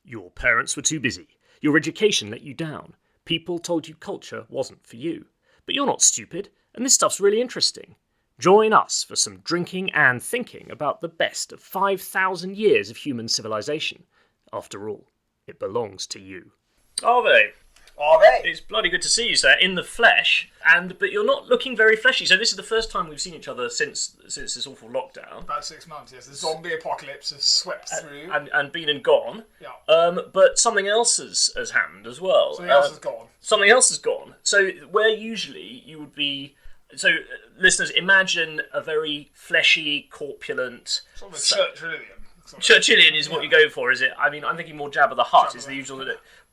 Your parents were too busy. Your education let you down. People told you culture wasn't for you. But you're not stupid, and this stuff's really interesting. Join us for some drinking and thinking about the best of 5,000 years of human civilization. After all, it belongs to you. Are they? Are they? It's bloody good to see you, sir, in the flesh, but you're not looking very fleshy. So this is the first time we've seen each other since this awful lockdown. About 6 months, yes. The zombie apocalypse has swept through. And been and gone. Yeah. But something else has happened as well. Something else has gone. Something else has gone. So where usually you would be... So, listeners, imagine a very fleshy, corpulent... Sort of a Churchillian. Churchillian is what you go for, is it? I mean, I'm thinking more Jabba the Hutt is the usual...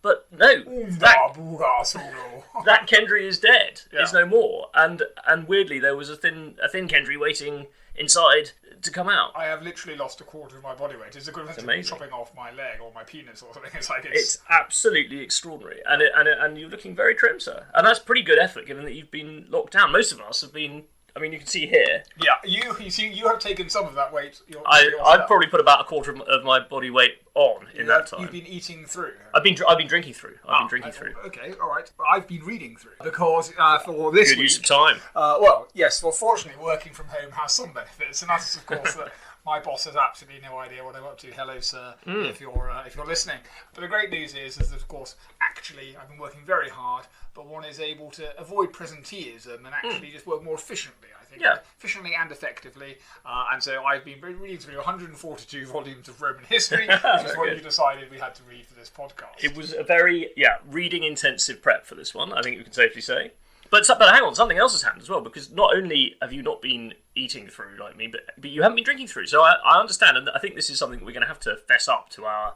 But no, that Kendry is dead. Yeah. Is no more. And weirdly, there was a thin Kendry waiting inside to come out. I have literally lost a quarter of my body weight. It's equivalent to chopping off my leg or my penis or something. It's absolutely extraordinary. And you're looking very trim, sir. And that's pretty good effort, given that you've been locked down. Most of us have been... I mean, you can see here. Yeah, you see, you have taken some of that weight. I've probably put about a quarter of my body weight on in that time. You've been eating through. I've been drinking through. Okay, all right. I've been reading through because for this good week, use of time. Well, yes. Well, fortunately, working from home has some benefits, and that's of course that my boss has absolutely no idea what I'm up to. Hello, sir, if you're listening. But the great news is that of course, actually, I've been working very hard, but one is able to avoid presenteeism and actually just work more efficiently. I think, efficiently and effectively. And so I've been reading through 142 volumes of Roman history, which is what you decided we had to read for this podcast. It was a very reading intensive prep for this one. I think we can safely say. But hang on, something else has happened as well, because not only have you not been eating through like me, but you haven't been drinking through. So I understand, and I think this is something that we're going to have to fess up to our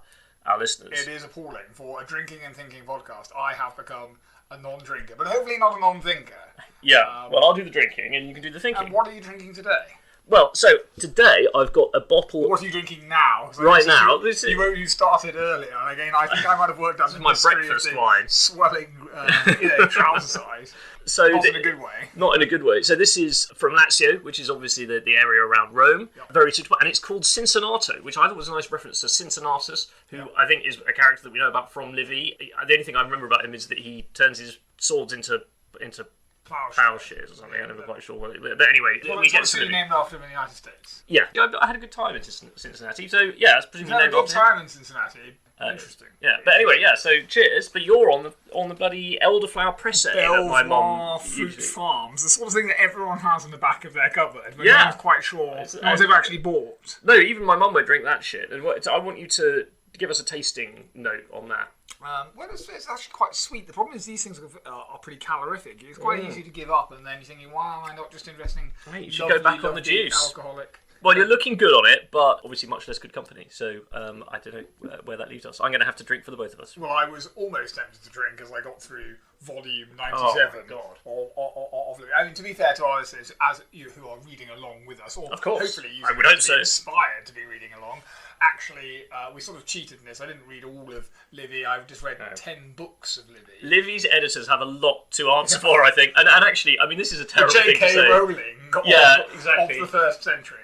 listeners. It is appalling. For a drinking and thinking podcast, I have become a non-drinker, but hopefully not a non-thinker. Yeah, well, I'll do the drinking, and you can do the thinking. And what are you drinking today? Well, so today I've got a bottle... What are you drinking now? Right now? You started earlier, and again, I think I might have worked out the my breakfast wine. Swelling trouser size. So not in a good way. Not in a good way. So this is from Lazio, which is obviously the area around Rome. Yep. Very suitable. And it's called Cincinnato, which I thought was a nice reference to Cincinnatus, who I think is a character that we know about from Livy. The only thing I remember about him is that he turns his swords into plowshares or something. I'm never quite sure what it is. But anyway, we get to named after him in the United States. Yeah, I had a good time in Cincinnati. So yeah, it's presumably named after him. You had a good time in Cincinnati. Interesting. Yeah, but anyway, so cheers. But you're on the bloody elderflower presser that my mum Fruit Farms, the sort of thing that everyone has in the back of their cupboard. But no one's quite sure what they've actually bought. No, even my mum won't drink that shit. And I want you to give us a tasting note on that. Well, it's actually quite sweet. The problem is these things are pretty calorific. It's quite easy to give up, and then you're thinking, why am I not just investing? Mate, you should go back on the juice. Alcoholic. Well, you're looking good on it, but obviously much less good company. So I don't know where that leaves us. I'm going to have to drink for the both of us. Well, I was almost tempted to drink as I got through volume 97 of Livy. I mean, to be fair to our listeners, as you who are reading along with us, or of course, hopefully you would hope so. Inspired to be reading along. Actually, we sort of cheated in this. I didn't read all of Livy. I've just read 10 books of Livy. Livy's editors have a lot to answer for, I think. And actually, I mean, this is a terrible thing to say. J.K. Rowling exactly. of the first century.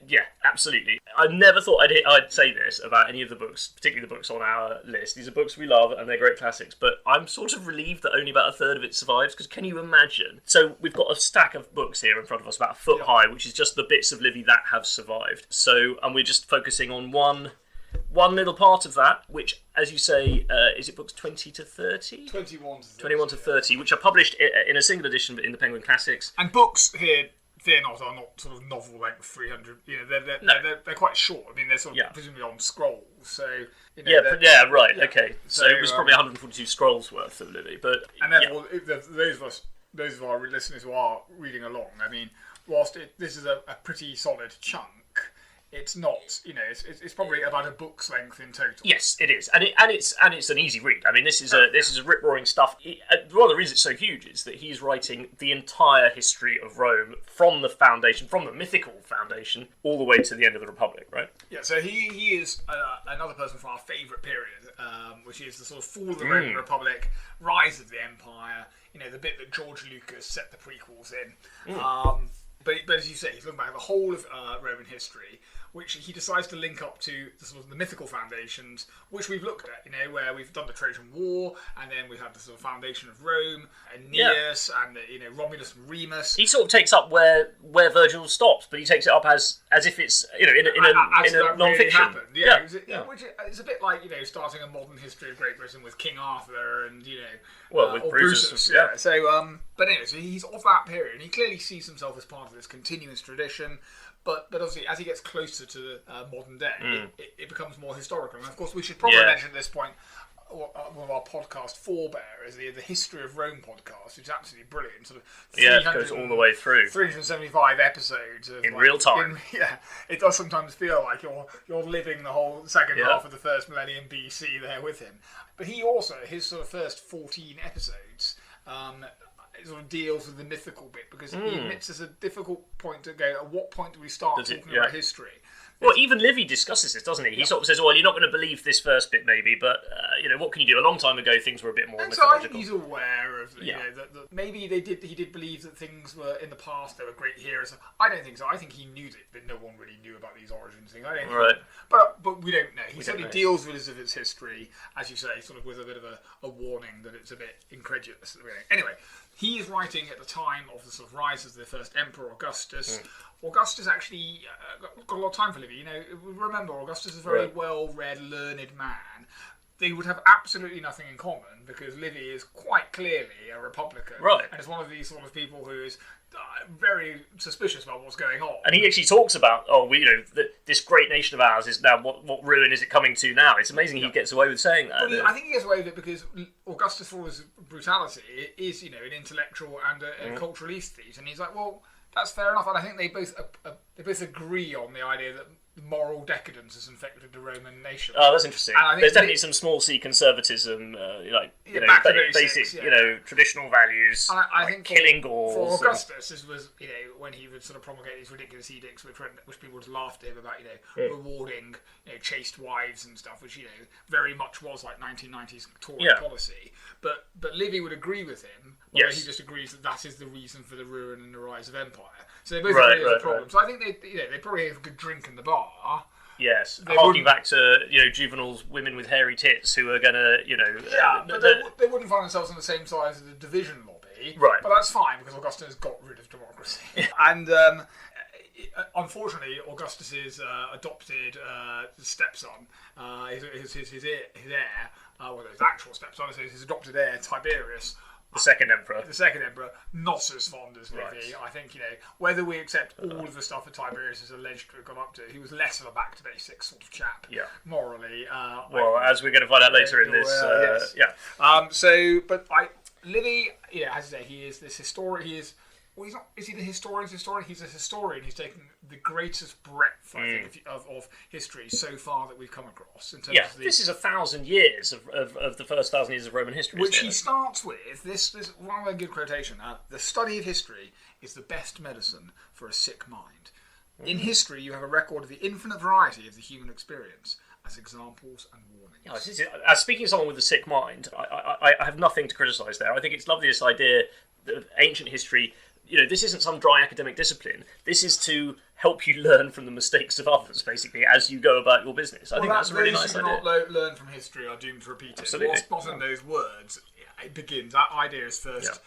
Yeah, absolutely. I never thought I'd say this about any of the books, particularly the books on our list. These are books we love and they're great classics, but I'm sort of relieved that only about a third of it survives, because can you imagine? So we've got a stack of books here in front of us, about a foot high, which is just the bits of Livy that have survived. So, and we're just focusing on one little part of that, which, as you say, is it books 20 to 30? 21 to 30, which are published in a single edition in the Penguin Classics. And books here... are not sort of novel length 300. You know, they're quite short. I mean, they're sort of presumably on scrolls. So right. Okay. So it was probably 142 scrolls worth of Livy, but and therefore those of our listeners who are reading along. I mean, whilst this is a pretty solid chunk, it's not. You know, it's probably about a book's length in total. Yes, it is, and it's an easy read. I mean, this is a rip roaring stuff. One of the reasons it's so huge is that he's writing the entire history of Rome from the foundation, from the mythical foundation, all the way to the end of the Republic, right? Yeah. So he is another person from our favourite period, which is the sort of fall of the Roman Republic, rise of the Empire. You know, the bit that George Lucas set the prequels in. But as you say, he's looking back at the whole of Roman history, which he decides to link up to the sort of the mythical foundations, which we've looked at, where we've done the Trojan War, and then we've had the sort of foundation of Rome, Aeneas, and Romulus and Remus. He sort of takes up where Virgil stops, but he takes it up as if it's in a non-fiction. Really which is a bit like starting a modern history of Great Britain with King Arthur and with Brutus. Yeah. So but anyway, so he's of that period, and he clearly sees himself as part of this continuous tradition. But obviously, as he gets closer to the modern day, it becomes more historical. And of course, we should probably mention at this point one of our podcast forebearers, the History of Rome podcast, which is absolutely brilliant. Sort of it goes all the way through. 375 episodes of, in real time. It does sometimes feel like you're living the whole second half of the first millennium BC there with him. But he also, his sort of first 14 episodes, it sort of deals with the mythical bit, because he admits there's a difficult point to go. At what point do we start talking about history? Well, even Livy discusses this, doesn't he? He sort of says, well, you're not going to believe this first bit, maybe, but, what can you do? A long time ago, things were a bit more mythological. So I think he's aware of, that maybe he did believe that things were, in the past, there were great heroes. I don't think so. I think he knew that no one really knew about these origins things. I don't think but we don't know. He certainly deals with its history, as you say, sort of with a bit of a warning that it's a bit incredulous. Anyway, he is writing at the time of the sort of rise of the first emperor, Augustus. Augustus actually got a lot of time for Livy. Remember, Augustus is a very well-read, learned man. They would have absolutely nothing in common, because Livy is quite clearly a Republican. Right. And is one of these sort of people who is very suspicious about what's going on. And he actually talks about, this great nation of ours is now, what ruin is it coming to now? It's amazing he gets away with saying that. But I think he gets away with it because Augustus, for his brutality, is, an intellectual and a cultural aesthete. And he's like, well, that's fair enough. And I think they both agree on the idea that moral decadence has infected the Roman nation. Oh, that's interesting. There's definitely some small c conservatism, basic, traditional values, and I think killing Gauls. For Augustus, this was, when he would sort of promulgate these ridiculous edicts, which people would laugh at him about, rewarding, chaste wives and stuff, which, very much was like 1990s Tory policy. But Livy would agree with him. Although he just agrees that is the reason for the ruin and the rise of empire. So they both agree there's a problem. Right. So I think they probably have a good drink in the bar. Yes, harking back to Juvenal's women with hairy tits who are gonna but they wouldn't find themselves on the same side as the division lobby. Right. But that's fine, because Augustus got rid of democracy. And unfortunately, Augustus's adopted stepson, his heir, his actual stepson, his adopted heir, Tiberius. The second emperor, not as fond as Livy. Right. I think, whether we accept all of the stuff that Tiberius is alleged to have gone up to, he was less of a back to basics sort of chap, morally. As we're going to find out later in this, Livy, as I say, he is this historian. He is. Well, he's not. Is he the historian's historian? He's a historian. He's taken the greatest breadth, I think, of history so far that we've come across. In terms of this is 1,000 years of the first 1,000 years of Roman history. Which he starts with this rather good quotation. The study of history is the best medicine for a sick mind. In history, you have a record of the infinite variety of the human experience as examples and warnings. As speaking of someone with a sick mind, I have nothing to criticise there. I think it's lovely, this idea of ancient history. This isn't some dry academic discipline. This is to help you learn from the mistakes of others, basically, as you go about your business. I think that's a really nice idea. Those who not learn from history are doomed to repeat it. Absolutely. What's not in those words, it begins. That idea is first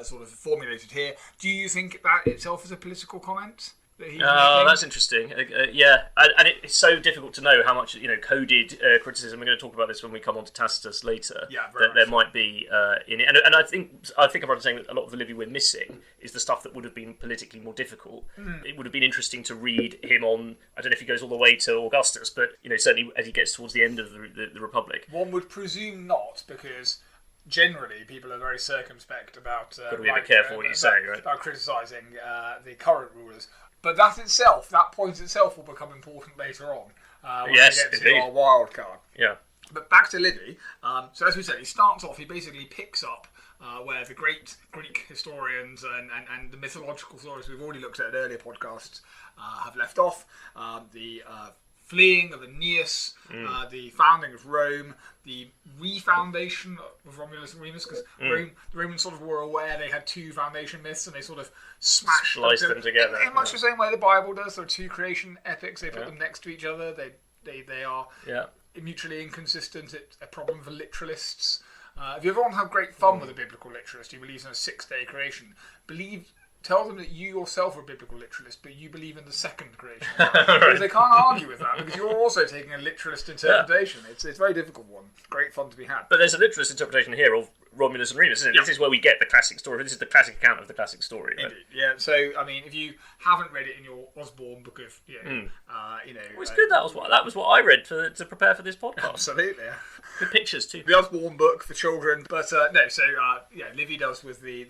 sort of formulated here. Do you think that itself is a political comment? That's interesting. And it's so difficult to know how much coded criticism. We're going to talk about this when we come on to Tacitus later. That there might be in it, and I think I'm right in saying that a lot of the Livy we're missing is the stuff that would have been politically more difficult. It would have been interesting to read him on. I don't know if he goes all the way to Augustus, but certainly as he gets towards the end of the Republic. One would presume not, because generally people are very circumspect about. Got to be a bit careful what you say, right? About criticising the current rulers. But that point itself will become important later on when we get to our Wildcard. Yeah. But back to Livy. So as we said, he starts off, he basically picks up where the great Greek historians and the mythological stories we've already looked at in earlier podcasts have left off. The fleeing of Aeneas, the founding of Rome, the refoundation of Romulus and Remus, because the Romans sort of were aware they had two foundation myths and they sort of smashed them together. In much the same way the Bible does. There are two creation epics, they put them next to each other, they are mutually inconsistent. It's a problem for literalists. If you ever want to have great fun with a biblical literalist who believes in a 6-day creation, tell them that you yourself are a biblical literalist, but you believe in the second creation. Because they can't argue with that, because you're also taking a literalist interpretation. It's a very difficult one. Great fun to be had. But there's a literalist interpretation here of Romulus and Remus, isn't it? Yeah. This is where we get the classic story. This is the classic account of the classic story. Right? Indeed, yeah. So, I mean, if you haven't read it in your Osborne book of, well, it's good. That was what I read to prepare for this podcast. Absolutely. Good pictures too. The Osborne book for children, but Livy does with the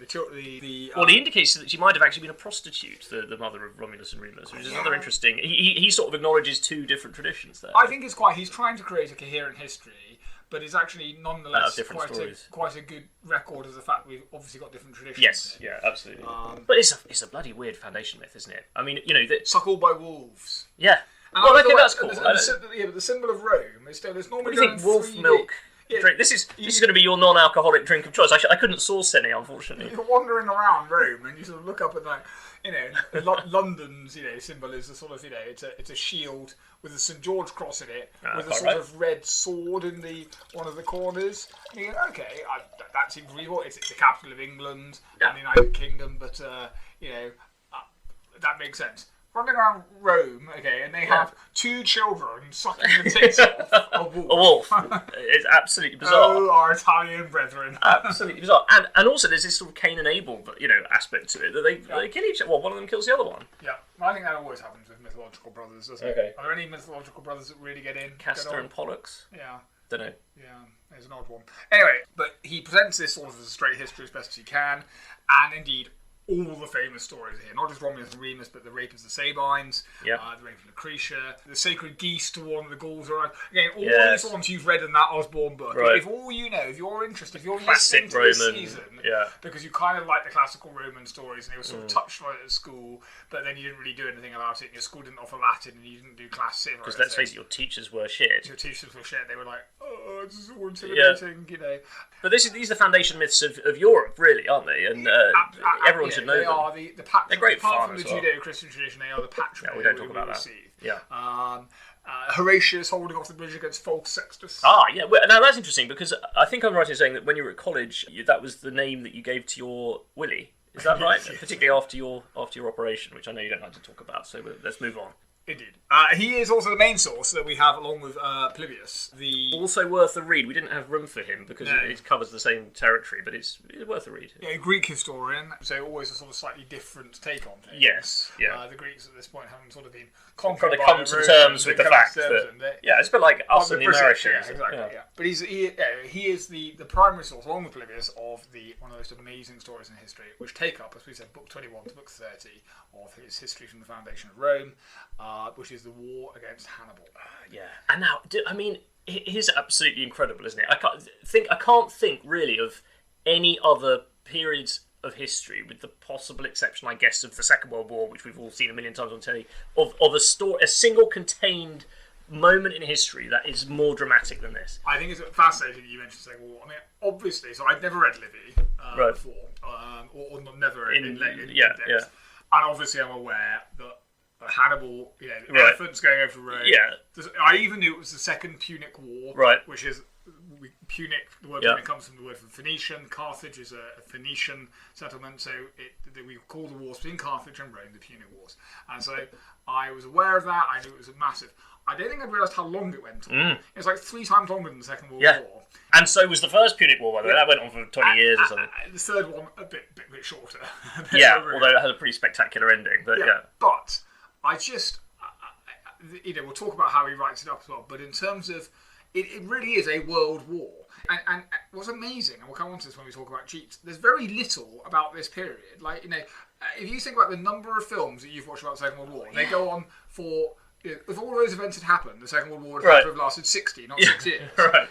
well, he indicates that she might have actually been a prostitute, the mother of Romulus and Remus, which is another interesting. He sort of acknowledges two different traditions there. I think he's trying to create a coherent history, but it's actually nonetheless quite a good record of the fact that we've obviously got different traditions. Yes, yeah, absolutely. But it's a bloody weird foundation myth, isn't it? I mean, suckled by wolves. Yeah. And that's cool. But the symbol of Rome is still. There's normally. What do you think wolf milk? Yeah. Drink. This is going to be your non-alcoholic drink of choice. I couldn't source any, unfortunately. You're wandering around Rome and you sort of look up at London's symbol is a sort of it's a shield with a St George cross in it with a sort of red sword in one of the corners. And you go, okay, that seems real. It's the capital of England and the United Kingdom, but that makes sense. Running around Rome, and they have two children sucking the tits off a wolf. It's absolutely bizarre. Oh, our Italian brethren. Absolutely bizarre. And also there's this sort of Cain and Abel, aspect to it, that they kill each other. Well, one of them kills the other one. Yeah, well, I think that always happens with mythological brothers, doesn't it? Are there any mythological brothers that really get in? Castor and Pollux? Yeah. Don't know. Yeah, there's an odd one. Anyway, but he presents this sort of as a straight history as best as he can, and indeed, all the famous stories here, not just Romulus and Remus, but the rape of the Sabines, the rape of Lucretia, the sacred geese to warn the Gauls. Again, all these ones you've read in that Osborne book. Right. If all you know, if you're interested, if you're classic listening to this season, because you kind of like the classical Roman stories and they were sort of touched on it at school, but then you didn't really do anything about it, and your school didn't offer Latin, and you didn't do class civ. Because let's face it, your teachers were shit. They were like, oh, this is all intimidating, But these are the foundation myths of Europe, really, aren't they? And everyone should know they them. Are the patron, they're great apart fun from the well. Judeo-Christian tradition, they are the patron. We don't talk about that. Receive. Yeah. Horatius holding off the bridge against false Sextus. Now that's interesting because I think I'm right in saying that when you were at college, that was the name that you gave to your Willie. Is that right? Yes. Particularly after your operation, which I know you don't like to talk about. So let's move on. Indeed. He is also the main source that we have along with Polybius. Also worth a read. We didn't have room for him because it covers the same territory, but it's worth a read. Yeah, a Greek historian, so always a sort of slightly different take on things. Yes, yeah. The Greeks at this point haven't sort of been conquered by come to terms with the fact that... it's a bit like us and the Americans. Yeah, exactly, yeah. But he is the primary source, along with Polybius, of one of the most amazing stories in history, which take up, as we said, book 21 to book 30 of his History from the Foundation of Rome, which is the war against Hannibal. And now, it is absolutely incredible, isn't it? I can't think really of any other periods of history, with the possible exception, I guess, of the Second World War, which we've all seen a million times on telly, of a single contained moment in history that is more dramatic than this. I think it's fascinating that you mentioned the Second World War. Obviously, so I'd never read Livy before, or never in depth. And obviously I'm aware that Hannibal, the elephants going over Rome. Yeah. I even knew it was the Second Punic War, which is Punic. The word Punic comes from the word from Phoenician. Carthage is a Phoenician settlement, so we call the wars between Carthage and Rome the Punic Wars. And so I was aware of that. I knew it was massive. I don't think I realised how long it went on. It was like 3 times longer than the Second World War. And so was the First Punic War, by the way. That went on for 20 years or something. The third one, a bit shorter. Although it had a pretty spectacular ending. But But I just, we'll talk about how he writes it up as well, but in terms of, it really is a world war. And what's amazing, and we'll come on to this when we talk about cheats, there's very little about this period. Like, if you think about the number of films that you've watched about the Second World War, they go on for... If all those events had happened, the Second World War would have to have lasted 60, not 6 years. Right.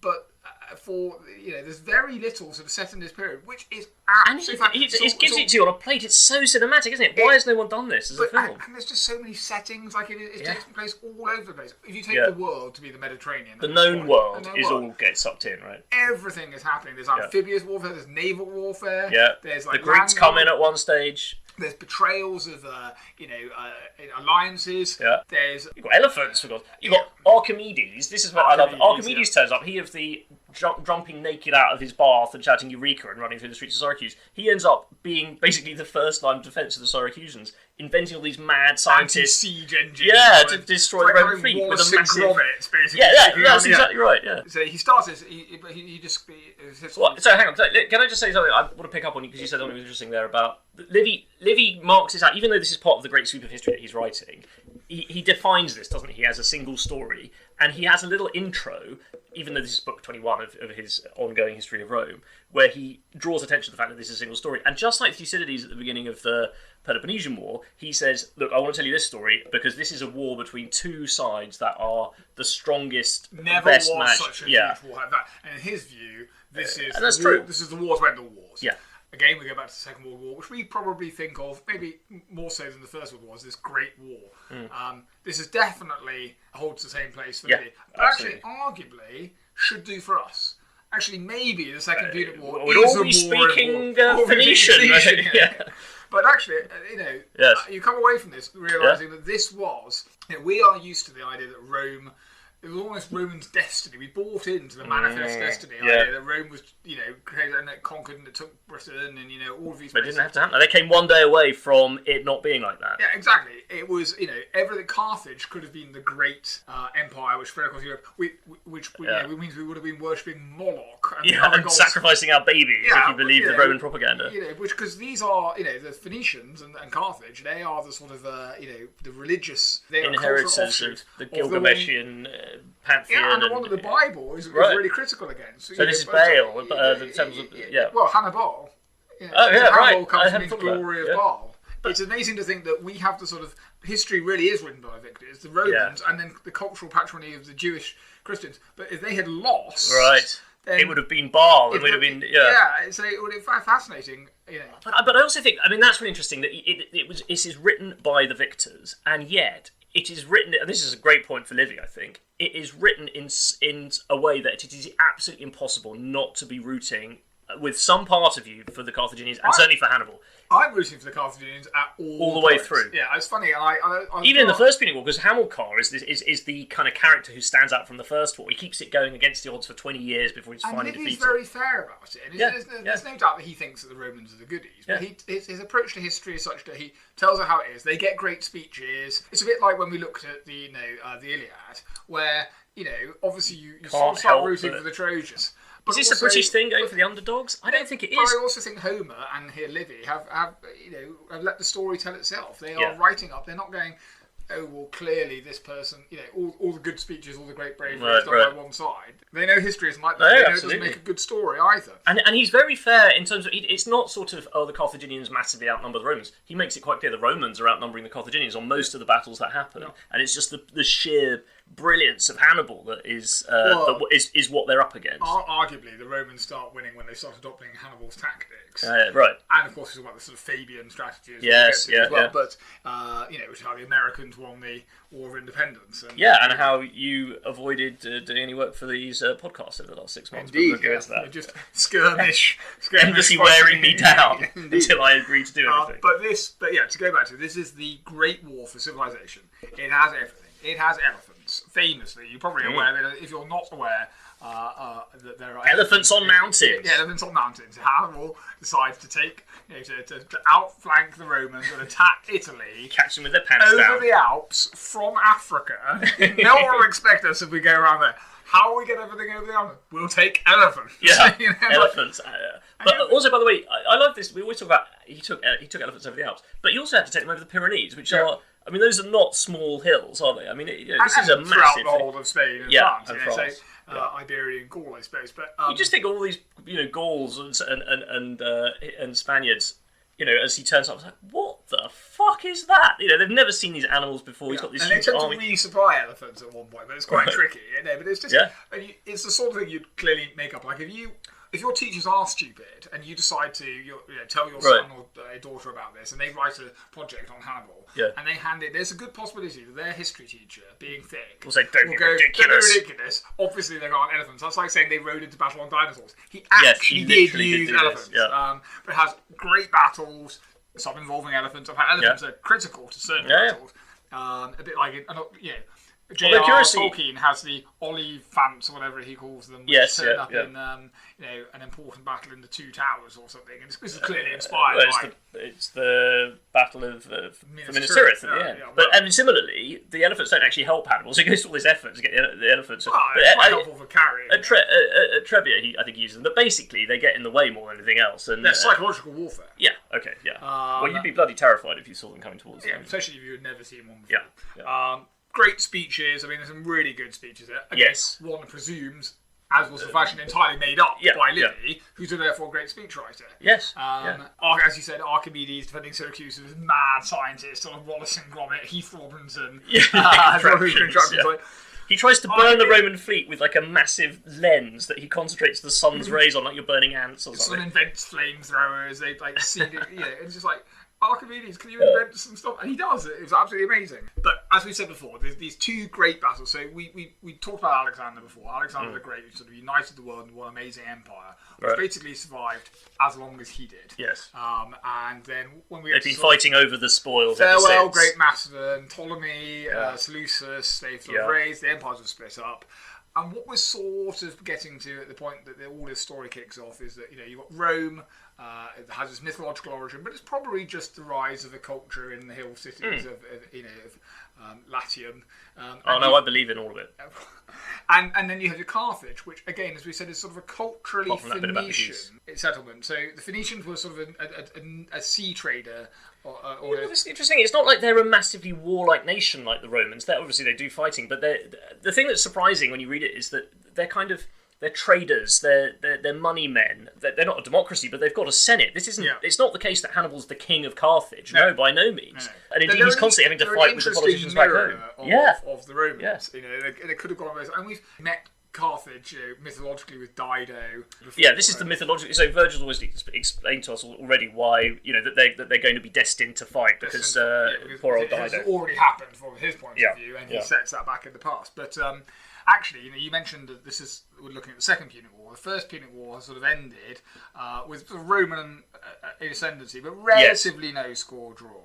But for there's very little sort of set in this period, which is and absolutely. It gives it to you on a plate. It's so cinematic, isn't it? Why has no one done this as a film? And there's just so many settings. Like it takes place all over the place. If you take the world to be the Mediterranean, the known world is all gets sucked in, right? Everything is happening. There's amphibious warfare. There's naval warfare. Yeah. There's like the Greeks come in at one stage. There's betrayals of, alliances. Yeah. You've got elephants, of course. You've got Archimedes. This is what I love. Archimedes turns up. He of the jumping naked out of his bath and shouting Eureka and running through the streets of Syracuse. He ends up being basically the first line of defence of the Syracusans, inventing all these mad scientists. Anti-siege engines. Yeah, to destroy the Roman fleet with a massive... basically. Yeah, that's exactly right, yeah. So he starts this, he just... So hang on, can I just say something I want to pick up on you, because you said something interesting there about... Livy marks this out, even though this is part of the great sweep of history that he's writing, he defines this, doesn't he? He has a single story, and he has a little intro, even though this is book 21 of his ongoing history of Rome, where he draws attention to the fact that this is a single story. And just like Thucydides at the beginning of the Peloponnesian War, he says, look, I want to tell you this story because this is a war between two sides that are the strongest, Never best was match. Such a huge war like that. And in his view, this is and that's true. This is the wars to end all wars. Yeah. Again, we go back to the Second World War, which we probably think of, maybe more so than the First World War, as this great war. This is definitely holds the same place for me. But actually, arguably, should do for us. Actually, maybe the Second Punic War would is all be a war speaking Phoenician. Yeah. But actually, you come away from this realising that this was... we are used to the idea that Rome... It was almost Rome's destiny. We bought into the manifest destiny idea that Rome was, created and it conquered and it took Britain and, all of these But it didn't have to happen. They came one day away from it not being like that. Yeah, exactly. It was, everything. Carthage could have been the great empire which spread across Europe, which means we would have been worshipping Moloch and other and gods. Sacrificing our babies if you believe the Roman propaganda. Because these are, the Phoenicians and Carthage, they are the sort of, the religious... Inheritors of the Gilgameshian... pantheon. Yeah, and the one that the Bible is really critical against. So this is Baal, the temples of... Well, Hannibal. Hannibal comes from his glory of Baal. It's amazing to think that we have the sort of... History really is written by victors, the Romans, and then the cultural patrimony of the Jewish Christians. But if they had lost... Right. It would have been Baal. It would have been... so it would have been fascinating. But I also think... that's really interesting that this is written by the victors, and yet... It is written, and this is a great point for Livy, I think. It is written in a way that it is absolutely impossible not to be rooting with some part of you for the Carthaginians, and certainly for Hannibal. I'm rooting for the Carthaginians at all the way through. Yeah, it's funny. I even in the First Punic War, because Hamilcar is the kind of character who stands out from the First War. He keeps it going against the odds for 20 years before he's finally defeated. And he's very fair about it. And there's no doubt that he thinks that the Romans are the goodies. But his approach to history is such that he tells her how it is. They get great speeches. It's a bit like when we looked at the Iliad, where obviously you sort of start rooting for the Trojans. Is this a British thing, going for the underdogs? I don't think it is. But I also think Homer and here Livy have let the story tell itself. They are writing up. They're not going, oh, well, clearly this person, all the good speeches, all the great bravery is done by one side. They know history isn't like that. They know it doesn't make a good story either. And he's very fair in terms of, it's not sort of, the Carthaginians massively outnumber the Romans. He makes it quite clear the Romans are outnumbering the Carthaginians on most of the battles that happen. No. And it's just the sheer brilliance of Hannibal that is what they're up against. Arguably, the Romans start winning when they start adopting Hannibal's tactics. Right. And of course, it's about the sort of Fabian strategies. Yes, as well. But which is how the Americans won the War of Independence. And how you avoided doing any work for these podcasts over the last 6 months. Indeed, just skirmish endlessly wearing me down until I agreed to do anything. But to go back to this is the Great War for civilization. It has everything. It has elephants. Famously, you're probably aware of it. If you're not aware, that there are elephants on mountains. Yeah, elephants on mountains. Hannibal decides to take, to outflank the Romans and attack Italy. Catch them with their pants down. Over the Alps, from Africa. No one will expect us if we go around there. How will we get everything over the Alps? We'll take elephants. Yeah, elephants. But also, by the way, I love this. We always talk about he took elephants over the Alps, but he also had to take them over the Pyrenees, which are... I mean, those are not small hills, are they? I mean, this is a massive throughout the whole of Spain and France. And France. Iberian Gaul, I suppose. But you just think all these, Gauls and Spaniards, as he turns up, I was like, what the fuck? fuck is that? You know, they've never seen these animals before. He's got this and they huge tend army. to resupply elephants at one point, but it's quite tricky, you know. But it's just, it's the sort of thing you'd clearly make up. Like if your teachers are stupid and you decide to tell your son or daughter about this, and they write a project on Hannibal, and they hand it, there's a good possibility that their history teacher, being thick, will say, don't be ridiculous. Obviously, they aren't elephants. That's like saying they rode into battle on dinosaurs. He actually did use elephants. But it has great battles, some involving elephants. I've had elephants are critical to certain battles. A bit like, J.R. Tolkien has the Olifants, or whatever he calls them, which turn up in an important battle in the Two Towers or something. And this is clearly inspired by... It's the Battle of Minas Tirith at the end. But similarly, the elephants don't actually help Hannibal, so he goes to all this effort to get the elephants. It's quite helpful for carrying. At Trebia, I think he uses them, but basically they get in the way more than anything else. And they're psychological warfare. Yeah, okay, yeah. Well, you'd be bloody terrified if you saw them coming towards you. Yeah, especially if you had never seen one before. Yeah. Great speeches. I mean, there's some really good speeches there. Again, one presumes, as was the fashion, entirely made up by Livy, who's therefore a great speechwriter. Yes. As you said, Archimedes defending Syracuse was a mad scientist, sort of Wallace and Gromit, Heath Robinson. He tries to burn the Roman fleet with like a massive lens that he concentrates the sun's rays on, like you're burning ants or something. Someone invents flamethrowers. They like see it. It's just like, Archimedes, can you invent some stuff? And he does. It was absolutely amazing. But as we said before, there's these two great battles. So we talked about Alexander before. Alexander the Great, who sort of united the world in one amazing empire, which basically survived as long as he did. Yes. And then when they've been fighting over the spoils. Farewell, Great Macedon, Ptolemy, Seleucus. They've sort of raised. The empires were split up. And what we're sort of getting to at the point that all this story kicks off is that you've got Rome. It has its mythological origin, but it's probably just the rise of a culture in the hill cities of Latium. I believe in all of it. And then you have your Carthage, which again, as we said, is sort of a culturally Phoenician settlement. So the Phoenicians were sort of a sea trader. It's interesting. It's not like they're a massively warlike nation like the Romans. Obviously they do fighting, but the thing that's surprising when you read it is that they're traders, they're money men. They're not a democracy, but they've got a senate. This isn't. It's not the case that Hannibal's the king of Carthage. No, by no means. No. And indeed, he's constantly having to fight with the politicians back home. Of the Romans. Yes. They could have gone. And we've met Carthage mythologically with Dido. Before, this is the mythological. So Virgil's always explained to us already why that they're going to be destined to fight because poor old Dido. It has already happened from his point of view, and he sets that back in the past. But actually, you mentioned that we're looking at the Second Punic War. The First Punic War has sort of ended with sort of Roman ascendancy, but relatively no score draw.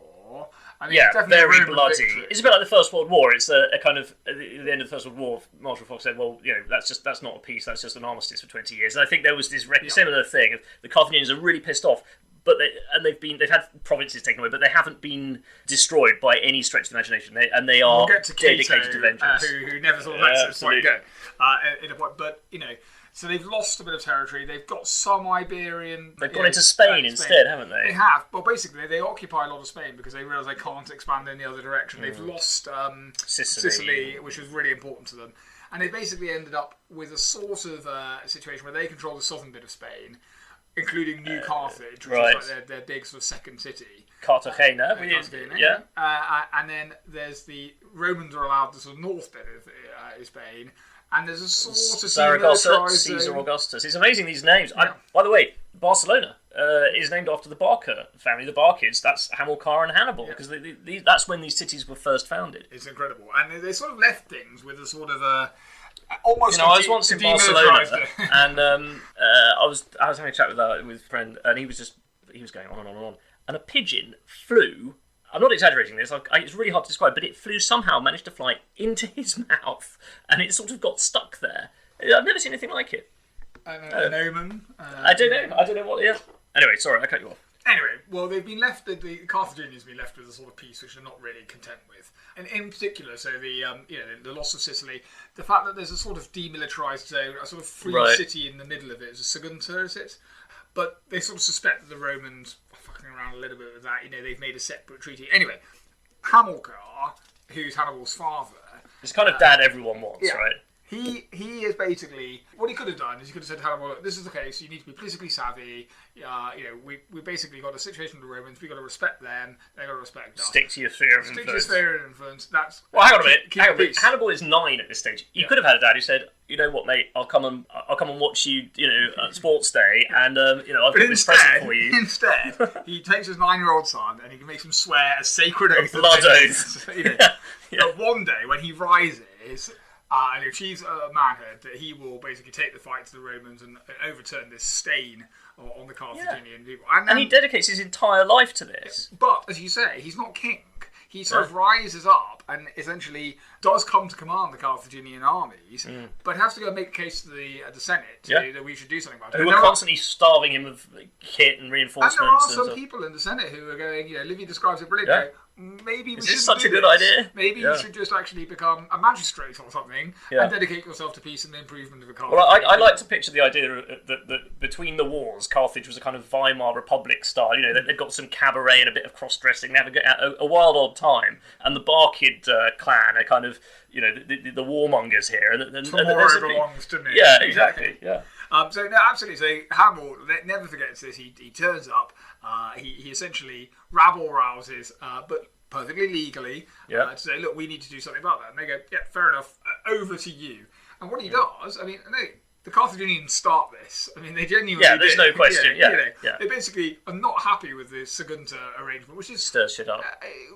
I mean, very bloody. Victory. It's a bit like the First World War. It's a kind of at the end of the First World War. Marshal Foch said, "Well, that's not a peace. That's just an armistice for 20 years." And I think there was this similar thing. The Carthaginians are really pissed off, but they've had provinces taken away, but they haven't been destroyed by any stretch of the imagination. They are dedicated to vengeance. Who never sort of lets it quite go. In a point, but so they've lost a bit of territory. They've got some Iberian. They've gone into Spain instead, haven't they? They have. Well, basically, they occupy a lot of Spain because they realise they can't expand in the other direction. They've lost Sicily, which was really important to them. And they basically ended up with a sort of situation where they control the southern bit of Spain, including New Carthage, which is like their big sort of second city. Cartagena. And then there's the Romans are allowed the sort of north bit of Spain. And there's a sort of Saragossa, Caesar Augustus. It's amazing, these names. Yeah. By the way, Barcelona is named after the Barca family. The Barcids, that's Hamilcar and Hannibal, because that's when these cities were first founded. It's incredible. And they sort of left things with a sort of almost. I was once in Barcelona, and I was having a chat with a friend, and he was going on and on and on. And a pigeon flew. I'm not exaggerating this, it's really hard to describe, but it managed to fly into his mouth, and it sort of got stuck there. I've never seen anything like it. An omen? I don't know what, Anyway, sorry, I cut you off. Anyway, well, they've been left, the Carthaginians have been left with a sort of peace which they're not really content with. And in particular, so the loss of Sicily, the fact that there's a sort of demilitarised zone, a sort of free city in the middle of it, is a Sagunta, is it? But they sort of suspect that the Romans are fucking around a little bit with that. They've made a separate treaty. Anyway, Hamilcar, who's Hannibal's father... It's kind of dad everyone wants, right? He is basically, what he could have done is he could have said to Hannibal, look, this is the case, you need to be politically savvy, we basically got a situation with the Romans, we got to respect them, they got to respect us. Stick to your sphere of Stick to influence. your sphere of influence, that's... Well, hang on a minute. Keep peace. Hannibal is 9 at this stage. You could have had a dad who said, you know what, mate, I'll come and watch you, at sports day, and I've got this present for you. Instead, he takes his 9-year-old son and he makes him swear a sacred oath. Blood oath. But one day, when he rises and achieves manhood, that he will basically take the fight to the Romans and overturn this stain on the Carthaginian people. And he dedicates his entire life to this. But, as you say, he's not king. He sort of rises up and essentially does come to command the Carthaginian armies, but has to go make a case to the Senate that we should do something about it. Who are constantly starving him of kit and reinforcements. And there are some people in the Senate who are going, Livy describes it brilliantly. Yeah. Maybe we should. Is this such a good this. idea? Maybe you should just actually become a magistrate or something and dedicate yourself to peace and the improvement of the Carthage. Well, I like to picture the idea that between the wars, Carthage was a kind of Weimar Republic style. They've got some cabaret and a bit of cross-dressing. They have a wild old time, and the Barkid clan are kind of the warmongers here. And tomorrow belongs to me. Yeah, exactly. Yeah. So no, absolutely. So Hannibal never forgets this. He turns up. He essentially rabble rouses, but perfectly legally, to say, look, we need to do something about that. And they go, yeah, fair enough. Over to you. And what he does, the Carthaginians start this. They genuinely. Yeah, there's no question. They basically are not happy with the Sagunta arrangement, which is stirs shit up.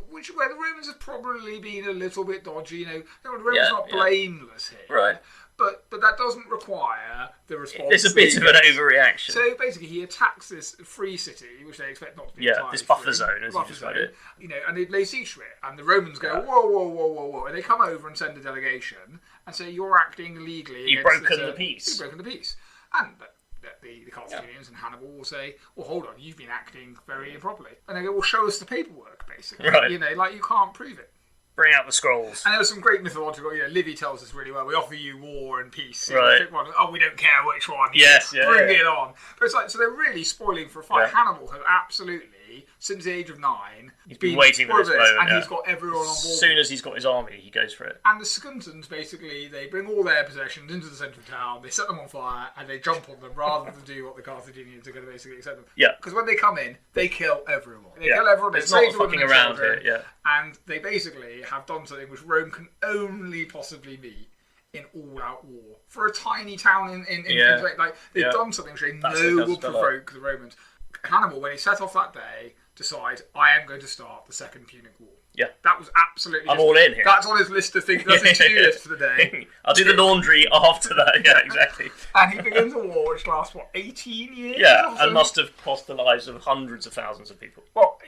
Where the Romans have probably been a little bit dodgy. The Romans are not blameless here, right? But that doesn't require the response. There's a bit of an overreaction. So basically, he attacks this free city, which they expect not to be entirely this buffer free, zone, as you described it. And they lay siege to it, and the Romans go, whoa, whoa, whoa, whoa, whoa, and they come over and send a delegation and say, you're acting illegally. You've broken the peace. You've broken the peace. And the Carthaginians and Hannibal will say, well, hold on, you've been acting very improperly. And they go, well, show us the paperwork, basically. Right. You can't prove it. Bring out the scrolls. And there was some great mythological, Livy tells us really well, we offer you war and peace. Right. Pick one. Oh, we don't care which one. Bring it on. But it's so they're really spoiling for a fight. Yeah. Hannibal has absolutely, since the age of 9, he's been waiting for this moment. And he's got everyone on board. As soon as he's got his army, he goes for it. And the Saguntans, basically, they bring all their possessions into the centre of town, they set them on fire, and they jump on them rather than do what the Carthaginians are going to basically accept them. Yeah. Because when they come in, they kill everyone. They kill everyone. There's not fucking around here. Yeah. And they basically have done something which Rome can only possibly meet in all-out war. For a tiny town in they've done something which they know will provoke the Romans. Hannibal, when he set off that day, decides, I am going to start the Second Punic War. Yeah. That was absolutely... I'm all in here. That's on his list of things. That's his to-do list for the day. I'll do the laundry after that. Yeah, exactly. And he begins a war which lasts, 18 years? Yeah, and must have cost the lives of hundreds of thousands of people. Well,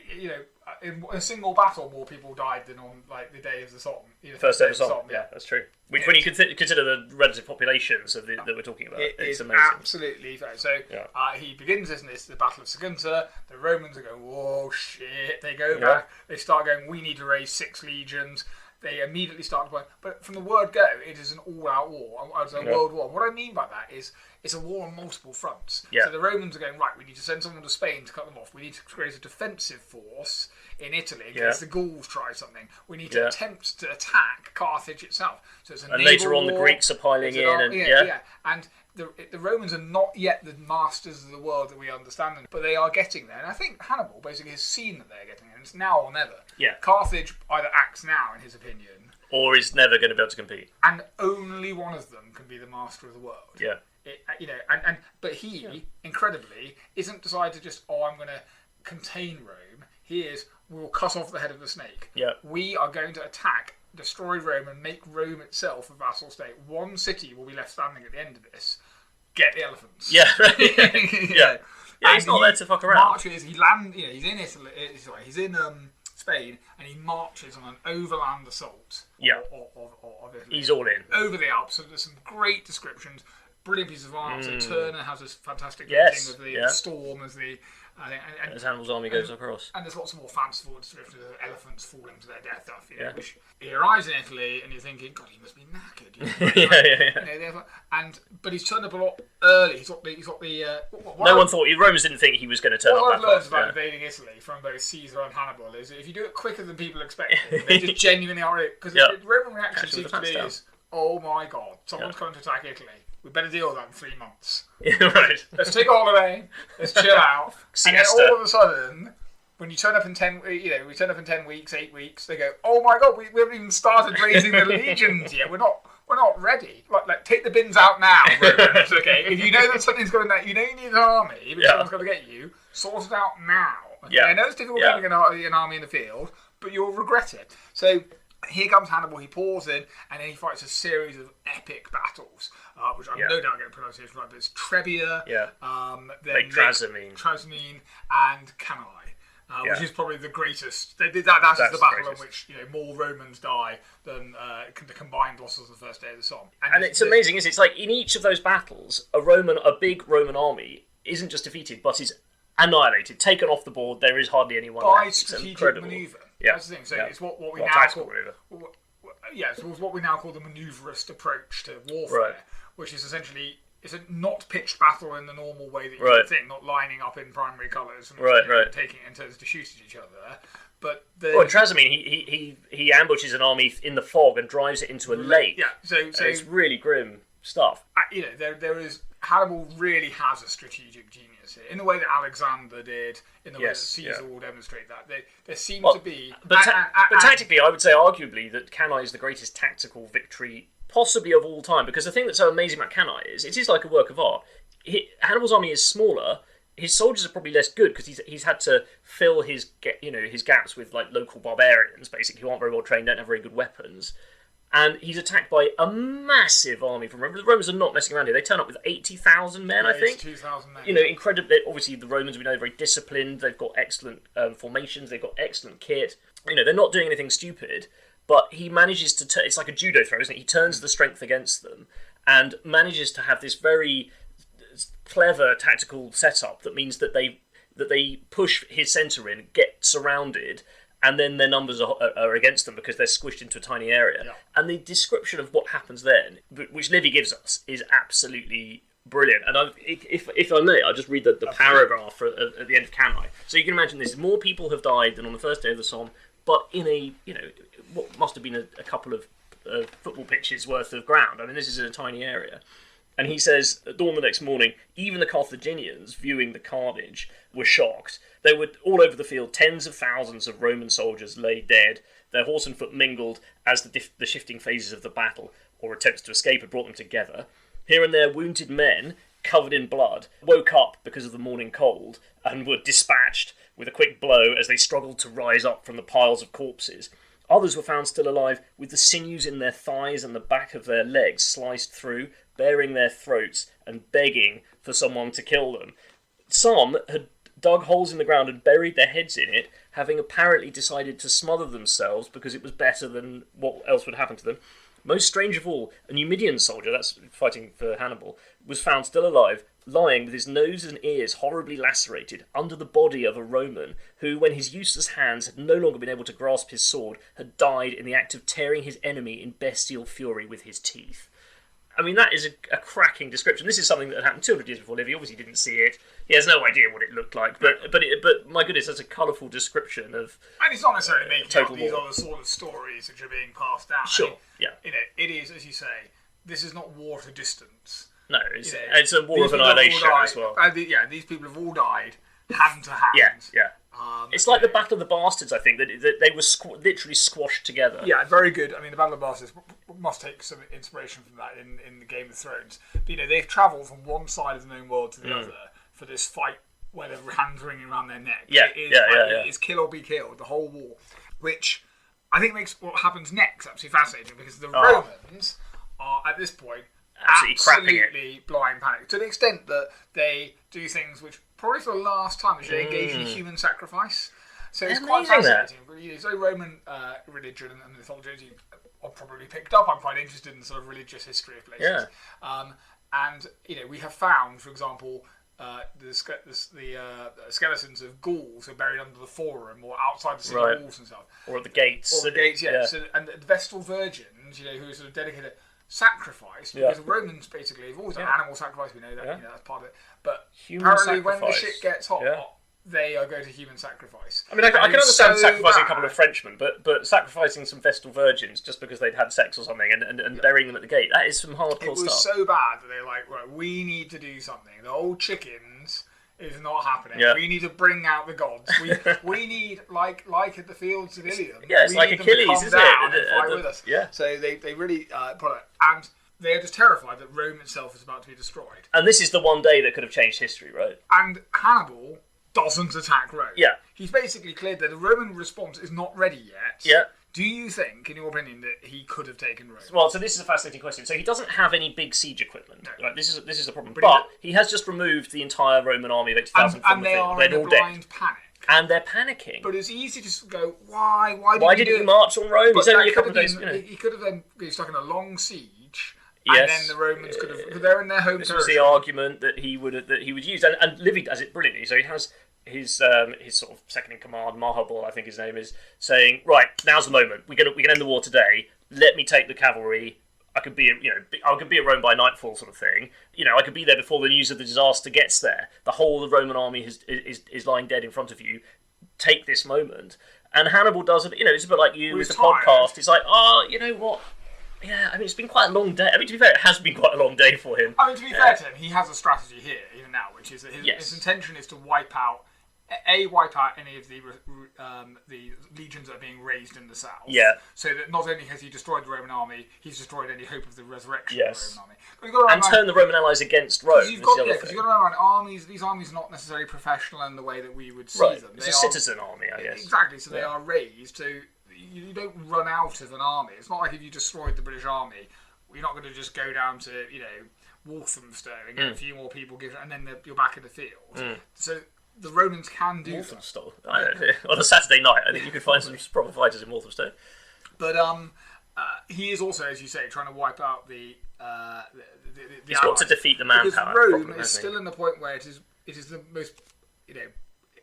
in a single battle, more people died than on the day of the Somme. First day of the Somme, yeah, that's true. Which, when you consider the relative populations that we're talking about, it's amazing. Absolutely fair. So he begins the Battle of Sagunta. The Romans are going, whoa, shit. They go back. They start going, we need to raise 6 legions. They immediately start to play. But from the word go, it is an all-out war. It's a world war. What I mean by that is it's a war on multiple fronts. Yeah. So the Romans are going, right, we need to send someone to Spain to cut them off. We need to create a defensive force in Italy in case the Gauls try something. We need to attempt to attack Carthage itself. So it's a and later on, the Greeks are piling in. And the Romans are not yet the masters of the world that we understand them, but they are getting there. And I think Hannibal basically has seen that they're getting there. And it's now or never. Yeah. Carthage either acts now, in his opinion, or is never going to be able to compete. And only one of them can be the master of the world. Yeah. But he, incredibly, isn't decided to just, I'm going to contain Rome. He is, we will cut off the head of the snake. Yeah. We are going to attack, destroy Rome, and make Rome itself a vassal state. One city will be left standing at the end of this. Get the elephants. Yeah. Yeah. Yeah, he's not there to fuck around. Marches, he's in Italy, he's in Spain, and he marches on an overland assault of Italy. He's all in. Over the Alps, so there's some great descriptions. Brilliant piece of art. So Turner has this fantastic painting of the storm as the... as Hannibal's army goes across. And there's lots of more fanciful descriptions of elephants falling to their death stuff, which he arrives in Italy and you're thinking, God, he must be knackered. But he's turned up a lot early. He's got the Romans didn't think he was going to turn up that fast. What I've learned about invading Italy from both Caesar and Hannibal is if you do it quicker than people expect, they just genuinely are it. Because the Roman reaction seems to be is, oh my God, someone's coming to attack Italy. We better deal with that in 3 months. Yeah, right. Let's take a holiday. Let's chill out. And then Siesta. all of a sudden, when you turn up in 10, we turn up in 10 weeks, 8 weeks. They go, oh my God, we haven't even started raising the legions yet. We're not ready. Like take the bins out now, Romans. Okay, if you know that something's going to, you know you need an army, but someone's going to get you. Sort it out now. Okay? Yeah. I know it's difficult getting an army in the field, but you'll regret it. So. Here comes Hannibal, he pours in, and then he fights a series of epic battles, which I'm no doubt getting pronunciation right, but it's Trebia, then Trasimene, and Cannae, which is probably the greatest. That's the battle in which more Romans die than the combined losses of the first day of the Somme. And it's amazing, isn't it? It's like in each of those battles, a big Roman army isn't just defeated, but is annihilated, taken off the board. There is hardly anyone left. By strategic manoeuvre. Yeah. That's the thing. So it's what we now call it's what we now call the manoeuvrist approach to warfare, which is essentially it's a not pitched battle in the normal way that you would think, not lining up in primary colours and taking it in turns to shoot at each other. But Trasimene, he ambushes an army in the fog and drives it into a lake. Yeah, so it's really grim stuff. There is Hannibal really has a strategic genius here, in the way that Alexander did, in the way that Caesar will demonstrate that. There seems to be... But tactically, I would say arguably that Cannae is the greatest tactical victory possibly of all time, because the thing that's so amazing about Cannae is it is like a work of art. Hannibal's army is smaller. His soldiers are probably less good because he's had to fill his gaps with like local barbarians, basically, who aren't very well trained, don't have very good weapons. And he's attacked by a massive army from Rome. The Romans are not messing around here. They turn up with 80,000 men, I think. 2,000 men. Incredibly. Obviously, the Romans, we know, are very disciplined. They've got excellent formations. They've got excellent kit. They're not doing anything stupid. But he manages to it's like a judo throw, isn't it? He turns the strength against them and manages to have this very clever tactical setup that means that they push his centre in, get surrounded, and then their numbers are against them because they're squished into a tiny area. Yeah. And the description of what happens then, which Livy gives us, is absolutely brilliant. And if I may, I'll just read the paragraph at the end of Cannae. So you can imagine this: more people have died than on the first day of the Somme, but in what must have been a couple of football pitches worth of ground. I mean, this is a tiny area. And he says, at dawn the next morning, even the Carthaginians, viewing the carnage, were shocked. They were all over the field. Tens of thousands of Roman soldiers lay dead. Their horse and foot mingled as the shifting phases of the battle or attempts to escape had brought them together. Here and there, wounded men, covered in blood, woke up because of the morning cold and were dispatched with a quick blow as they struggled to rise up from the piles of corpses. Others were found still alive, with the sinews in their thighs and the back of their legs sliced through, baring their throats and begging for someone to kill them. Some had dug holes in the ground and buried their heads in it, having apparently decided to smother themselves because it was better than what else would happen to them. Most strange of all, a Numidian soldier, that's fighting for Hannibal, was found still alive, lying with his nose and ears horribly lacerated under the body of a Roman who, when his useless hands had no longer been able to grasp his sword, had died in the act of tearing his enemy in bestial fury with his teeth. I mean, that is a cracking description. This is something that happened 200 years before Livy. Obviously didn't see it. He has no idea what it looked like. But my goodness, that's a colourful description of... And it's not necessarily making up these other sort of stories which are being passed down. Sure, it is, as you say, this is not war to distance. No, it's a war of annihilation as well. These people have all died hand to hand. Yeah. It's like the Battle of the Bastards, I think, that they were literally squashed together. Yeah, very good. I mean, the Battle of the Bastards must take some inspiration from that in the Game of Thrones. But, they've travelled from one side of the known world to the other for this fight where their hands ringing around their neck. It is kill or be killed, the whole war, which I think makes what happens next absolutely fascinating, because the Romans are, at this point, absolutely blind panic, to the extent that they do things which probably for the last time they engage in human sacrifice. So it's quite fascinating. So Roman religion and mythology are probably picked up. I'm quite interested in the sort of religious history of places. Yeah. And we have found, for example, the skeletons of Gauls who are buried under the forum or outside the city walls and stuff, or at the gates. So, and the Vestal Virgins, who are sort of dedicated sacrifice, because the Romans basically have always done animal sacrifice. We know that that's part of it. But human apparently, sacrifice. when the shit gets hot, they are going to human sacrifice. I mean, I can understand sacrificing a couple of Frenchmen, but sacrificing some Vestal virgins just because they'd had sex or something and burying them at the gate, that is some hardcore stuff. It was so bad that they're like, right, we need to do something. The old chickens is not happening. Yeah. We need to bring out the gods. We need, like at the fields of Ilium, yeah, it's like Achilles, isn't it? And fight with us. Yeah. So they really put it. And they're just terrified that Rome itself is about to be destroyed. And this is the one day that could have changed history, right? And Hannibal doesn't attack Rome. Yeah. He's basically cleared that the Roman response is not ready yet. Yeah. Do you think, in your opinion, that he could have taken Rome? Well, so this is a fascinating question. So he doesn't have any big siege equipment. No. Right? This is a problem. But he has just removed the entire Roman army of 80,000 from the field. And they are in a blind panic. And they're panicking. But it's easy to just go, why didn't he march on Rome? It's only a couple of days. He could have then been stuck in a long siege. Yes. And then the Romans could have, because they're in their home territory. This was the argument that he would use, and Livy does it brilliantly. So he has his sort of second in command, Hannibal, I think his name is, saying, right, now's the moment. We can end the war today. Let me take the cavalry. I could be at Rome by nightfall, sort of thing. I could be there before the news of the disaster gets there. The whole of the Roman army is lying dead in front of you. Take this moment. And Hannibal does it. It's a bit like you with the podcast. He's like, you know what? Yeah, I mean, it's been quite a long day. I mean, to be fair, it has been quite a long day for him. I mean, to be fair to him, he has a strategy here, even now, which is that his intention is to wipe out any of the legions that are being raised in the south. Yeah. So that not only has he destroyed the Roman army, he's destroyed any hope of the resurrection of the Roman army. And turn the Roman allies against Rome. Because you've got to remember, these armies are not necessarily professional in the way that we would see them. It's a citizen army, I guess. Exactly. So they are raised to. You don't run out of an army. It's not like if you destroyed the British army, you're not going to just go down to Walthamstow and get a few more people, and then you're back in the field. So the Romans can do Walthamstow. On a Saturday night, I think you could find some proper fighters in Walthamstow. But he is also, as you say, trying to wipe out the He's got to defeat the manpower. Because Rome is still in the point where it is the most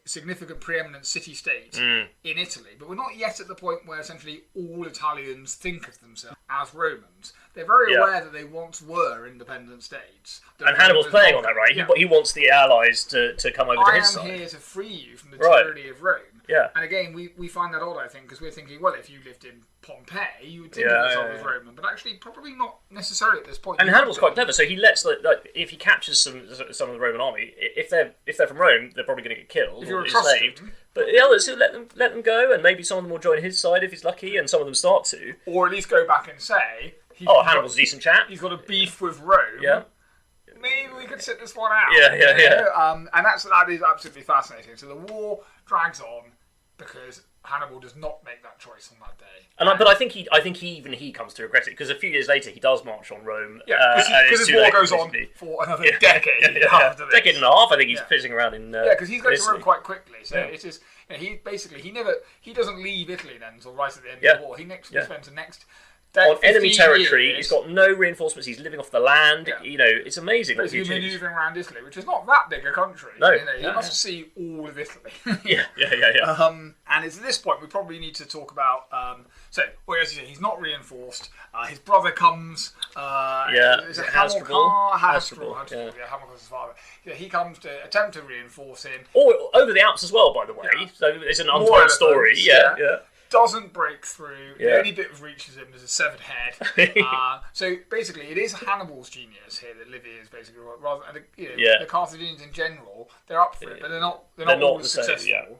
significant preeminent city-state in Italy, but we're not yet at the point where essentially all Italians think of themselves as Romans. They're very aware that they once were independent states. And Hannibal's playing on that, right? Yeah. He wants the allies to come over to his side. I am here to free you from the tyranny of Rome. Yeah. And again, we find that odd, I think, because we're thinking, well, if you lived in Pompeii, you would think of yourself as Roman, but actually probably not necessarily at this point. And Hannibal's quite clever, so he lets, if he captures some of the Roman army, if they're from Rome, they're probably going to get killed or enslaved. But the others, he'll let them go, and maybe some of them will join his side if he's lucky, and some of them start to. Or at least go back and say, Hannibal's a decent chap. He's got a beef with Rome. Yeah. Maybe we could sit this one out. Yeah. And that is absolutely fascinating. So the war drags on because Hannibal does not make that choice on that day. But I think he comes to regret it, because a few years later he does march on Rome. Yeah, because his war goes on for another decade after this. Decade and a half. I think he's fizzing around in. Because he's going to Rome quite quickly. So it is. He doesn't leave Italy then until right at the end of the war. He spends the next. On enemy territory, he's got no reinforcements. He's living off the land. It's amazing. But he's manoeuvring around Italy, which is not that big a country. No, he must see all of Italy. Yeah. And it's at this point we probably need to talk about. As you say, he's not reinforced. His brother comes. Hasdrubal. Hamilcar's his father. He comes to attempt to reinforce him. Or over the Alps as well, by the way. Yeah. So it's an untold story. Yeah. Doesn't break through. The only bit that reaches him is a severed head. So basically, it is Hannibal's genius here that Livy is basically rather. The Carthaginians in general, they're up for it, but they're not always successful.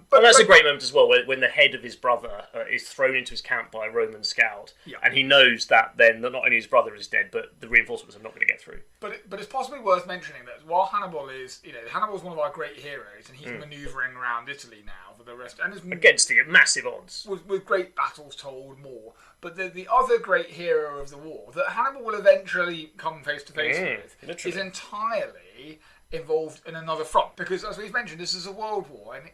But that's a great moment as well, when the head of his brother is thrown into his camp by a Roman scout, and he knows that then that not only his brother is dead, but the reinforcements are not going to get through. But it's possibly worth mentioning that while Hannibal is, Hannibal's one of our great heroes, and he's manoeuvring around Italy now for the rest, and against the massive odds, with great battles told more. But the other great hero of the war that Hannibal will eventually come face to face with is entirely involved in another front, because as we've mentioned, this is a world war, and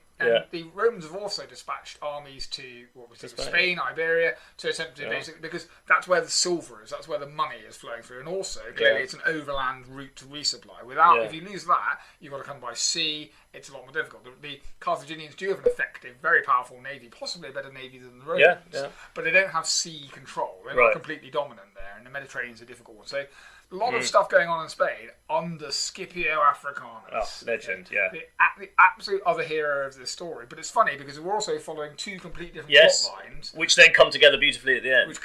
the Romans have also dispatched armies to Spain, Iberia, to attempt to basically, because that's where the silver is, that's where the money is flowing through, and also clearly it's an overland route to resupply. If you lose that, you've got to come by sea. It's a lot more difficult. The Carthaginians do have an effective, very powerful navy, possibly a better navy than the Romans, but they don't have sea control. They're not completely dominant there, and the Mediterranean's a difficult one. So a lot of stuff going on in Spain under Scipio Africanus. Oh, legend, yeah. The absolute other hero of this story. But it's funny because we're also following two completely different plot lines. Which then come together beautifully at the end.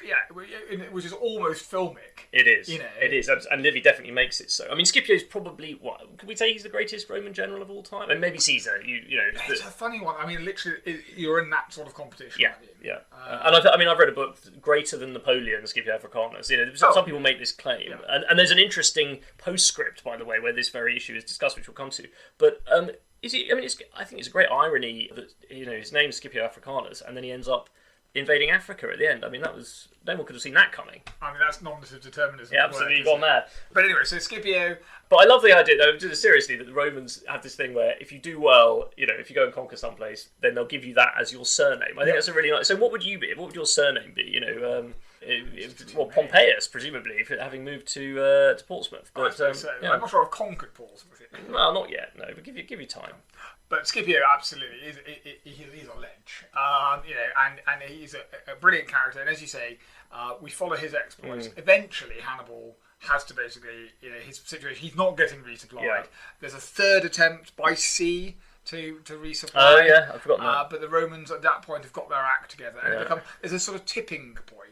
Which is almost filmic. It is. You know? It is. And Livy definitely makes it so. I mean, Scipio's probably, what, could we say he's the greatest Roman general of all time? And maybe Caesar, you know. It's a funny one. I mean, literally, you're in that sort of competition. Yeah, yeah. And I've read a book, greater than Napoleon, Scipio Africanus. You know, some people make this claim. Yeah. And there's an interesting postscript, by the way, where this very issue is discussed, which we'll come to. But I think it's a great irony that, you know, his name's Scipio Africanus, and then he ends up invading Africa at the end. I mean, no one could have seen that coming. I mean, that's non-negative determinism. Yeah, absolutely gone mad. But anyway, so Scipio... But I love the idea, though, seriously, that the Romans have this thing where if you do well, you know, if you go and conquer someplace, then they'll give you that as your surname. I think that's a really nice... So what would you be? What would your surname be? You know, Pompeius, presumably, having moved to Portsmouth. But, so. Yeah. I'm not sure I've conquered Portsmouth yet. Well, not yet, no, but give you time. But Scipio absolutely he's a ledge, you know, and he's a brilliant character. And as you say, we follow his exploits. Eventually, Hannibal has to basically, you know, his situation. He's not getting resupplied. Yeah. There's a third attempt by sea to resupply. Oh yeah, I've forgotten that. But the Romans at that point have got their act together, and there's a sort of tipping point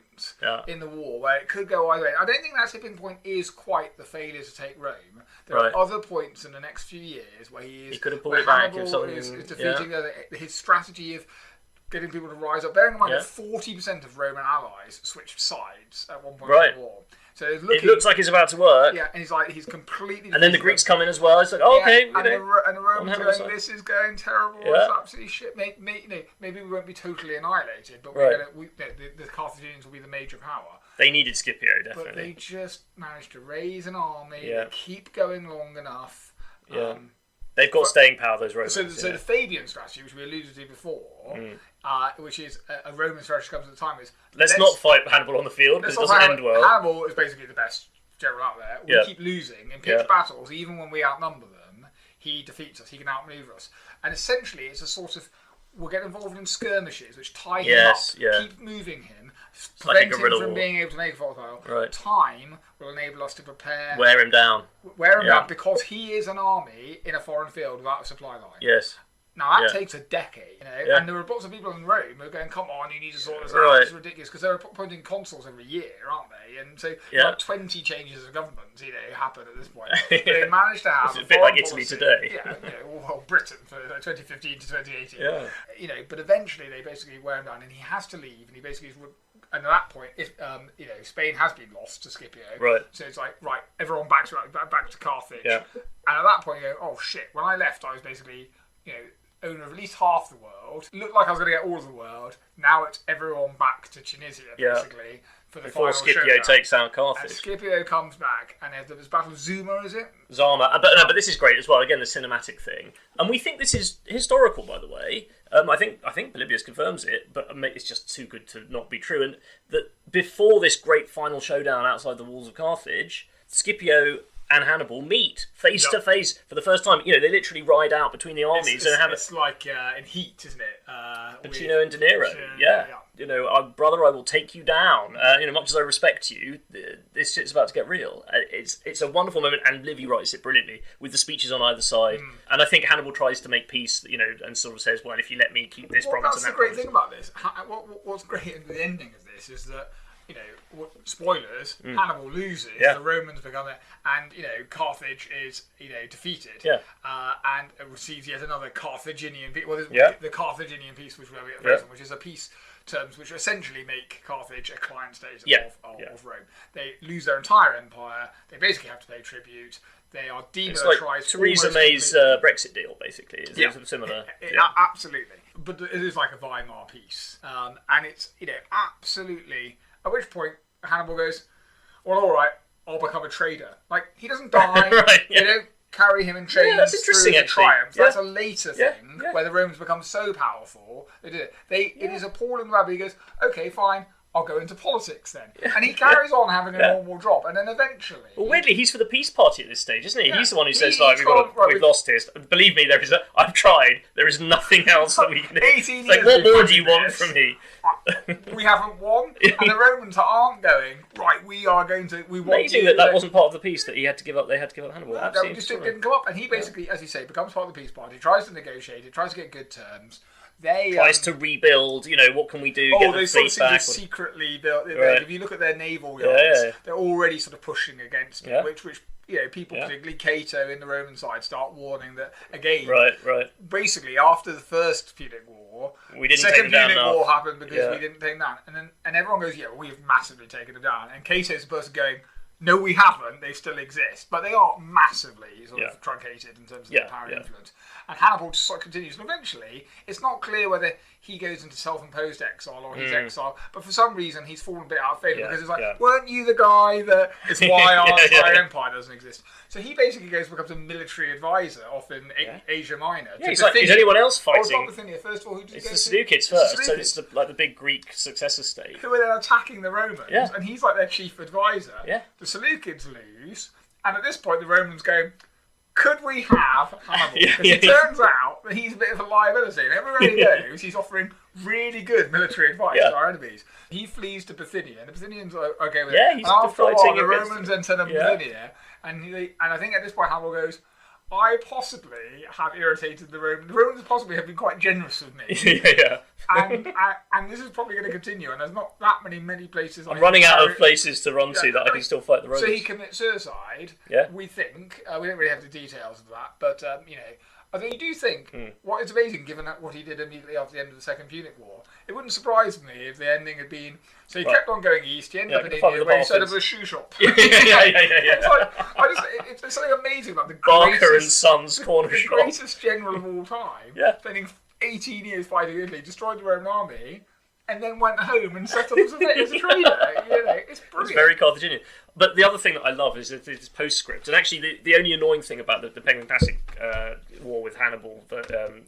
in the war where it could go either way. I don't think that tipping point is quite the failure to take Rome. There are other points in the next few years where he could have pulled it back if something is defeating his strategy of getting people to rise up. Bearing in mind that 40% of Roman allies switched sides at one point in the war. So it looks like it's about to work. Yeah, and he's completely... And then the Greeks come in as well. It's like, okay, and the Romans are going, this is going terrible. It's absolutely shit. Maybe we won't be totally annihilated, but the Carthaginians will be the major power. They needed Scipio, definitely. But they just managed to raise an army, keep going long enough. Yeah. They've got staying power, those Romans. So the Fabian strategy, which we alluded to before, which is a Roman strategy comes at the time, is... Let's not fight Hannibal on the field, because it doesn't end well. Hannibal is basically the best general out there. We keep losing. In pitched battles, even when we outnumber them, he defeats us, he can outmaneuver us. And essentially, it's a sort of... We'll get involved in skirmishes, which tie him up, keep moving him, prevent him from being able to make a volatile. Right. Time will enable us to prepare... Wear him down, because he is an army in a foreign field without a supply line. Yes. Now, that takes a decade, you know, and there are lots of people in Rome who are going, come on, you need to sort this out, it's ridiculous, because they're appointing consuls every year, aren't they? And so, like 20 changes of government, you know, happen at this point. But they managed to have... It's a bit like Italy today. Yeah, you know, well, Britain for 2015 to 2018. Yeah. You know, but eventually they basically wear him down, and he has to leave, and he basically... And at that point, you know, Spain has been lost to Scipio. Right. So it's like, right, everyone back to Carthage. Yeah. And at that point, you go, oh shit, when I left, I was basically, you know, owner of at least half the world. It looked like I was going to get all of the world. Now it's everyone back to Tunisia, basically, for the Before final Scipio showdown. takes out Carthage. And Scipio comes back, and there's this Battle of Zuma, is it? Zama. But this is great as well. Again, the cinematic thing. And we think this is historical, by the way. I think Polybius confirms it, but it's just too good to not be true. And that before this great final showdown outside the walls of Carthage, Scipio and Hannibal meet face to face for the first time. You know, they literally ride out between the armies and have it's like in Heat, isn't it? Pacino and De Niro. Yeah. You know, brother, I will take you down. You know, much as I respect you, this shit's about to get real. It's a wonderful moment, and Livy writes it brilliantly with the speeches on either side. And I think Hannibal tries to make peace, you know, and sort of says, well, if you let me keep this province and that province. That's the great thing about this. What's great at the ending of this is that, you know, spoilers, Hannibal loses, the Romans become it, and, you know, Carthage is, you know, defeated. Yeah. And receives yet another Carthaginian peace. Well, the Carthaginian peace, which we'll get the which is a peace terms which essentially make Carthage a client state of Rome. They lose their entire empire. They basically have to pay tribute. They are demilitarized. It's like Theresa May's Brexit deal, basically. It's similar. Absolutely. But it is like a Weimar peace. And it's, you know, absolutely... At which point, Hannibal goes, well, all right, I'll become a trader. Like, he doesn't die. They don't carry him in chains through the triumph. That's a later thing where the Romans become so powerful. They did it. It is appalling. He goes, okay, fine, I'll go into politics then. And he carries on having a normal job, and then eventually... Well, weirdly, he's for the peace party at this stage, isn't he? Yeah. He's the one who says, like, we've lost this. Believe me, I've tried. There is nothing else that we can do. 18 It's like, years what more we've do you done want this. from me? We haven't won, and the Romans aren't going, right, we are going to... We want Amazing you that wasn't part of the peace that he had to give up. They had to give up Hannibal. No, Absolutely just extraordinary. didn't come up, and he basically, as you say, becomes part of the peace party, tries to negotiate it, tries to get good terms. They Tries to rebuild, what can we do? Oh, get they the sort of fleet seem to back. secretly built. Right. If you look at their naval yards, Yeah. they're already sort of pushing against it, Yeah. which people, particularly Cato in the Roman side, start warning that again. Right. Basically, after the first Punic War, We didn't the take second them down Punic enough. War happened because Yeah. we didn't take them down, and everyone goes, yeah, well, we've massively taken them down, and Cato's the person going, no, we haven't. They still exist, but they are massively sort of truncated in terms of their power and influence. And Hannibal just sort of continues, and eventually, it's not clear whether he goes into self-imposed exile or he's exiled, but for some reason, he's fallen a bit out of favour because it's like, weren't you the guy that is why our entire empire doesn't exist? So he basically becomes a military advisor off in Asia Minor. Yeah, he's like, is anyone else Oh, it's fighting? not Bithynia. First of all, who did he It's go the to? Seleucids first, so it's the big Greek successor state. Who are then attacking the Romans, and he's like their chief advisor. Yeah. The Seleucids lose, and at this point the Romans go, could we have Hannibal? Because it turns out that he's a bit of a liability, and everywhere he goes, he's offering really good military advice to our enemies. He flees to Bithynia, and the Bithynians are okay with it. Yeah, he's and after a while, fighting the against Romans enter Bithynia, and I think at this point Hannibal goes, I possibly have irritated the Romans. The Romans possibly have been quite generous with me. And this is probably going to continue, and there's not that many places. I'm running out of places to run to that I can still fight the Romans. So he commits suicide. Yeah. We think we don't really have the details of that, but I think you do think what is amazing, given what he did immediately after the end of the Second Punic War. It wouldn't surprise me if the ending had been. So he kept on going east. He ended up in India, where he set up a shoe shop. Yeah. It's like, it's something amazing about the Barker and Sons corner the shop. greatest general of all time. Yeah. Spending 18 years fighting Italy, destroyed the Roman army, and then went home and set up as a trader. It's brilliant. It's very Carthaginian. But the other thing that I love is this postscript. And actually, the only annoying thing about the Pegnatic war with Hannibal, the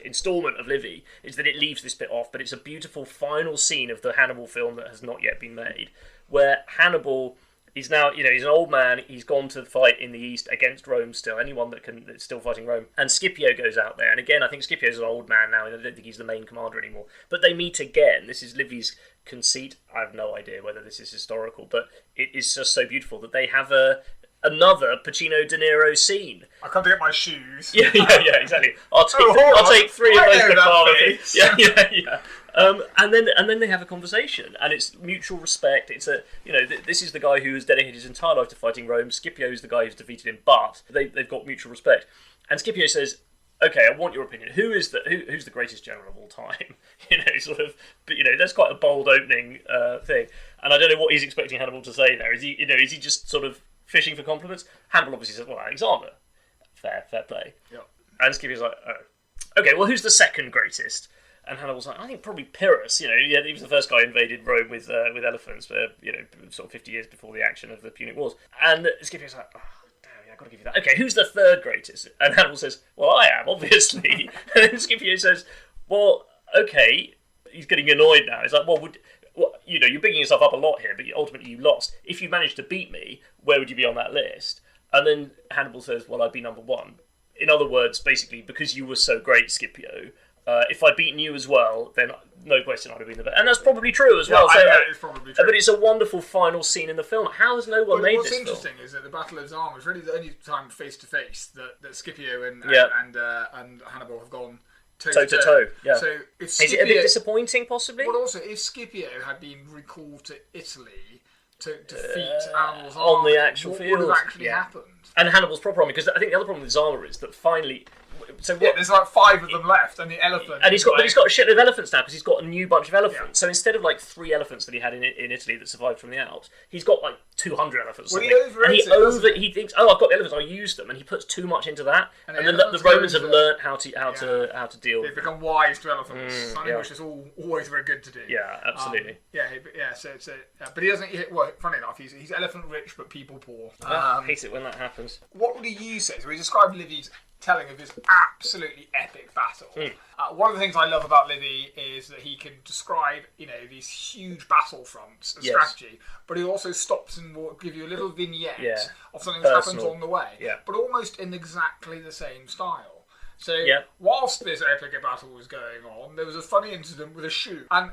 instalment of Livy, is that it leaves this bit off. But it's a beautiful final scene of the Hannibal film that has not yet been made, where Hannibal is now, he's an old man. He's gone to fight in the east against Rome still. Anyone that's still fighting Rome. And Scipio goes out there. And again, I think Scipio's an old man now. I don't think he's the main commander anymore. But they meet again. This is Livy's conceit. I have no idea whether this is historical, but it is just so beautiful that they have another Pacino De Niro scene. I come to get my shoes. Yeah, exactly. I'll take 3 of those McFarlane. Yeah. And then they have a conversation, and it's mutual respect. It's this is the guy who has dedicated his entire life to fighting Rome. Scipio is the guy who's defeated him, but they've got mutual respect. And Scipio says, "Okay, I want your opinion. Who's the greatest general of all time?" That's quite a bold opening thing. And I don't know what he's expecting Hannibal to say there. Is he just sort of fishing for compliments? Hannibal obviously says, "Well, Alexander." Fair play. Yep. And Scipio's like, "Oh, okay. Well, who's the second greatest?" And Hannibal's like, "I think probably Pyrrhus. He was the first guy who invaded Rome with elephants, sort of 50 years before the action of the Punic Wars." And Scipio's like, "Oh, damn, yeah, I've got to give you that. Okay, who's the third greatest?" And Hannibal says, "Well, I am, obviously." And then Scipio says, "Well, okay." He's getting annoyed now. He's like, "Well, you're bigging yourself up a lot here, but ultimately you lost. If you managed to beat me, where would you be on that list?" And then Hannibal says, "Well, I'd be number one." In other words, basically, because you were so great, Scipio, if I'd beaten you as well, then no question I'd have been the best. And that's probably true as well. It's probably true. But it's a wonderful final scene in the film. How has no one made this film? What's interesting is that the Battle of Zama is really the only time face to face that Scipio and Hannibal have gone toe to toe. Yeah. So if Is it a bit disappointing, possibly? Well, also, if Scipio had been recalled to Italy to defeat Hannibal's on army, the actual what field, would have actually happened? And Hannibal's proper army, because I think the other problem with Zama is that finally. So there's like 5 of them left, and the elephant. And he's got a shitload of elephants now because he's got a new bunch of elephants. Yeah. So instead of like 3 elephants that he had in Italy that survived from the Alps, he's got like 200 elephants. Well, he thinks, "Oh, I've got the elephants, I'll use them," and he puts too much into that. And then the Romans have learnt how to deal. They've become wise to elephants, something which is always very good to do. Yeah, absolutely. But he doesn't. Well, funny enough, he's elephant rich but people poor. I hate it when that happens. What would you say? So we described Livy's telling of this absolutely epic battle. One of the things I love about Livy is that he can describe, these huge battle fronts and strategy, but he also stops and will give you a little vignette of something that happens on the way, but almost in exactly the same style. So, whilst this epic battle was going on, there was a funny incident with a shoe. And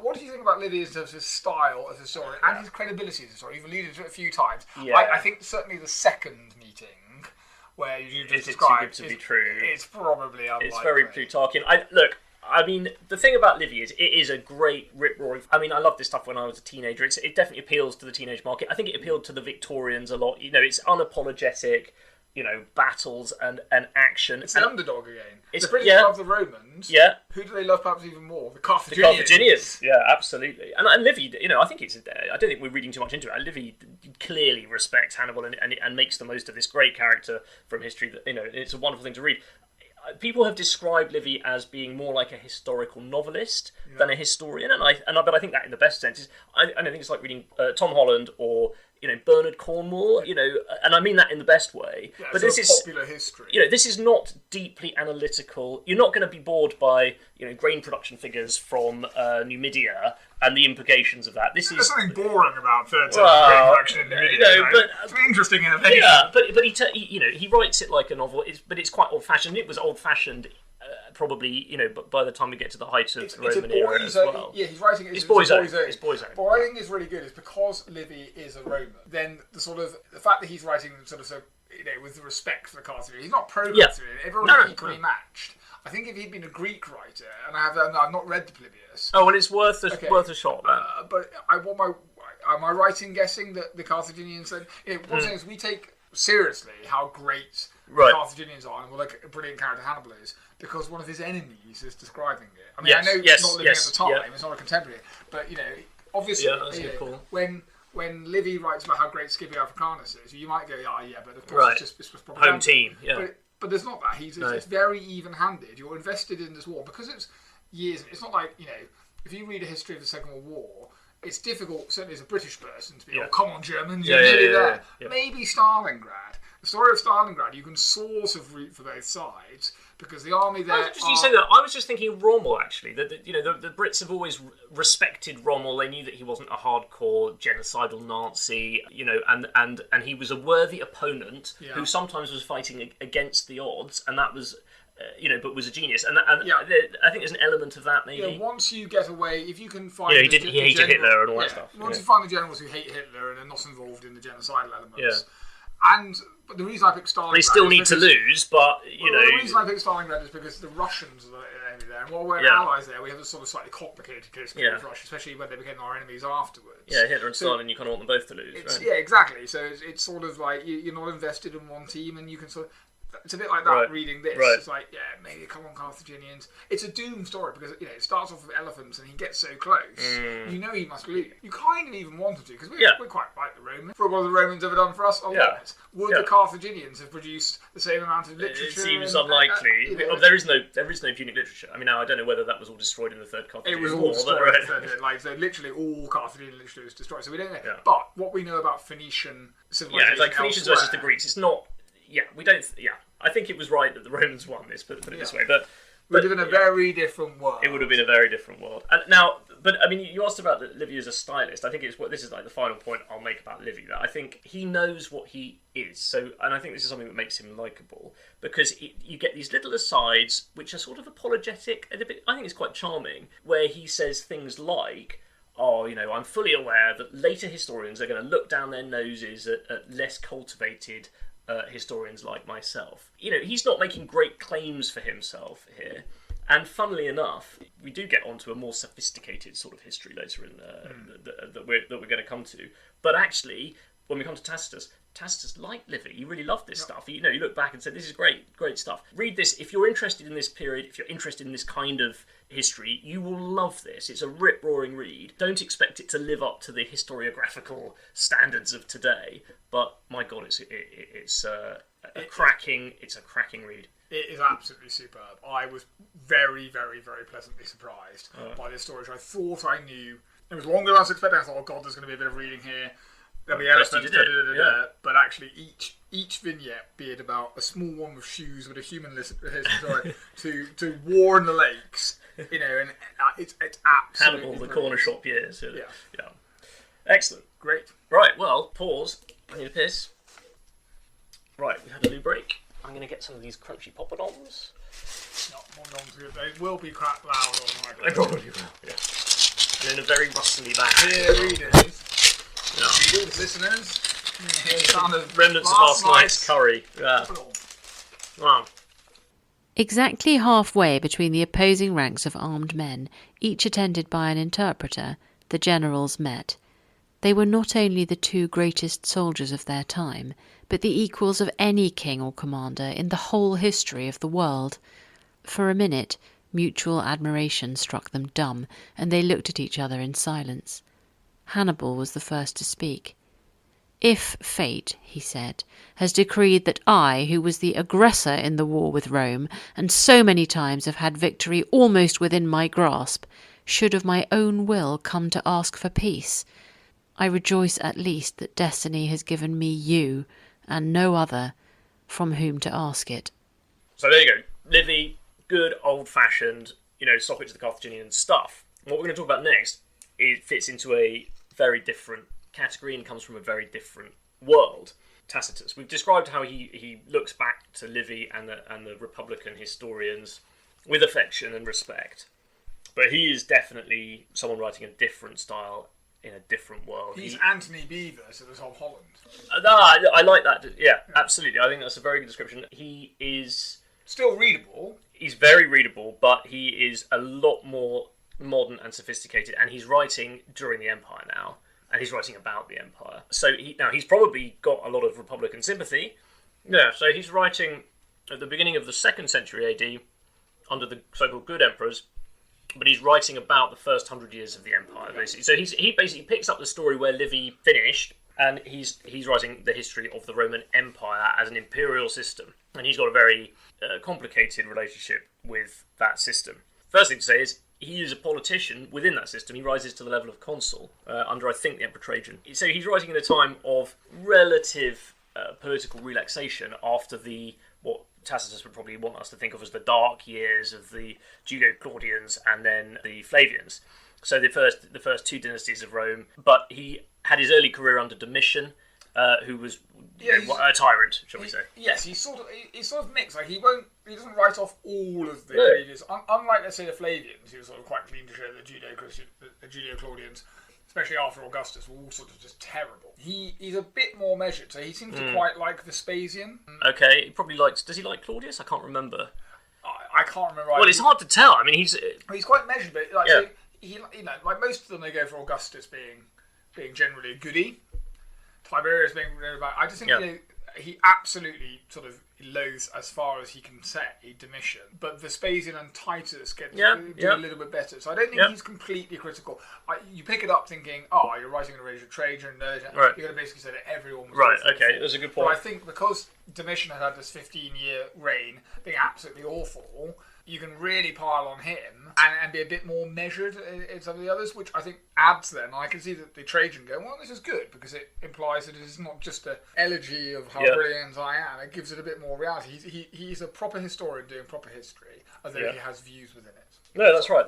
what do you think about Livy in terms of his style as a historian and his credibility as a historian? You've alluded to it a few times. Yeah. I think certainly the second meeting, where you just described, too good to be true. It's probably unlikely. It's very Plutarchian. I mean, the thing about Livy is it is a great rip-roaring... I mean, I loved this stuff when I was a teenager. It definitely appeals to the teenage market. I think it appealed to the Victorians a lot. It's unapologetic... battles and action. It's the underdog again. The British love the Romans. Yeah. Who do they love perhaps even more? The Carthaginians. Yeah, absolutely. And Livy, I think I don't think we're reading too much into it. Livy clearly respects Hannibal and makes the most of this great character from history. That it's a wonderful thing to read. People have described Livy as being more like a historical novelist than a historian, but I think that in the best sense is I don't think it's like reading Tom Holland or Bernard Cornwell, and I mean that in the best way. Yeah, but this is popular history. This is not deeply analytical. You're not going to be bored by grain production figures from Numidia and the implications of that. There's something boring about third century grain production in Numidia. But it's an interesting innovation. Yeah, but he writes it like a novel. But it's quite old fashioned. It was old fashioned. Probably, but by the time we get to the height of the Roman era as well. Yeah, he's writing it. It's boys' own. It's boys' own. But what I think is really good is because Livy is a Roman, then the fact that he's writing with the respect for the Carthaginians, he's not pro-Carthaginian. Everyone's equally matched. I think if he'd been a Greek writer, and I've not read the Polybius. Oh, well, it's worth a shot. But am I right in guessing that the Carthaginians then? One thing is we take seriously how great the Carthaginians are and what a brilliant character Hannibal is because one of his enemies is describing it. I mean, I know it's not living at the time; it's not a contemporary, but obviously, that's a good call. When Livy writes about how great Scipio Africanus is, you might go, but of course it's just propaganda. Home team, But there's not that. It's very even-handed. You're invested in this war because it's years. It's not like if you read a history of the Second World War. It's difficult, certainly as a British person, to be, come on, Germans, you're nearly there. Yeah. Maybe Stalingrad. The story of Stalingrad, you can sort of root for both sides, because the army there... You say that, I was just thinking of Rommel, actually. The Brits have always respected Rommel. They knew that he wasn't a hardcore, genocidal Nazi, and he was a worthy opponent who sometimes was fighting against the odds, and that was... but was a genius, and I think there's an element of that maybe. Yeah, once you get away, if you can find, he hated Hitler and all that stuff. Once you find the generals who hate Hitler and are not involved in the genocidal elements, but the reason I picked Stalingrad, they still need to lose, but the reason I picked Stalingrad is because the Russians are the enemy there, and while we're allies there, we have a sort of slightly complicated case with Russia, especially when they became our enemies afterwards. Yeah, Hitler and Stalin, you kind of want them both to lose. Right? Yeah, exactly. So it's sort of like you're not invested in one team, and you can sort of. It's a bit like that reading this. Right. It's like, maybe come on, Carthaginians. It's a doomed story because it starts off with elephants and he gets so close. You know he must lose. You kind of even wanted to because we're quite like the Romans. For what have the Romans ever done for us? A lot. Would the Carthaginians have produced the same amount of literature? It seems unlikely. There is no Punic literature. I mean, now I don't know whether that was all destroyed in the Third Carthaginian War. It was all destroyed in the Third. So literally all Carthaginian literature was destroyed. So we don't know. Yeah. But what we know about Phoenician civilization, it's like Phoenicians versus the Greeks. It's not. Yeah, we don't. Yeah, I think it was right that the Romans won this. Put it this way, but we live in a very different world. It would have been a very different world. And now, I mean, you asked about Livy as a stylist. I think this is like the final point I'll make about Livy. That I think he knows what he is. So, and I think this is something that makes him likable because you get these little asides which are sort of apologetic and a bit. I think it's quite charming where he says things like. I'm fully aware that later historians are going to look down their noses at less cultivated historians like myself. He's not making great claims for himself here. And funnily enough, we do get onto a more sophisticated sort of history later in that we're going to come to. But actually, when we come to Tacitus liked Livy. He really loved this stuff. You look back and said, this is great stuff. Read this. If you're interested in this period, if you're interested in this kind of history, you will love this. It's a rip-roaring read. Don't expect it to live up to the historiographical standards of today, but my God, it's a cracking read. It is absolutely superb. I was very, very, very pleasantly surprised by this story, which I thought I knew. It was longer than I was expecting. I thought, oh God, there's going to be a bit of reading here. there'll be First elephants, he did it, yeah. but actually each vignette be it about a small one with shoes with a human story to war in the lakes, and it's absolutely Hannibal, the brilliant. corner shop years. Yeah. Excellent. Great. Right, well, pause. I need a piss. Right, we had a loo break. I'm going to get some of these crunchy poppadoms. Not more non-good. They will be quite loud on the They microphone. probably will, yeah. And in a very rustly bag. Dear readers, listeners, hear the sound of Remnants of last night's curry. Yeah. Wow. Exactly halfway between the opposing ranks of armed men, each attended by an interpreter, the generals met. They were not only the two greatest soldiers of their time, but the equals of any king or commander in the whole history of the world. For a minute, mutual admiration struck them dumb, and they looked at each other in silence. Hannibal was the first to speak. "If fate," he said, "has decreed that I, who was the aggressor in the war with Rome, and so many times have had victory almost within my grasp, should of my own will come to ask for peace, I rejoice at least that destiny has given me you, and no other, from whom to ask it." So there you go. Livy, good old-fashioned, Socrates the Carthaginian stuff. And what we're going to talk about next, it fits into a very different category and comes from a very different world. Tacitus. We've described how he looks back to Livy and the Republican historians with affection and respect. But he is definitely someone writing a different style in a different world. He's Anthony Beevers of the Tom Holland. I like that. Yeah, absolutely. I think that's a very good description. He is still readable. He's very readable, but he is a lot more modern and sophisticated, and he's writing during the Empire now, and he's writing about the Empire. So he's probably got a lot of Republican sympathy. Yeah, so he's writing at the beginning of the 2nd century AD under the so-called good emperors, but he's writing about the first 100 years of the Empire, basically. So he basically picks up the story where Livy finished, and he's writing the history of the Roman Empire as an imperial system. And he's got a very complicated relationship with that system. First thing to say is, he is a politician within that system. He rises to the level of consul under, I think, the Emperor Trajan. So he's writing in a time of relative political relaxation after what Tacitus would probably want us to think of as the dark years of the Julio-Claudians and then the Flavians. So the first two dynasties of Rome. But he had his early career under Domitian, who was a tyrant, shall we say? Yes, he's sort of mixed. Like he doesn't write off all of the previous. Unlike, let's say, the Flavians, who were sort of quite clean to show the Julio-Claudians, especially after Augustus, were all sort of just terrible. He's a bit more measured, so he seems to quite like Vespasian. Okay, he probably likes. Does he like Claudius? I can't remember. I can't remember. Well, it's hard to tell. I mean, he's quite measured, but so he like most of them, they go for Augustus being generally a goodie. Tiberius being about. I just think he absolutely sort of loathes, as far as he can say, Domitian. But Vespasian and Titus do a little bit better. So I don't think he's completely critical. You pick it up thinking, you're writing an age of Trajan, right. You're going to basically say that everyone was right. Okay, that's a good point. But I think because Domitian had this 15-year reign being absolutely awful, you can really pile on him and be a bit more measured in some of the others, which I think adds then. I can see that the Trajan going, well, this is good, because it implies that it is not just an elegy of how brilliant I am. It gives it a bit more reality. He's a proper historian doing proper history, although he has views within it. No, that's right.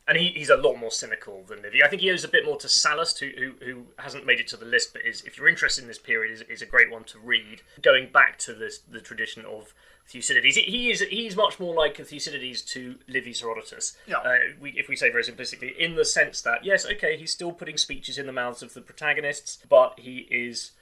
And he's a lot more cynical than Livy. I think he owes a bit more to Sallust, who hasn't made it to the list, but if you're interested in this period, is a great one to read. Going back to the tradition of Thucydides, he's much more like a Thucydides to Livy's Herodotus. Yeah. If we say very simplistically, in the sense that he's still putting speeches in the mouths of the protagonists, but he is,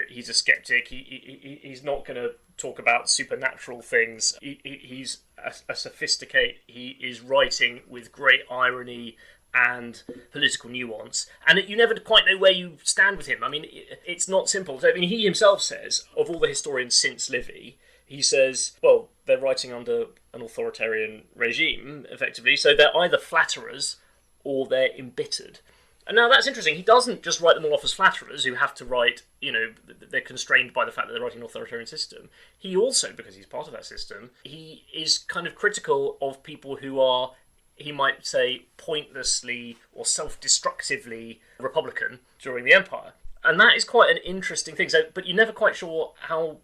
he's a skeptic. He's not going to talk about supernatural things. He's a sophisticate. He is writing with great irony and political nuance, and you never quite know where you stand with him. I mean, it's not simple. So, I mean, he himself says, of all the historians since Livy, he says, well, they're writing under an authoritarian regime, effectively, so they're either flatterers or they're embittered. And now that's interesting. He doesn't just write them all off as flatterers who have to write, they're constrained by the fact that they're writing an authoritarian system. He also, because he's part of that system, he is kind of critical of people who are he might say pointlessly or self-destructively Republican during the Empire. And that is quite an interesting thing. So, but you're never quite sure how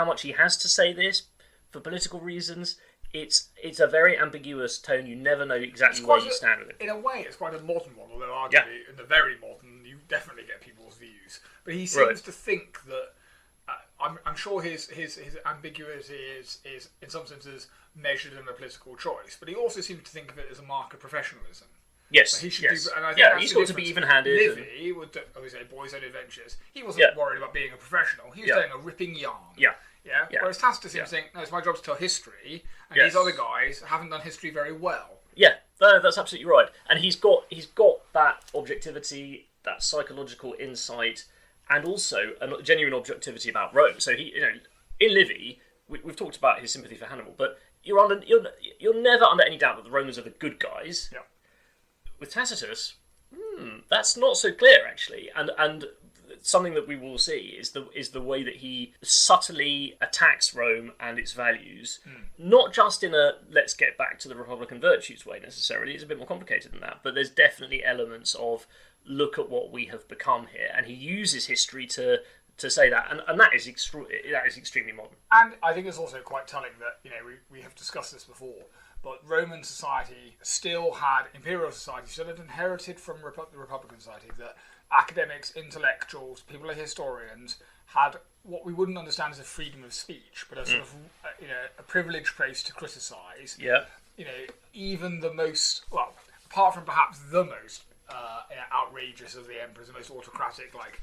much he has to say this for political reasons. It's a very ambiguous tone. You never know exactly where you stand with it. In a way, it's quite a modern one, although arguably in the very modern, you definitely get people's views. But he seems to think that I'm sure his ambiguity is in some senses measured in a political choice, but he also seems to think of it as a mark of professionalism. Yes, he should yes. do, and I think he's got to be even-handed. Livy would always say boys' own adventures. He wasn't worried about being a professional. He was telling a ripping yarn. Yeah. Whereas Tacitus seems to think, no, it's my job to tell history, and these other guys haven't done history very well. Yeah, that's absolutely right. And he's got that objectivity, that psychological insight, and also a genuine objectivity about Rome. So he, in Livy, we've talked about his sympathy for Hannibal, but you're never under any doubt that the Romans are the good guys. Yeah. With Tacitus, that's not so clear actually, and something that we will see is the way that he subtly attacks Rome and its values, not just in a let's get back to the Republican virtues way necessarily. It's a bit more complicated than that, but there's definitely elements of look at what we have become here, and he uses history to say that, and that is extremely modern. And I think it's also quite telling that we have discussed this before, but Roman society still had imperial society still had inherited from the Republican society that academics, intellectuals, people like historians had what we wouldn't understand as a freedom of speech, but a sort of a privileged place to criticise. Yeah. Even the most apart from perhaps the most outrageous of the emperors, the most autocratic like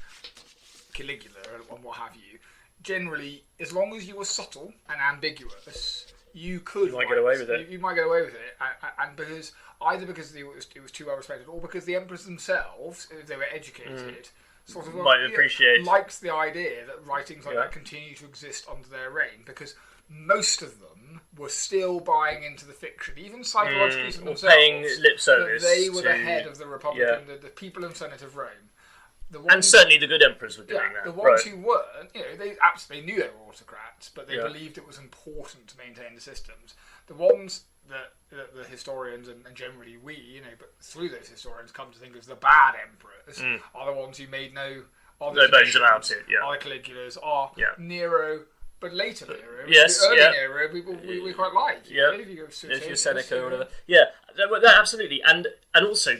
Caligula and what have you. Generally, as long as you were subtle and ambiguous, you might get away with it. You might get away with it, and because it was too well respected, or because the emperors themselves, if they were educated, sort of might appreciate, liked the idea that writings like that continue to exist under their reign, because most of them were still buying into the fiction, even psychologically to themselves, paying lip service. They were the head of the Republican, the people and Senate of Rome. And certainly the good emperors were doing that. The ones who weren't, they absolutely knew they were autocrats, but they believed it was important to maintain the systems. The ones that the historians and generally we, but through those historians come to think as the bad emperors are the ones who made no bones about it. Yeah, are the Caligulas, are Nero. But later Nero, yes, the early Nero, people we quite like. Yeah, if you go to Seneca or whatever. Yeah, absolutely, and also,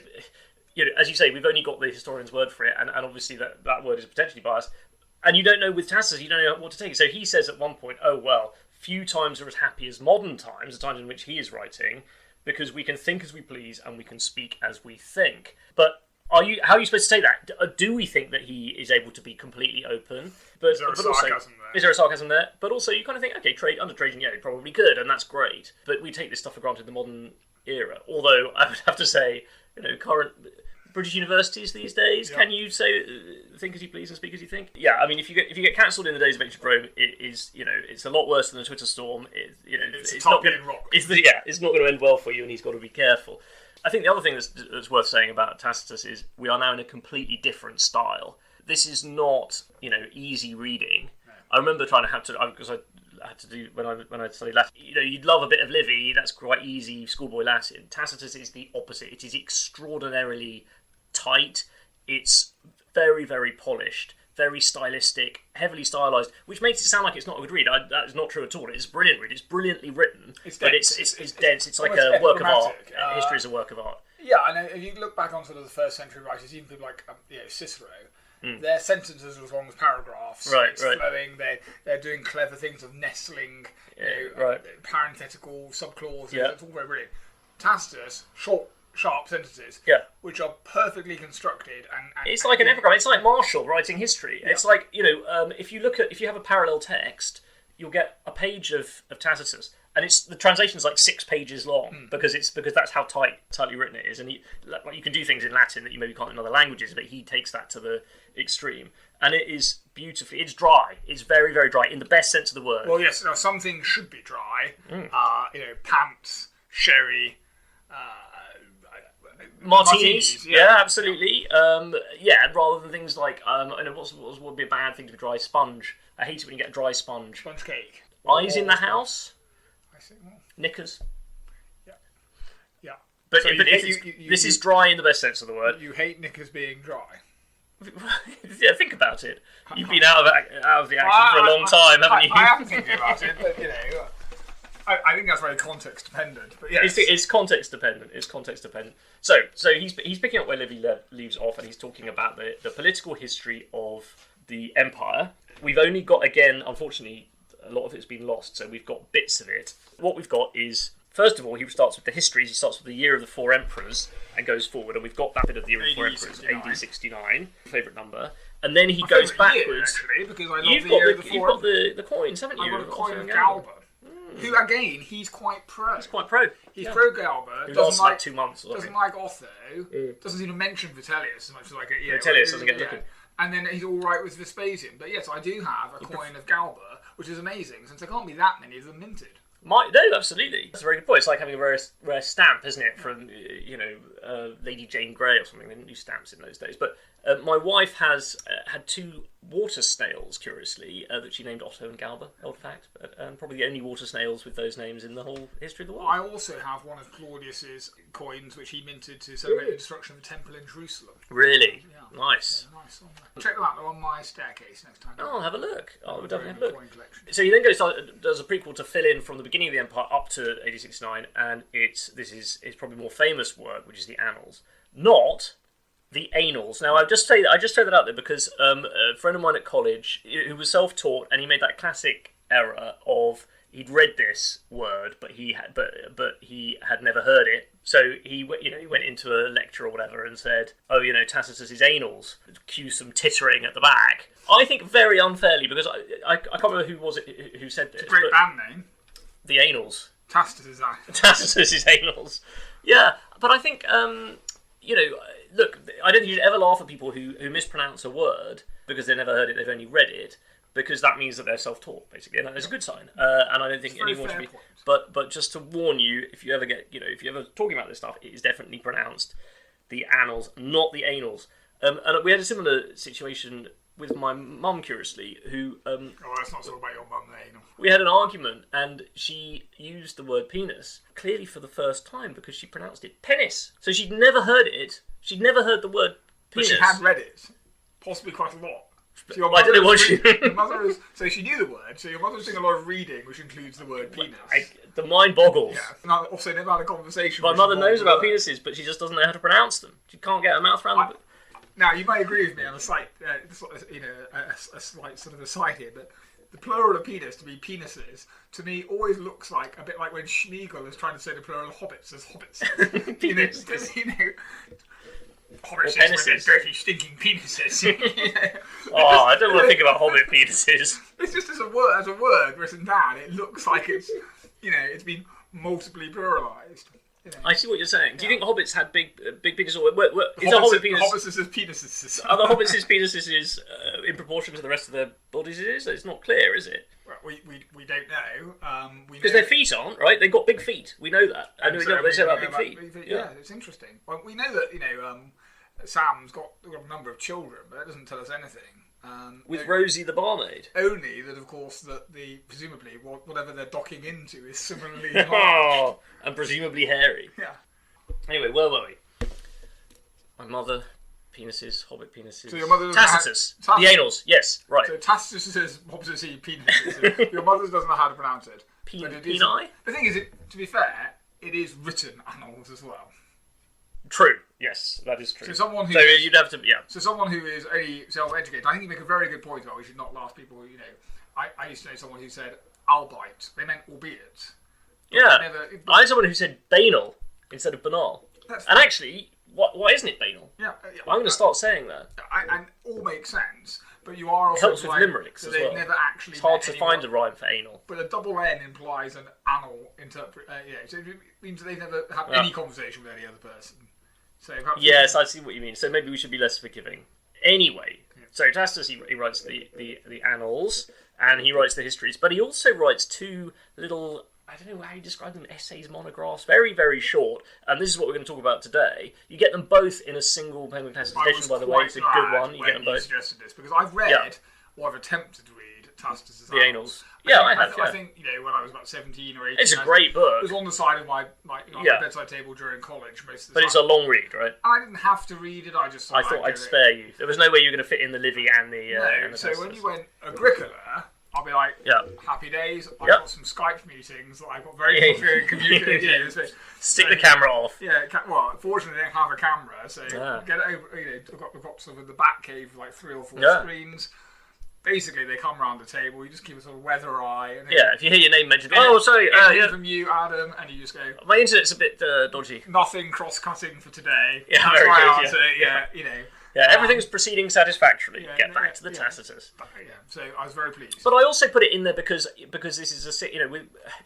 as you say, we've only got the historian's word for it, and obviously that word is potentially biased. And you don't know with Tacitus, you don't know what to take. So he says at one point, "Oh well, few times are as happy as modern times, the times in which he is writing, because we can think as we please and we can speak as we think." But how are you supposed to take that? Do we think that he is able to be completely open? But is there a sarcasm there? Is there a sarcasm there? But also, you kind of think, okay, under Trajan, he probably could, and that's great. But we take this stuff for granted in the modern era. Although I would have to say, current British universities these days, can you say think as you please and speak as you think? Yeah, I mean, if you get cancelled in the days of ancient Rome, it is it's a lot worse than a Twitter storm. It's not going to it's not going to end well for you, and he's got to be careful. I think the other thing that's worth saying about Tacitus is we are now in a completely different style. This is not easy reading. No. I remember because I had to do when I studied Latin. You'd love a bit of Livy. That's quite easy schoolboy Latin. Tacitus is the opposite. It is extraordinarily tight. It's very, very polished, very stylistic, heavily stylized, which makes it sound like it's not a good read. That is not true at all. It's a brilliant read. It's brilliantly written. It's dense. It's like a work of art. History is a work of art. Yeah, and if you look back on sort of the first century writers, even people like Cicero, their sentences are as long as paragraphs. Right, it's flowing. They're doing clever things of nestling, parenthetical subclauses. Yeah. It's all very brilliant. Tacitus, short, sharp sentences, which are perfectly constructed, and it's like an epigram. It's like Marshall writing history. Yeah. It's like if you have a parallel text, you'll get a page of Tacitus, and the translation's like 6 pages long because that's how tightly written it is, and you can do things in Latin that you maybe can't in other languages, but he takes that to the extreme, and it is beautifully. It's dry. It's very, very dry in the best sense of the word. Well, yes. Now some things should be dry. Pants, sherry. Martinis, yeah, absolutely. Rather than things like what would be a bad thing to be dry? Sponge. I hate it when you get a dry sponge. Sponge cake. Eyes in the house. I see. Well, knickers. Yeah. But, So this is dry in the best sense of the word. You hate knickers being dry. Yeah, think about it. You've been out of the action for a long time, haven't you? I am thinking about it, but I think that's very context dependent. But yes. It's context dependent. So he's picking up where Livy leaves off, and he's talking about the political history of the empire. We've only got, again, unfortunately, a lot of it's been lost, so we've got bits of it. What we've got is, first of all, he starts with the histories. He starts with the year of the 4 emperors and goes forward, and we've got that bit of the year of the 4 emperors, AD 69, favourite number. And then he goes backwards. Year, actually, because I love the year of the 4 You've got the coins, haven't you? I've got a coin of Galba. Who, again, he's quite pro. He's quite pro. He's pro Galba. He lasts like 2 months. Doesn't like Otho. Doesn't even mention Vitellius as much as like it. Vitellius doesn't get looking. And then he's all right with Vespasian. But yes, I do have a coin of Galba, which is amazing, since there can't be that many of them minted. No, absolutely. That's a very good point. It's like having a rare stamp, isn't it, from Lady Jane Grey or something. They didn't use stamps in those days. But my wife has had 2 water snails, curiously, that she named Otto and Galba, old fact. Probably the only water snails with those names in the whole history of the world. I also have one of Claudius's coins, which he minted to celebrate the destruction of the temple in Jerusalem. Really? Yeah. Nice. Yeah, nice. Check them out. They're on my staircase next time. Oh, I'll have a look. I'll definitely have a look. So he then does a prequel to fill in from the beginning of the empire up to AD 69, and this is probably more famous work, which is the Annals, not the Annals. Now, I just say that out there because a friend of mine at college who was self-taught, and he made that classic error of he'd read this word, but he had never heard it. So he went into a lecture or whatever and said, "Oh, Tacitus's Annals." Cue some tittering at the back. I think very unfairly, because I can't remember who was it who said this. It's a great band name. The Annals. Tacitus's Annals. Yeah, but I think look, I don't think you should ever laugh at people who mispronounce a word because they never heard it, they've only read it, because that means that they're self-taught, basically, and that is a good sign. And I don't think anyone should be. But just to warn you, if you ever if you're ever talking about this stuff, it is definitely pronounced the Annals, not the Annals. And we had a similar situation with my mum, curiously, who... let's not talk about your mum, anal. We had an argument, and she used the word penis, clearly for the first time, because she pronounced it penis. So she'd never heard it. She'd never heard the word penis. But she had read it. Possibly quite a lot. So I don't know what she... So she knew the word, so your mother was doing a lot of reading, which includes the word penis. The mind boggles. Yeah. And I also never had a conversation My mother knows about penises, but she just doesn't know how to pronounce them. She can't get her mouth around them. Now, you might agree with me on a slight, a slight sort of aside here, but the plural of penis to be penises, to me, always looks like a bit like when Schmeagol is trying to say the plural of hobbits as hobbits. Hobbits with their dirty, stinking penises. Oh, I don't want to think about hobbit penises. It's just as a word written down, it looks like it's been multiply pluralised. I see what you're saying. Do you think hobbits had big penises? Is a hobbit penis? Hobbits' penises. Are the hobbits' penises in proportion to the rest of their bodies? It's not clear, is it? Well, we don't know. Because their feet aren't, right? They've got big feet. We know that. And we know what they say about big feet. Yeah, it's interesting. Well, we know that Sam's got a number of children, but that doesn't tell us anything. With Rosie the barmaid. Only that, of course, that presumably whatever they're docking into is similarly large. And presumably hairy. Yeah. Anyway, where were we? My mother, penises, hobbit penises. So your mother Tacitus. The Annals, yes, right. So Tacitus says hobbits penises. Your mother doesn't know how to pronounce it. Peni? The thing is, to be fair, it is written Annals as well. True. Yes, that is true. So you'd have to, yeah. So someone who is only self-educated, I think you make a very good point about we should not laugh people. I used to know someone who said albeit. They meant albeit. Yeah. I had someone who said banal instead of banal. And actually, why isn't it banal? Yeah. I'm going to start saying that. And all makes sense, but you are also... It helps with limericks as well. Never actually it's hard to find a rhyme for anal. But a double N implies an annal so it means they never have any conversation with any other person. So yes, I see what you mean. So maybe we should be less forgiving. Anyway, so Tacitus, he writes the Annals, and he writes the Histories, but he also writes 2 little, I don't know how you describe them, essays, monographs, very, very short, and this is what we're going to talk about today. You get them both in a single Penguin Classics edition, by the way. It's a good one. You get them both. Suggested this, because I've read, or I've attempted to read, Tacitus' The Annals. Yeah, I have. I think when I was about 17 or 18, it's a great book. It was on the side of my bedside table during college most of the time. But it's a long read, right? I didn't have to read it. I just I thought I'd spare you. There was no way you were going to fit in the Livy and the. And the so Tacitus. when you went Agricola, I'll be like, happy days. I've got some Skype meetings that I've got very fulfilling communicating. Stick the camera off. Yeah, well, unfortunately, I don't have a camera, so get it over. I've got sort of the back cave, like 3 or 4 screens. Basically, they come around the table. You just keep a sort of weather eye. And if you hear your name mentioned, sorry, from you, Adam, and you just go. My internet's a bit dodgy. Nothing cross-cutting for today. Yeah, that's very my good. answer. Yeah, everything's proceeding satisfactorily. Get back to the Tacitus. So I was very pleased. But I also put it in there because this is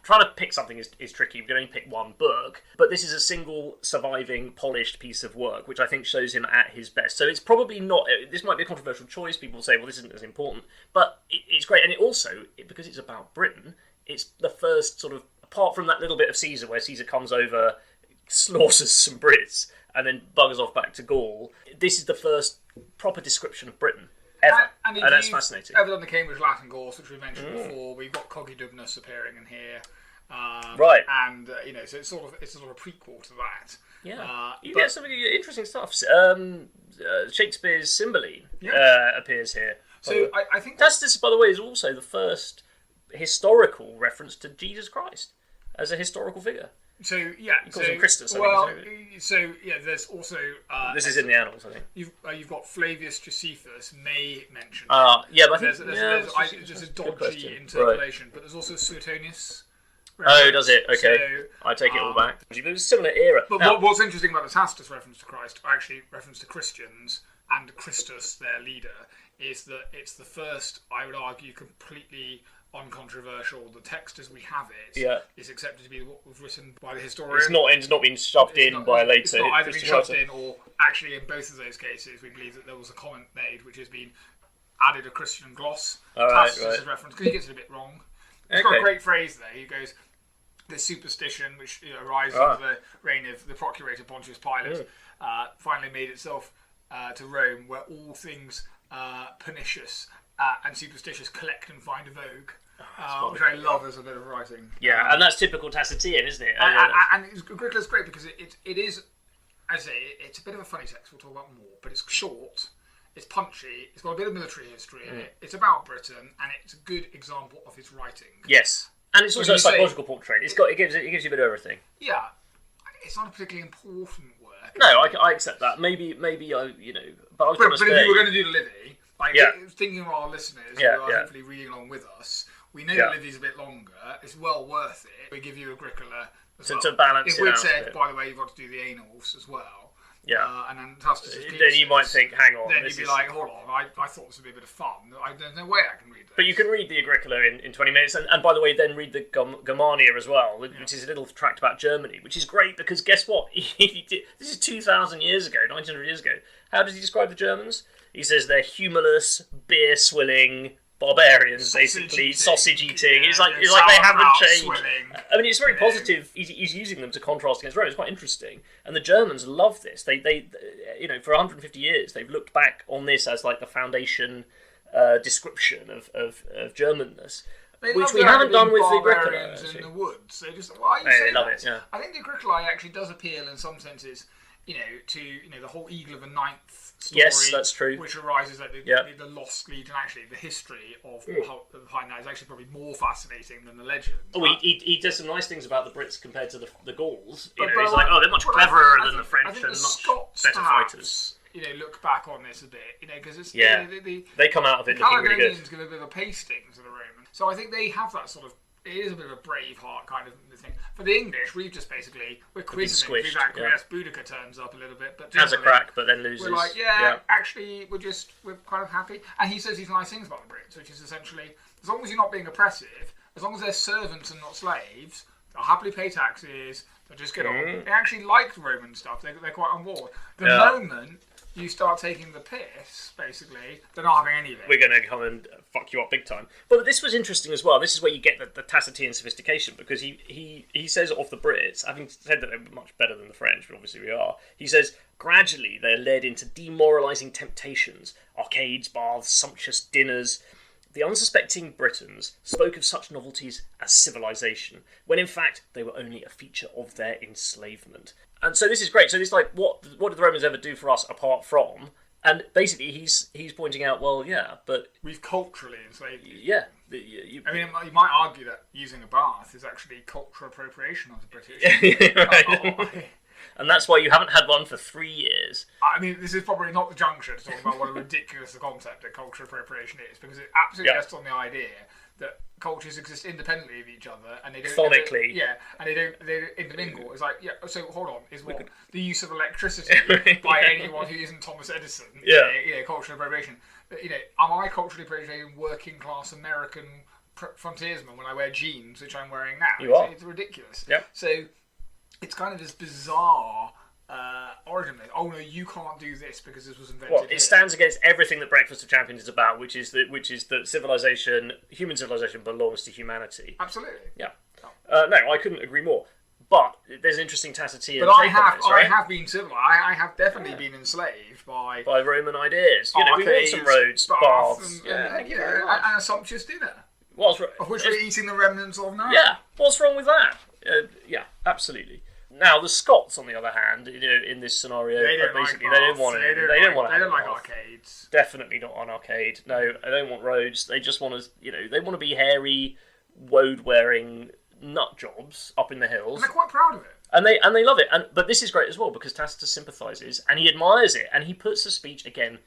trying to pick something is tricky. We can only pick one book, but this is a single surviving, polished piece of work, which I think shows him at his best. So it's probably not. This might be a controversial choice. People say, well, this isn't as important, but it's great, and it also because it's about Britain. It's the first sort of, apart from that little bit of Caesar where Caesar comes over, slaughters some Brits, and then buggers off back to Gaul. This is the first proper description of Britain ever, and that's fascinating. Ever done the Cambridge Latin course, which we mentioned before, we've got Cogidubnus appearing in here, right? And so it's sort of a prequel to that. Yeah, you get some interesting stuff. Shakespeare's Cymbeline appears here. So I think Tacitus, by the way, is also the first historical reference to Jesus Christ as a historical figure. So he calls him Christus. There's also this is in the Annals, I think. You've got Flavius Josephus may mention. But there's a dodgy interpolation, but there's also Suetonius. Oh, does it? Okay, I take it all back. It was a similar era. But what's interesting about the Tacitus reference to Christ, actually reference to Christians and Christus, their leader, is that it's the first, I would argue, completely uncontroversial. The text as we have it is accepted to be what was written by the historian. It's not been shoved in by a later. It's not either been shoved in, or actually in both of those cases we believe that there was a comment made which has been added a Christian gloss. Tacitus' reference, because he gets it a bit wrong. He's got a great phrase there. He goes, "The superstition which arises under the reign of the procurator Pontius Pilate finally made itself to Rome, where all things pernicious and superstitious collect and find a vogue." Which I love as a bit of writing. Yeah, and that's typical Tacitian, isn't it? And Agricola's great because it is, as I say, it's a bit of a funny text. We'll talk about more, but it's short, it's punchy, it's got a bit of military history in it. It's about Britain, and it's a good example of his writing. Yes, and it's also a psychological portrait. It gives you a bit of everything. Yeah, it's not a particularly important work. No, I accept that. Maybe but I was trying to But if you were going to do Livy, thinking of our listeners who are hopefully reading along with us, we know that Livy's a bit longer. It's well worth it. We give you Agricola as well. To balance if it we'd out said, by the way, you've got to do the Annals as well. Yeah. And then Tacitus' then you might think, hang on. Then you'd be like, hold on, I thought this would be a bit of fun. There's no way I can read this. But you can read the Agricola in 20 minutes, and by the way, then read the Germania as well, which is a little tract about Germany, which is great because guess what? This is 2,000 years ago, 1,900 years ago. How does he describe the Germans? He says they're humorless, beer-swilling barbarians, basically, sausage eating. It's like they haven't changed. Swilling, I mean, it's very positive. He's using them to contrast against Rome. It's quite interesting, and the Germans love this. They for 150 years they've looked back on this as like the foundation description of Germanness, which we haven't done with the Agricola. In the woods, they just they love it. Yeah. I think the Agricola actually does appeal in some senses. To the whole Eagle of the Ninth story. Yes, that's true. Which arises at the Lost Legion. Actually, the history of behind that is actually probably more fascinating than the legend. Oh, he does some nice things about the Brits compared to the Gauls. He's like, they're much cleverer than the French and much better fighters. Look back on this a bit. Because it's they come out of it looking really good. Give a bit of a pasting to the Romans, so I think they have that sort of. It is a bit of a Braveheart kind of thing. For the English, we're quizzing. We've acquiesced. Boudica turns up a little bit, but has a crack, but then loses. We're like, actually, we're kind of happy. And he says these nice things about the Brits, which is essentially, as long as you're not being oppressive, as long as they're servants and not slaves, they'll happily pay taxes. They'll just get on. They actually like Roman stuff. They're quite on board. The moment you start taking the piss, basically, they're not having any of it. We're going to come and fuck you up big time. But this was interesting as well. This is where you get the Tacitian sophistication, because he says of the Brits, having said that they're much better than the French, but obviously we are, he says, gradually they're led into demoralising temptations, arcades, baths, sumptuous dinners, The unsuspecting Britons spoke of such novelties as civilization, when in fact they were only a feature of their enslavement. And so this is great. So it's like, what did the Romans ever do for us apart from? And basically he's pointing out, well, yeah, but... We've culturally enslaved you. Yeah. You might argue that using a bath is actually cultural appropriation of the British. Right. And that's why you haven't had one for 3 years. I mean, this is probably not the juncture to talk about what a ridiculous concept that cultural appropriation is, because it absolutely rests on the idea that cultures exist independently of each other, and they don't... Phonically. And they don't intermingle. It's like, so hold on, is what the use of electricity by anyone who isn't Thomas Edison, cultural appropriation. Am I culturally appropriating working class American frontiersman when I wear jeans, which I'm wearing now? It's ridiculous. Yep. So it's kind of this bizarre origin. Oh no, you can't do this because this was invented. Well, it stands against everything that Breakfast of Champions is about, which is that civilization, human civilization, belongs to humanity. Absolutely. Yeah. No, I couldn't agree more. But there's an interesting Tacitean. But take on this, right? I have been civilized. I have definitely been enslaved by Roman ideas. We want some roads, baths, and a sumptuous dinner. Of which we're eating the remnants of now. Yeah. What's wrong with that? Yeah, absolutely. Now the Scots, on the other hand, in this scenario, they don't like arcades. Definitely not on arcade. No, they don't want roads. They just want to, they want to be hairy, woad-wearing nut jobs up in the hills. And they're quite proud of it. And they love it. But this is great as well because Tacitus sympathises and he admires it, and he puts a speech again,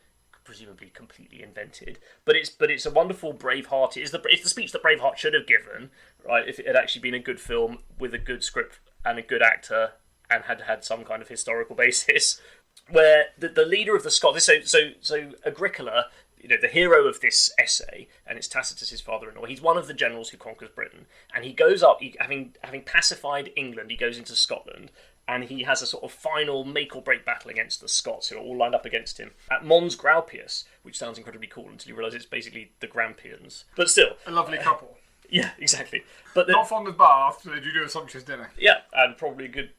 presumably completely invented, but it's a wonderful Braveheart. It's the speech that Braveheart should have given, right? If it had actually been a good film with a good script and a good actor and had some kind of historical basis, where the leader of the Scots, so Agricola, the hero of this essay, and it's Tacitus' father-in-law. He's one of the generals who conquers Britain, and he goes up, having pacified England, he goes into Scotland, and he has a sort of final make-or-break battle against the Scots, who are all lined up against him, at Mons Graupius, which sounds incredibly cool until you realise it's basically the Grampians. But still... A lovely couple. Yeah, exactly. But not fond of baths, so they do a sumptuous dinner. Yeah, and probably a good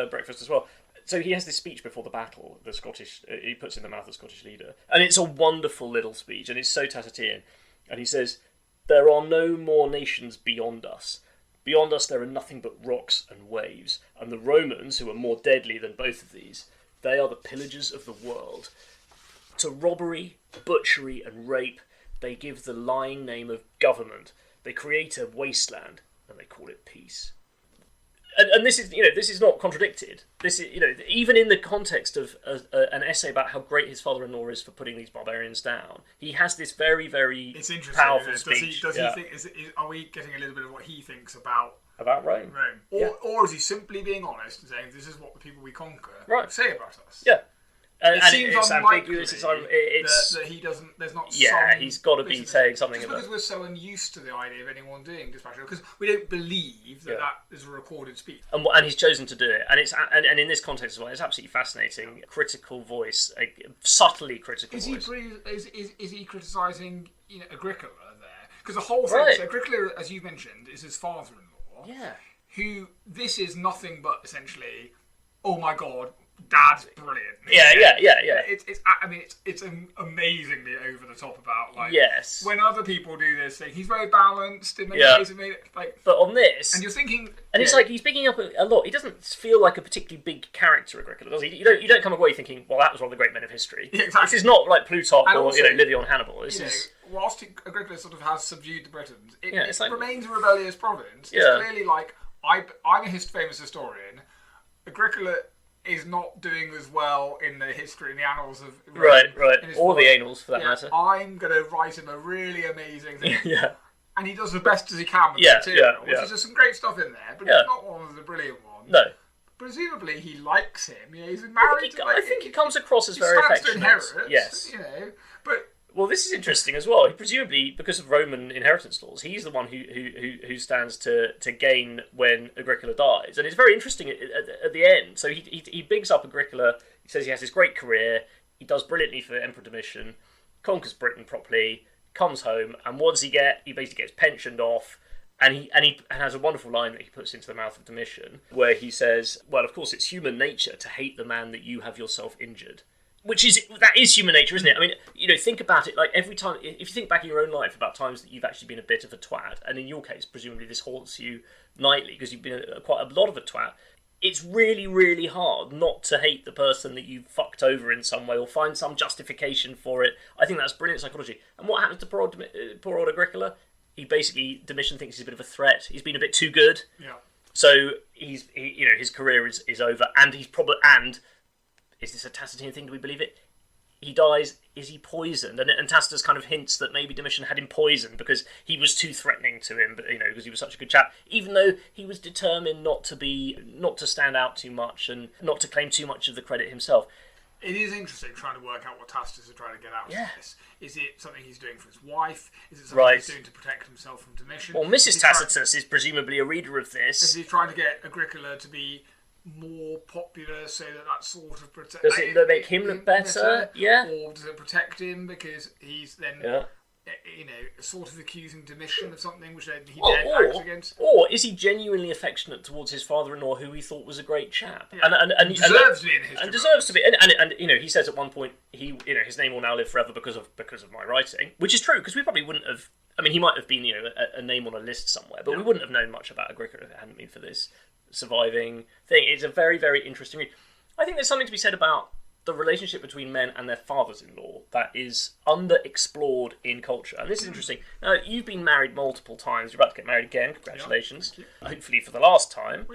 breakfast as well. So he has this speech before the battle, he puts in the mouth of the Scottish leader. And it's a wonderful little speech, and it's so Tacitean. And he says, "There are no more nations beyond us. Beyond us there are nothing but rocks and waves. And the Romans, who are more deadly than both of these, they are the pillagers of the world. To robbery, butchery, and rape, they give the lying name of government. They create a wasteland, and they call it peace." And this is not contradicted. This is, even in the context of an essay about how great his father-in-law is for putting these barbarians down, he has this very, very powerful speech. Does he think? Are we getting a little bit of what he thinks about Rome? Or is he simply being honest and saying this is what the people we conquer say about us? Yeah. It seems it's ambiguous. That he doesn't. There's not. Yeah, he's got to be saying something about. Because we're so unused to the idea of anyone doing dispatch, because we don't believe that is a recorded speech. And he's chosen to do it, and and in this context as well, it's absolutely fascinating. Critical voice, a subtly critical voice. Is he criticising Agricola there? Because the whole thing. So Agricola, as you mentioned, is his father-in-law. Yeah. Who this is nothing but essentially. Oh my God. Dad's brilliant. Yeah. It's amazingly over the top about yes. When other people do this thing, he's very balanced in many ways. But on this, and you're thinking, and it's like he's picking up a lot. He doesn't feel like a particularly big character, Agricola, does he? You don't come away thinking, well, that was one of the great men of history. Yeah, exactly. This is not like Plutarch and or also, Livy on Hannibal. Whilst Agricola sort of has subdued the Britons, it remains a rebellious province. It's clearly like I'm a famous historian. Agricola is not doing as well in the history, in the annals of Rome, right, or the annals for that matter. I'm going to write him a really amazing thing. Yeah. And he does the best as he can with the material, which is just some great stuff in there, but it's not one of the brilliant ones. No. Presumably he likes him. He's married. I think he comes across as very affectionate. To inherit, yes. But. Well, this is interesting as well. Presumably, because of Roman inheritance laws, he's the one who stands to gain when Agricola dies, and it's very interesting at the end. So he bigs up Agricola. He says he has this great career. He does brilliantly for Emperor Domitian, conquers Britain properly, comes home, and what does he get? He basically gets pensioned off, and he has a wonderful line that he puts into the mouth of Domitian, where he says, "Well, of course, it's human nature to hate the man that you have yourself injured. That is human nature, isn't it? I mean, think about it. Like every time, if you think back in your own life about times that you've actually been a bit of a twat, and in your case, presumably this haunts you nightly because you've been quite a lot of a twat. It's really, really hard not to hate the person that you fucked over in some way or find some justification for it. I think that's brilliant psychology. And what happens to poor old Agricola? Domitian thinks he's a bit of a threat. He's been a bit too good. Yeah. So his career is over, and is this a Tacitian thing? Do we believe it? He dies. Is he poisoned? And Tacitus kind of hints that maybe Domitian had him poisoned because he was too threatening to him. But because he was such a good chap, even though he was determined not to stand out too much and not to claim too much of the credit himself. It is interesting trying to work out what Tacitus is trying to get out of this. Is it something he's doing for his wife? Is it something he's doing to protect himself from Domitian? Well, Mrs. Tacitus is presumably a reader of this. Is he trying to get Agricola to be more popular so that sort of protect? Does it make him look better? Yeah. Or does it protect him because he's then sort of accusing Domitian of something which he then acts against? Or is he genuinely affectionate towards his father-in-law, who he thought was a great chap, and deserves to be in history, and deserves to be? And he says at one point his name will now live forever because of my writing, which is true because we probably wouldn't have. I mean, he might have been a name on a list somewhere, but we wouldn't have known much about Agricola if it hadn't been for this surviving thing. It's a very, very interesting read. I think there's something to be said about the relationship between men and their fathers-in-law that is underexplored in culture. And this is interesting. Now, you've been married multiple times. You're about to get married again. Congratulations. Yeah, hopefully for the last time.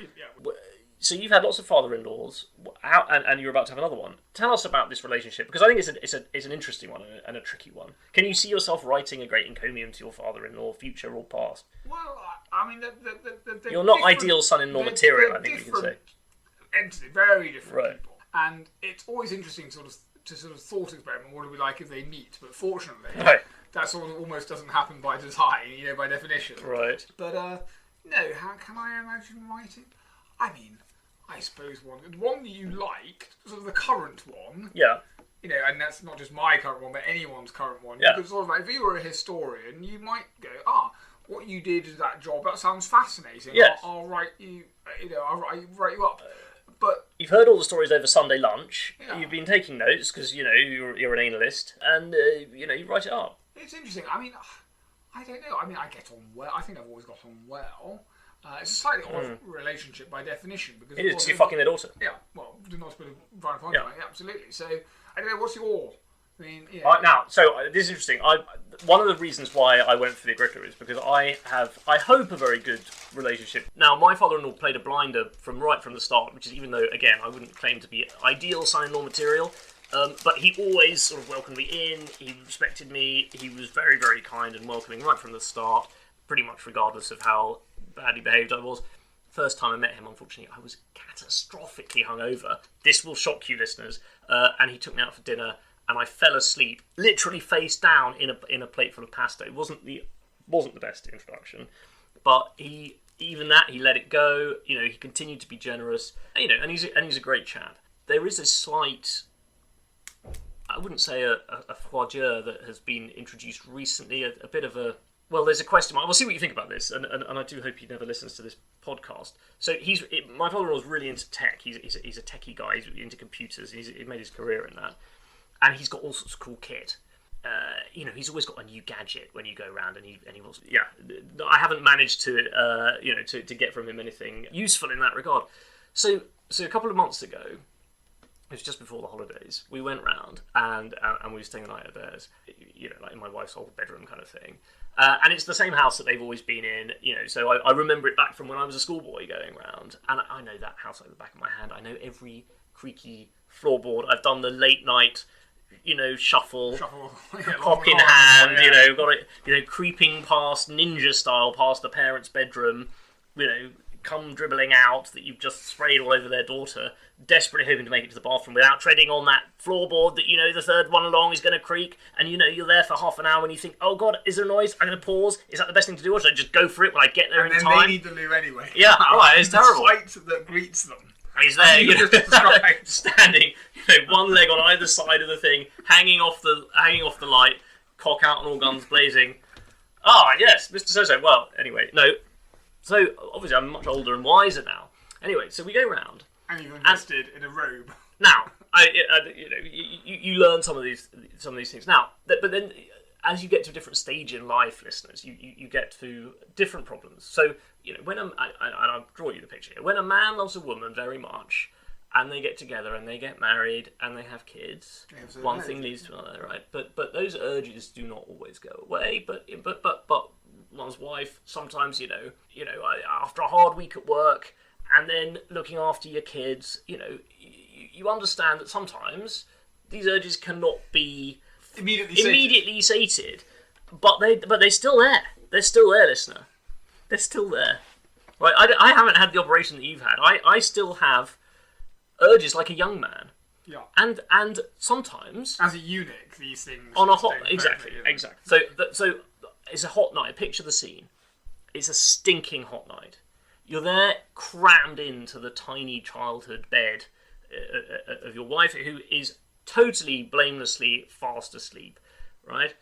So you've had lots of father-in-laws, and you're about to have another one. Tell us about this relationship, because I think it's an interesting one and a tricky one. Can you see yourself writing a great encomium to your father-in-law, future or past? Well, I mean, you're not ideal son-in-law material, I think we can say. Entity, very different people. And it's always interesting to thought experiment what it would be like if they meet. But fortunately, that sort of almost doesn't happen by design, by definition. Right. But no, how can I imagine writing? I mean, I suppose one that you liked, sort of the current one. Yeah. And that's not just my current one, but anyone's current one. Yeah. Because sort of like, if you were a historian, you might go, what you did is that job, that sounds fascinating. Yes. I'll write you, I'll write you up. But you've heard all the stories over Sunday lunch. Yeah. You've been taking notes because you're an analyst, and you write it up. It's interesting. I mean, I don't know. I mean, I get on well. I think I've always got on well. It's a slightly odd relationship by definition because it is. 'Cause you're fucking their daughter. Yeah. Well, do not put a fine point on it. Yeah, absolutely. So I don't know. What's your? I mean, Now, so this is interesting. One of the reasons why I went for the Agricola is because I hope, a very good relationship. Now, my father-in-law played a blinder right from the start, which is, even though, again, I wouldn't claim to be ideal son-in-law material, but he always sort of welcomed me in, he respected me, he was very, very kind and welcoming right from the start, pretty much regardless of how badly behaved I was. First time I met him, unfortunately, I was catastrophically hungover. This will shock you, listeners. And he took me out for dinner, and I fell asleep, literally face down in a plate full of pasta. It wasn't the best introduction, but he let it go. He continued to be generous. And he's a great chap. There is a slight, I wouldn't say a foie gras that has been introduced recently. A bit of a, well, there's a question mark. We'll see what you think about this, and I do hope he never listens to this podcast. So my father-in-law is really into tech. He's a techie guy. He's into computers. He made his career in that. And he's got all sorts of cool kit. He's always got a new gadget when you go around, and he wants. Yeah, I haven't managed to to get from him anything useful in that regard. So a couple of months ago, it was just before the holidays, we went round and we were staying the night at theirs, like in my wife's old bedroom kind of thing. And it's the same house that they've always been in, so I remember it back from when I was a schoolboy going round, and I know that house like the back of my hand. I know every creaky floorboard. I've done the late night, shuffle cock in hand, got it, creeping past ninja style past the parents' bedroom, come dribbling out that you've just sprayed all over their daughter, desperately hoping to make it to the bathroom without treading on that floorboard that the third one along is going to creak, and you're there for half an hour and you think, oh god, is there a noise? I'm going to pause. Is that the best thing to do, or should I just go for it when I get there in time? And then they need the loo anyway. Yeah, right, it's terrible. The sight that greets them. He's there, standing, one leg on either side of the thing, hanging off the light, cock out and all guns blazing. Ah, yes, Mr. So-so. Well, anyway, no. So, obviously, I'm much older and wiser now. Anyway, so we go round. And you've invested in a robe. Now, You learn some of these things now, but then as you get to a different stage in life, listeners, you get to different problems. So when I'll draw you the picture here. When a man loves a woman very much, and they get together and they get married and they have kids, one thing leads to another, right? But those urges do not always go away. But one's wife sometimes, after a hard week at work and then looking after your kids, you understand that sometimes these urges cannot be immediately sated, but they're still there. They're still there, listener. They're still there. Right? I haven't had the operation that you've had. I still have urges like a young man. Yeah. And sometimes as a eunuch, these things on a hot exactly. So it's a hot night. Picture the scene. It's a stinking hot night. You're there crammed into the tiny childhood bed of your wife, who is totally blamelessly fast asleep, right?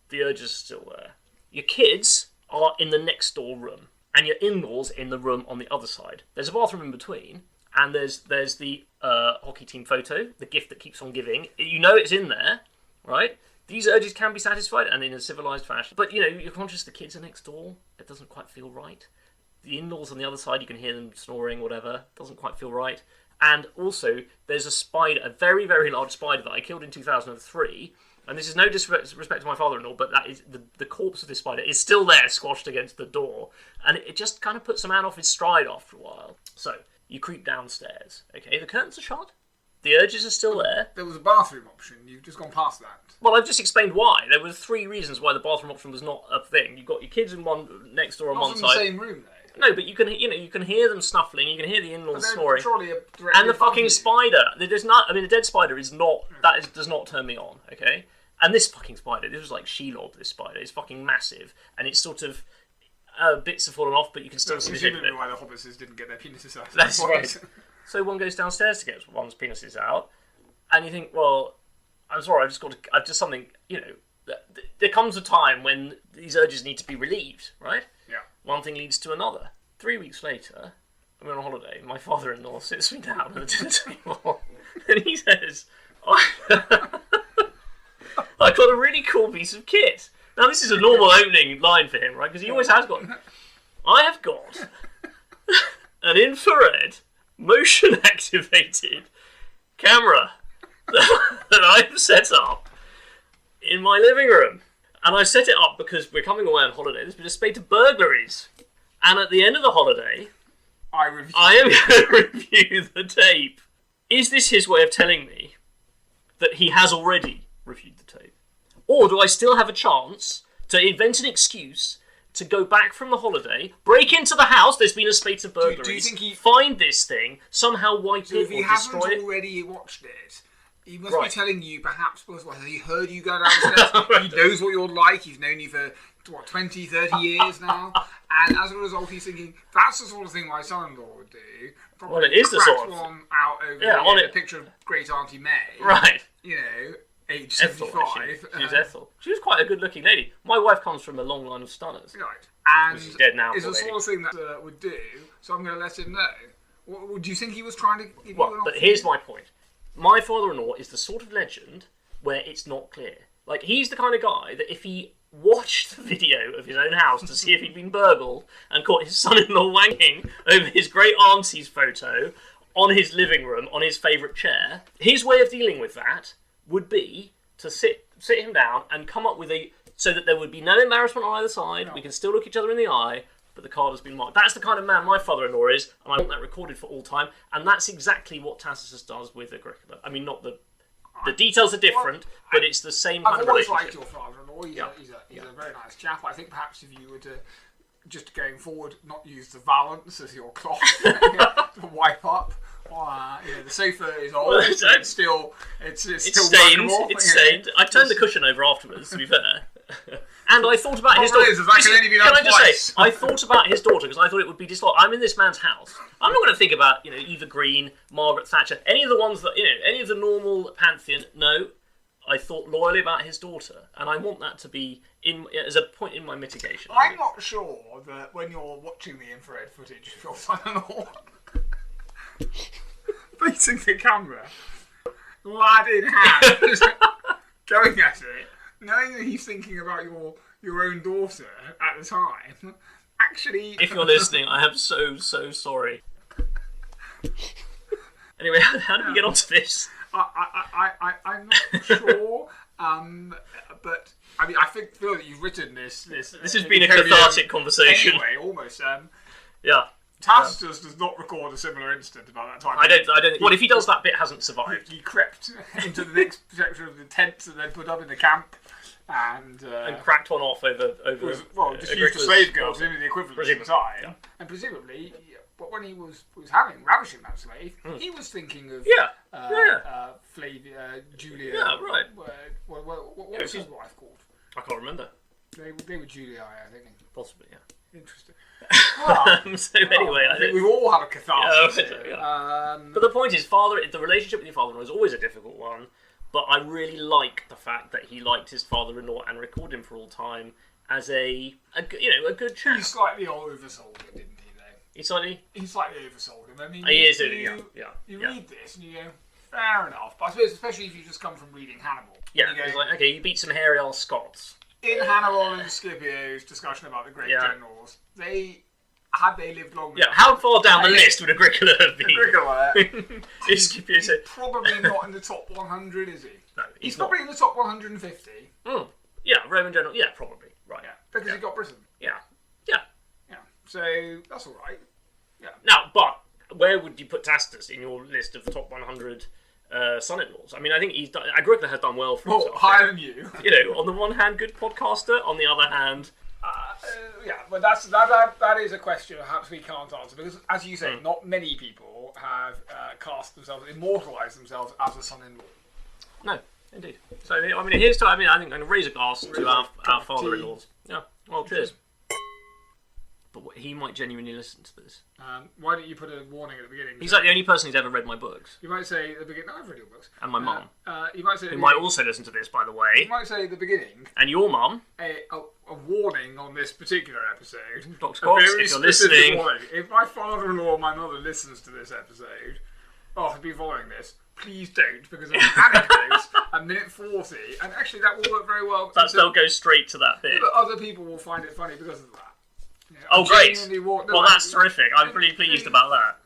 The urges are still there. Your kids are in the next door room, and your in-laws in the room on the other side. There's a bathroom in between, and there's the hockey team photo, the gift that keeps on giving. It's in there, right? These urges can be satisfied, and in a civilized fashion. But, you're conscious the kids are next door. It doesn't quite feel right. The in-laws on the other side, you can hear them snoring, whatever. Doesn't quite feel right. And also, there's a spider, a very, very large spider that I killed in 2003. And this is no disrespect to my father-in-law, but that is the corpse of this spider is still there, squashed against the door. And it just kind of puts a man off his stride after a while. So, you creep downstairs. Okay, the curtains are shut. The urges are still there. There was a bathroom option. You've just gone past that. Well, I've just explained why. There were 3 reasons why the bathroom option was not a thing. You've got your kids in one next door on one side. Not in the same room, though. No, but you can hear them snuffling. You can hear the in-laws snoring. And the fucking spider. There's not. I mean, the dead spider is not. Does not turn me on. Okay. And this fucking spider. This was like Shelob. This spider. It's fucking massive, and it's sort of bits have fallen off, but you can still see the tip of it. Why the hobbitses didn't get their penises out. That's right. So one goes downstairs to get one's penises out, and you think, well, I'm sorry, I've just something. There comes a time when these urges need to be relieved, right? Yeah. One thing leads to another. 3 weeks later, I'm on holiday. My father-in-law sits me down at the dinner table, and he says, "I got a really cool piece of kit." Now, this is a normal opening line for him, right? Because he always has got. I have got an infrared, motion-activated camera that I have set up in my living room. And I set it up because we're coming away on holiday. There's been a spate of burglaries. And at the end of the holiday, I am going to review the tape. Is this his way of telling me that he has already reviewed the tape? Or do I still have a chance to invent an excuse to go back from the holiday, break into the house, there's been a spate of burglaries, do you think find this thing, somehow wipe it or destroy it? If he hasn't already watched it, he must be telling you, perhaps, because he heard you go downstairs, he knows what you're like, he's known you for, 20, 30 years now, and as a result he's thinking, that's the sort of thing my son-in-law would do. Probably well, it is the sort of... one out over a picture of Great Auntie May. Right. Age 75. She was Ethel. She was quite a good-looking lady. My wife comes from a long line of stunners. Right. And she's dead now. Is the sort of thing that would do, so I'm going to let him know. What, do you think he was trying to give you an option? But here's my point. My father-in-law is the sort of legend where it's not clear. Like, he's the kind of guy that if he watched the video of his own house to see if he'd been burgled and caught his son-in-law wanking over his great auntie's photo on his living room, on his favourite chair, his way of dealing with that would be to sit him down and come up with so that there would be no embarrassment on either side, we can still look each other in the eye, but the card has been marked. That's the kind of man my father-in-law is, and I want that recorded for all time, and that's exactly what Tacitus does with Agricola. I mean, not the details are different, but it's the same kind of relationship. I've always liked your father-in-law. He's a very nice chap. I think perhaps if you were to, just going forward, not use the valance as your cloth to wipe up. The sofa is old. Well, it's still stained. Workable. It's stained. I turned the cushion over afterwards, to be fair. And I thought about his daughter. Can I just say, I thought about his daughter because I thought it would be dislike. I'm in this man's house. I'm not going to think about Eva Green, Margaret Thatcher, any of the ones that any of the normal pantheon. No, I thought loyally about his daughter, and I want that to be as a point in my mitigation. I'm not sure that when you're watching the infrared footage of your son-in-law facing the camera, lad in hand, going at it, knowing that he's thinking about your own daughter at the time, actually... If you're listening, I am so sorry. Anyway, how did we get onto this? I'm not sure, but I mean, feel that you've written this. This has been a cathartic conversation. Anyway, almost. Yeah. Tacitus does not record a similar incident about that time. I don't. Well, if he does, that bit hasn't survived. He crept into the next section of the tents and then put up in the camp and cracked one off over. Just used a slave girl, presumably the equivalent at the time, yeah. And presumably. But when he was ravishing that slave, he was thinking of Flavia, Julia. Yeah, right. What was his wife called? I can't remember. They were Julia, I think. Possibly, yeah. Interesting. So anyway, I think we've all had a catharsis. But the point is, the relationship with your father-in-law is always a difficult one. But I really like the fact that he liked his father-in-law and recorded him for all time as a good chap. He slightly oversold him, didn't he? He slightly oversold him. I mean, you read this and you go, fair enough. But I suppose, especially if you just come from reading Hannibal. Yeah, you it's like, okay, you beat some hairy old Scots. In Hannibal and Scipio's discussion about the great generals, had they lived longer. Yeah, how far down the list would Agricola have been? Agricola. Scipio he's probably not in the top 100, is he? No, he's probably in the top 150. Yeah, Roman general. Yeah, probably. Right. Yeah, because he got Britain. Yeah. So that's all right. Yeah. Now, but where would you put Tacitus in your list of the top 100 son-in-laws? I mean, I think Agricola has done well for himself. Higher than you. On the one hand, good podcaster. On the other hand, but that is a question perhaps we can't answer because, as you say, not many people have immortalised themselves as a son-in-law. No, indeed. So I think I'm going to raise a glass to our father-in-laws. Yeah. Well, cheers. But he might genuinely listen to this. Why don't you put a warning at the beginning? He's like the only person who's ever read my books. You might say at the beginning, I've read your books. And my mum. You might say who might also listen to this, by the way. You might say at the beginning. And your mum. A warning on this particular episode. Dr. Cox, if you're listening. Warning. If my father-in-law or my mother listens to this episode, I've been following this, please don't, because of the anecdotes at minute 40, and actually that will work very well. They'll go straight to that bit. But other people will find it funny because of that. Oh, great. Well, that's terrific. I'm pretty pleased about that.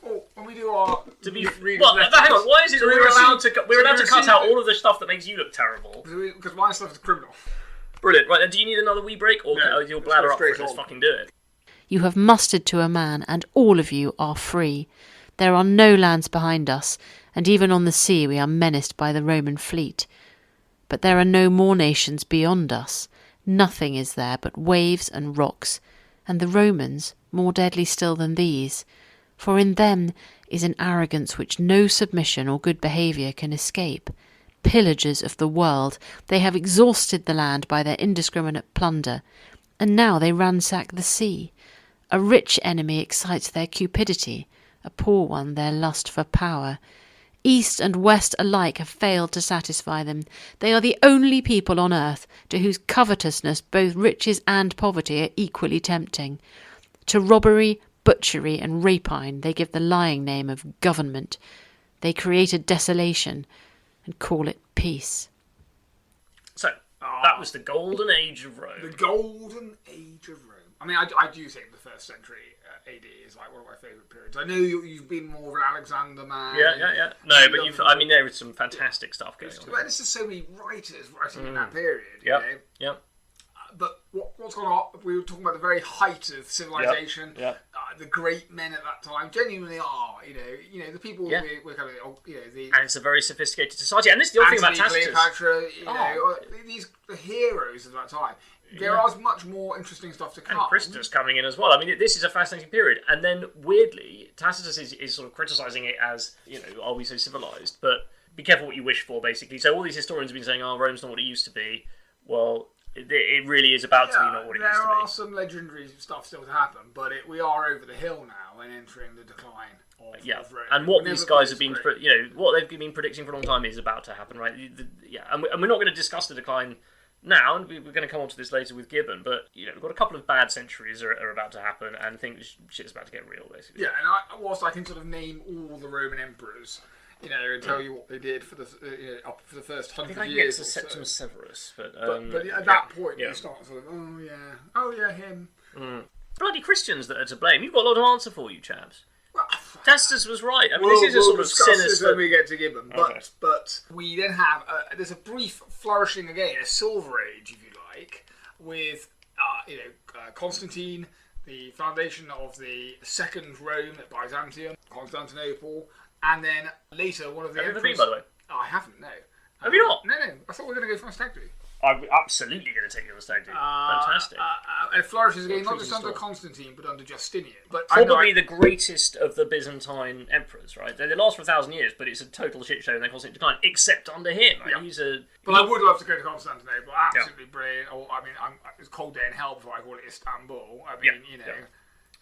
Well, when we do our... hang on. Why is it we're allowed to cut out all of the stuff that makes you look terrible? Because my stuff is criminal. Brilliant. Right, then do you need another wee break? Or is your bladder up for it? Let's fucking do it. You have mustered to a man, and all of you are free. There are no lands behind us, and even on the sea we are menaced by the Roman fleet. But there are no more nations beyond us. Nothing is there but waves and rocks, and the Romans more deadly still than these. For in them is an arrogance which no submission or good behaviour can escape. Pillagers of the world, they have exhausted the land by their indiscriminate plunder, and now they ransack the sea. A rich enemy excites their cupidity, a poor one their lust for power. East and west alike have failed to satisfy them. They are the only people on earth to whose covetousness both riches and poverty are equally tempting. To robbery, butchery and rapine they give the lying name of government. They create a desolation and call it peace. So, that was the golden age of Rome. The golden age of Rome. I mean, I do think the first century AD is like one of my favourite periods. I know you've been more of an Alexander man. Yeah. No, but there is some fantastic stuff going on. There's just so many writers writing in that period. Yep. But what's gone on? We were talking about the very height of civilization. Yep. The great men at that time genuinely are, the people we're kind of, and it's a very sophisticated society. And this is the other thing about Tacitus. Cleopatra, the heroes of that time. There is much more interesting stuff to come. And Christus coming in as well. I mean, this is a fascinating period. And then, weirdly, Tacitus is sort of criticising it as, are we so civilised? But be careful what you wish for, basically. So all these historians have been saying, Rome's not what it used to be. Well, it really is about to be not what it used to be. There are some legendary stuff still to happen, but we are over the hill now and entering the decline of Rome. And what these guys have been, what they've been predicting for a long time is about to happen, right? And we're not going to discuss the decline now, and we're going to come on to this later with Gibbon, but we've got a couple of bad centuries are about to happen, and I think shit's about to get real, basically. Yeah, and whilst I can sort of name all the Roman emperors, and tell you what they did for the up for the first I think 100 I get years. to Or so. Septimus Severus, but At that point, yeah. you start sort of, oh yeah, him. Bloody Christians that are to blame. You've got a lot of answer for you, chaps. Well, Tacitus was right. I mean, this is a sort of discuss this sinister. when we get to Gibbon. Okay. But we then have there's a brief flourishing again, a silver age, if you like, with Constantine, the foundation of the second Rome at Byzantium, Constantinople, and then later one of the Have you ever emperors. been, by the way? Oh, I haven't. No. Have you not? No. I thought we were going to go for a stag do. I'm absolutely going to take you on the stag do. Fantastic. It flourishes again, not treason just under story. Constantine, but under Justinian. But Probably the greatest of the Byzantine emperors, right? They last for 1,000 years, but it's a total shit show and they're constantly decline, except under him. Right? Yeah. But I would love to go to Constantinople. Absolutely brilliant. Or it's cold day in hell before I call it Istanbul. I mean,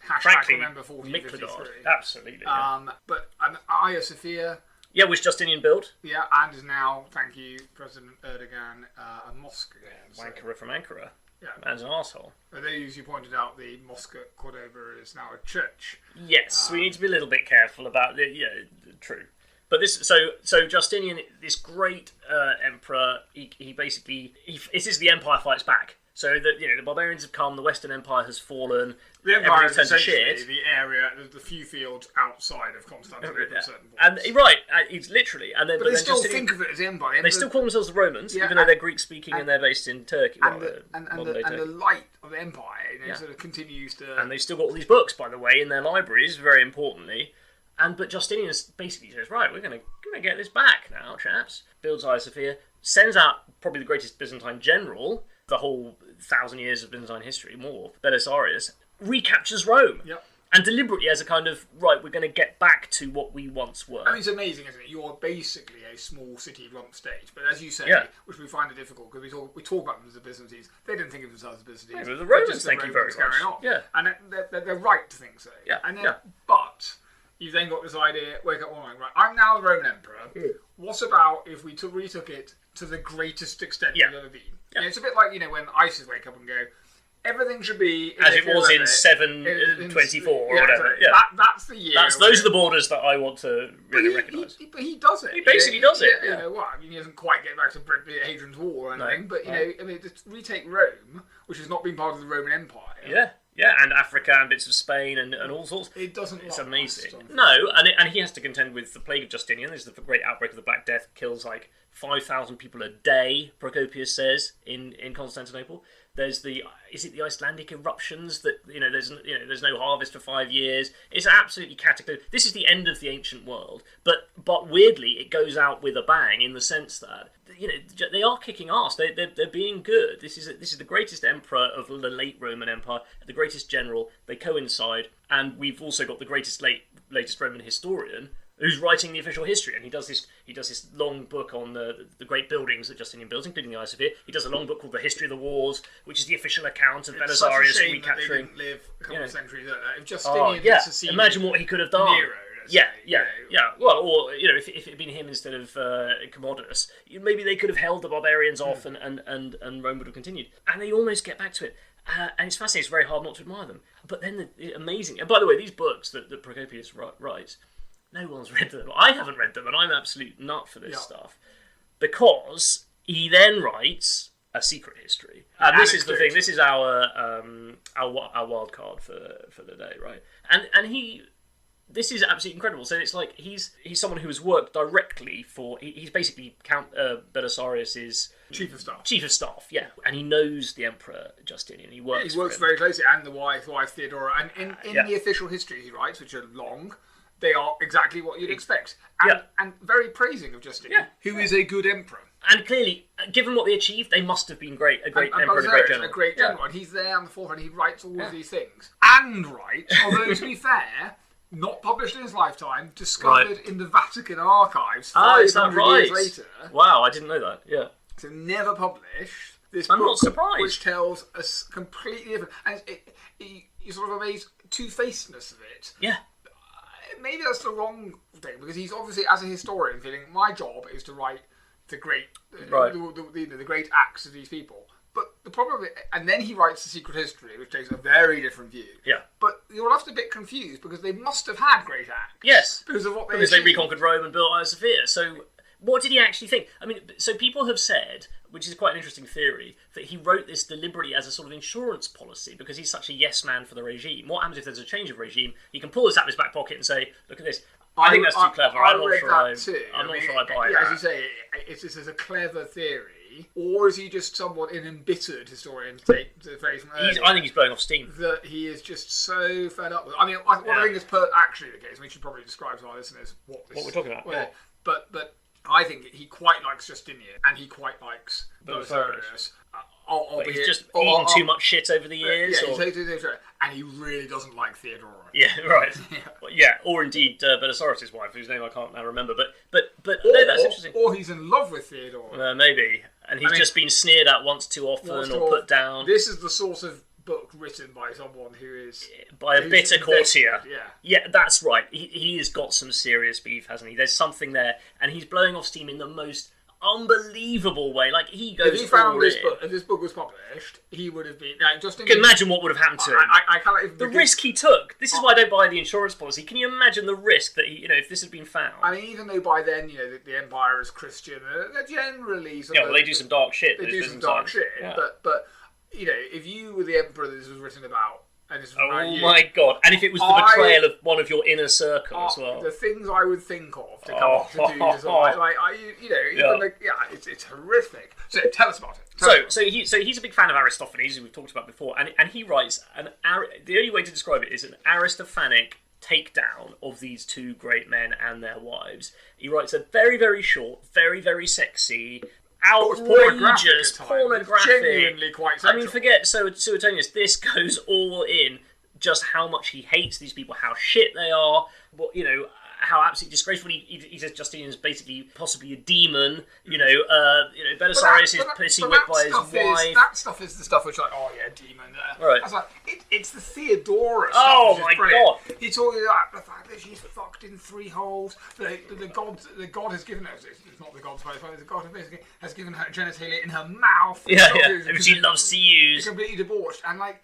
hashtag Frankly, remember 1453. Absolutely. Yeah. But Hagia Sophia. Yeah, which Justinian built. Yeah, and is now, thank you, President Erdogan, a mosque again. Wankerer from Ankara. Yeah. Man's an arsehole. As you pointed out, the mosque at Cordova is now a church. Yes, we need to be a little bit careful about it. Yeah, true. But this, so Justinian, this great emperor, he basically, this is the empire fights back. So the barbarians have come, the Western Empire has fallen. The empire is everything's turned to essentially shit. the area, the few fields outside of Constantinople at certain points. And right, it's literally, and then But they still think of it as empire. They still call themselves the Romans, even though they're Greek speaking and they're based in Turkey. And the light of the empire, sort of continues to. And they've still got all these books, by the way, in their libraries, very importantly. But Justinian basically says, right, we're going to get this back now, chaps. Builds Hagia Sophia, sends out probably the greatest Byzantine general, the whole 1,000 years of Byzantine history, more, Belisarius, recaptures Rome. Yep. And deliberately as a kind of, right, we're going to get back to what we once were. I mean, it's amazing, isn't it? You're basically a small city rump stage, but as you say, which we find it difficult because we talk about them as the Byzantines. They didn't think of themselves as Byzantines. Yeah, but the Romans, thank you very much. On. Yeah. And they're right to think so. Yeah. And then, but you've then got this idea, wake up one morning, right, I'm now the Roman Emperor. What about if we retook it to the greatest extent we've ever been? Yeah. It's a bit like, when ISIS wake up and go, everything should be as it was in 724 or whatever. Yeah, that's the year. Those are the borders that I want to really recognise. But he does it. He basically does it. You know what? I mean, he doesn't quite get back to Hadrian's Wall or anything, but just retake Rome, which has not been part of the Roman Empire. Yeah, and Africa and bits of Spain and all sorts. It doesn't. It's amazing. No, and he has to contend with the plague of Justinian. There's the great outbreak of the Black Death, kills like 5,000 people a day. Procopius says in Constantinople. There's the Icelandic eruptions that there's no harvest for 5 years. It's absolutely cataclysmic. This is the end of the ancient world, but weirdly it goes out with a bang in the sense that they are kicking ass. They're being good. This is the greatest emperor of the late Roman Empire, the greatest general. They coincide, and we've also got the latest Roman historian who's writing the official history, and he does this long book on the great buildings that Justinian builds, including the Hagia Sophia. He does a long book called The History of the Wars, which is the official account of Belisarius recapturing. They didn't live a couple of centuries earlier. If Justinian had succeeded, imagine what he could have done. Nero, yeah. Well, or if it had been him instead of Commodus, maybe they could have held the barbarians off, and Rome would have continued. And they almost get back to it. And it's fascinating. It's very hard not to admire them. But then the amazing. And by the way, these books that Procopius writes. No one's read them. I haven't read them, and I'm an absolute nut for this stuff. Because he then writes a secret history. And this is the thing. This is our wildcard for the day, right? And this is absolutely incredible. So it's like he's someone who has worked directly for. He's basically Count Belisarius's chief of staff. Yeah, and he knows the Emperor Justinian. He works very closely, and the wife Theodora. And in the official histories he writes, which are long. They are exactly what you'd expect. And very praising of Justinian, who is a good emperor. And clearly, given what they achieved, they must have been great. A great emperor and a great general. A great general. And he's there on the forefront. He writes all of these things. And writes, although to be fair, not published in his lifetime, discovered in the Vatican archives 500 years later. Wow, I didn't know that. Yeah. So never published. This I'm book, not surprised. Which tells us completely different. And you sort of amazed two-facedness of it. Yeah. Maybe that's the wrong thing, because he's obviously, as a historian, feeling my job is to write the great, the great acts of these people. But the problem, and then he writes The Secret History, which takes a very different view. Yeah. But you're often a bit confused because they must have had great acts. Yes. Because of what they Because they reconquered Rome and built Hagia Sophia. So what did he actually think? I mean, so people have said, which is quite an interesting theory, that he wrote this deliberately as a sort of insurance policy because he's such a yes man for the regime. What happens if there's a change of regime? He can pull this out of his back pocket and say, look at this. I think that's too clever. I'm not sure I buy that. As you say, it's just as a clever theory. Or is he just somewhat an embittered historian, to take the phrase from earlier? I think he's blowing off steam. That he is just so fed up with. I mean, what I think is actually the case, we should probably describe to our listeners what we're talking about. But I think he quite likes Justinian, and he quite likes Belisarius. But he's just eaten too much shit over the years. And he really doesn't like Theodora. Yeah, right. Or indeed Belisarius' wife, whose name I can't now remember. But no, that's interesting. Or he's in love with Theodora. Maybe. And he's just been sneered at once too often or put down. This is the sort of book written by someone who is... By a bitter courtier. Yeah, that's right. He has got some serious beef, hasn't he? There's something there. And he's blowing off steam in the most unbelievable way. Like, he goes if this book was published, he would have been... You can imagine what would have happened to him. I cannot even... The risk he took. This is why I don't buy the insurance policy. Can you imagine the risk that he, if this had been found? I mean, even though by then, the Empire is Christian, they're generally... They do some dark shit. They do some dark shit. Yeah. But if you were the Emperor that this was written about, my god! And if it was the betrayal of one of your inner circle as well, the things I would think of to come up to do this, it's horrific. So tell us about it. So he's a big fan of Aristophanes, as we've talked about before, and he writes the only way to describe it is an Aristophanic takedown of these two great men and their wives. He writes a very, very short, very, very sexy, outrageous, pornographic. Genuinely quite sexual. I mean, forget Suetonius. This goes all in just how much he hates these people, how shit they are. How absolutely disgraceful. He says Justinian is basically possibly a demon. Belisarius is pussy whipped by his wife. That stuff is the stuff which demon. Right. I was like, it's the Theodora stuff. Oh my god! He's talking about the fact that she's fucked in 3 holes. The god has given her. It's not the god's wife, but the god has given her genitalia in her mouth. Yeah. She loves to use. Completely debauched and that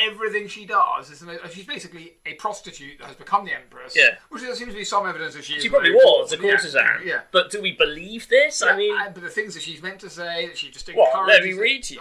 everything she does is she's basically a prostitute that has become the empress. Yeah. Which there seems to be some evidence that she probably was a courtesan. Yeah. But do we believe this? Yeah, but the things that she's meant to say, that she just encourages... Well, let me read to you.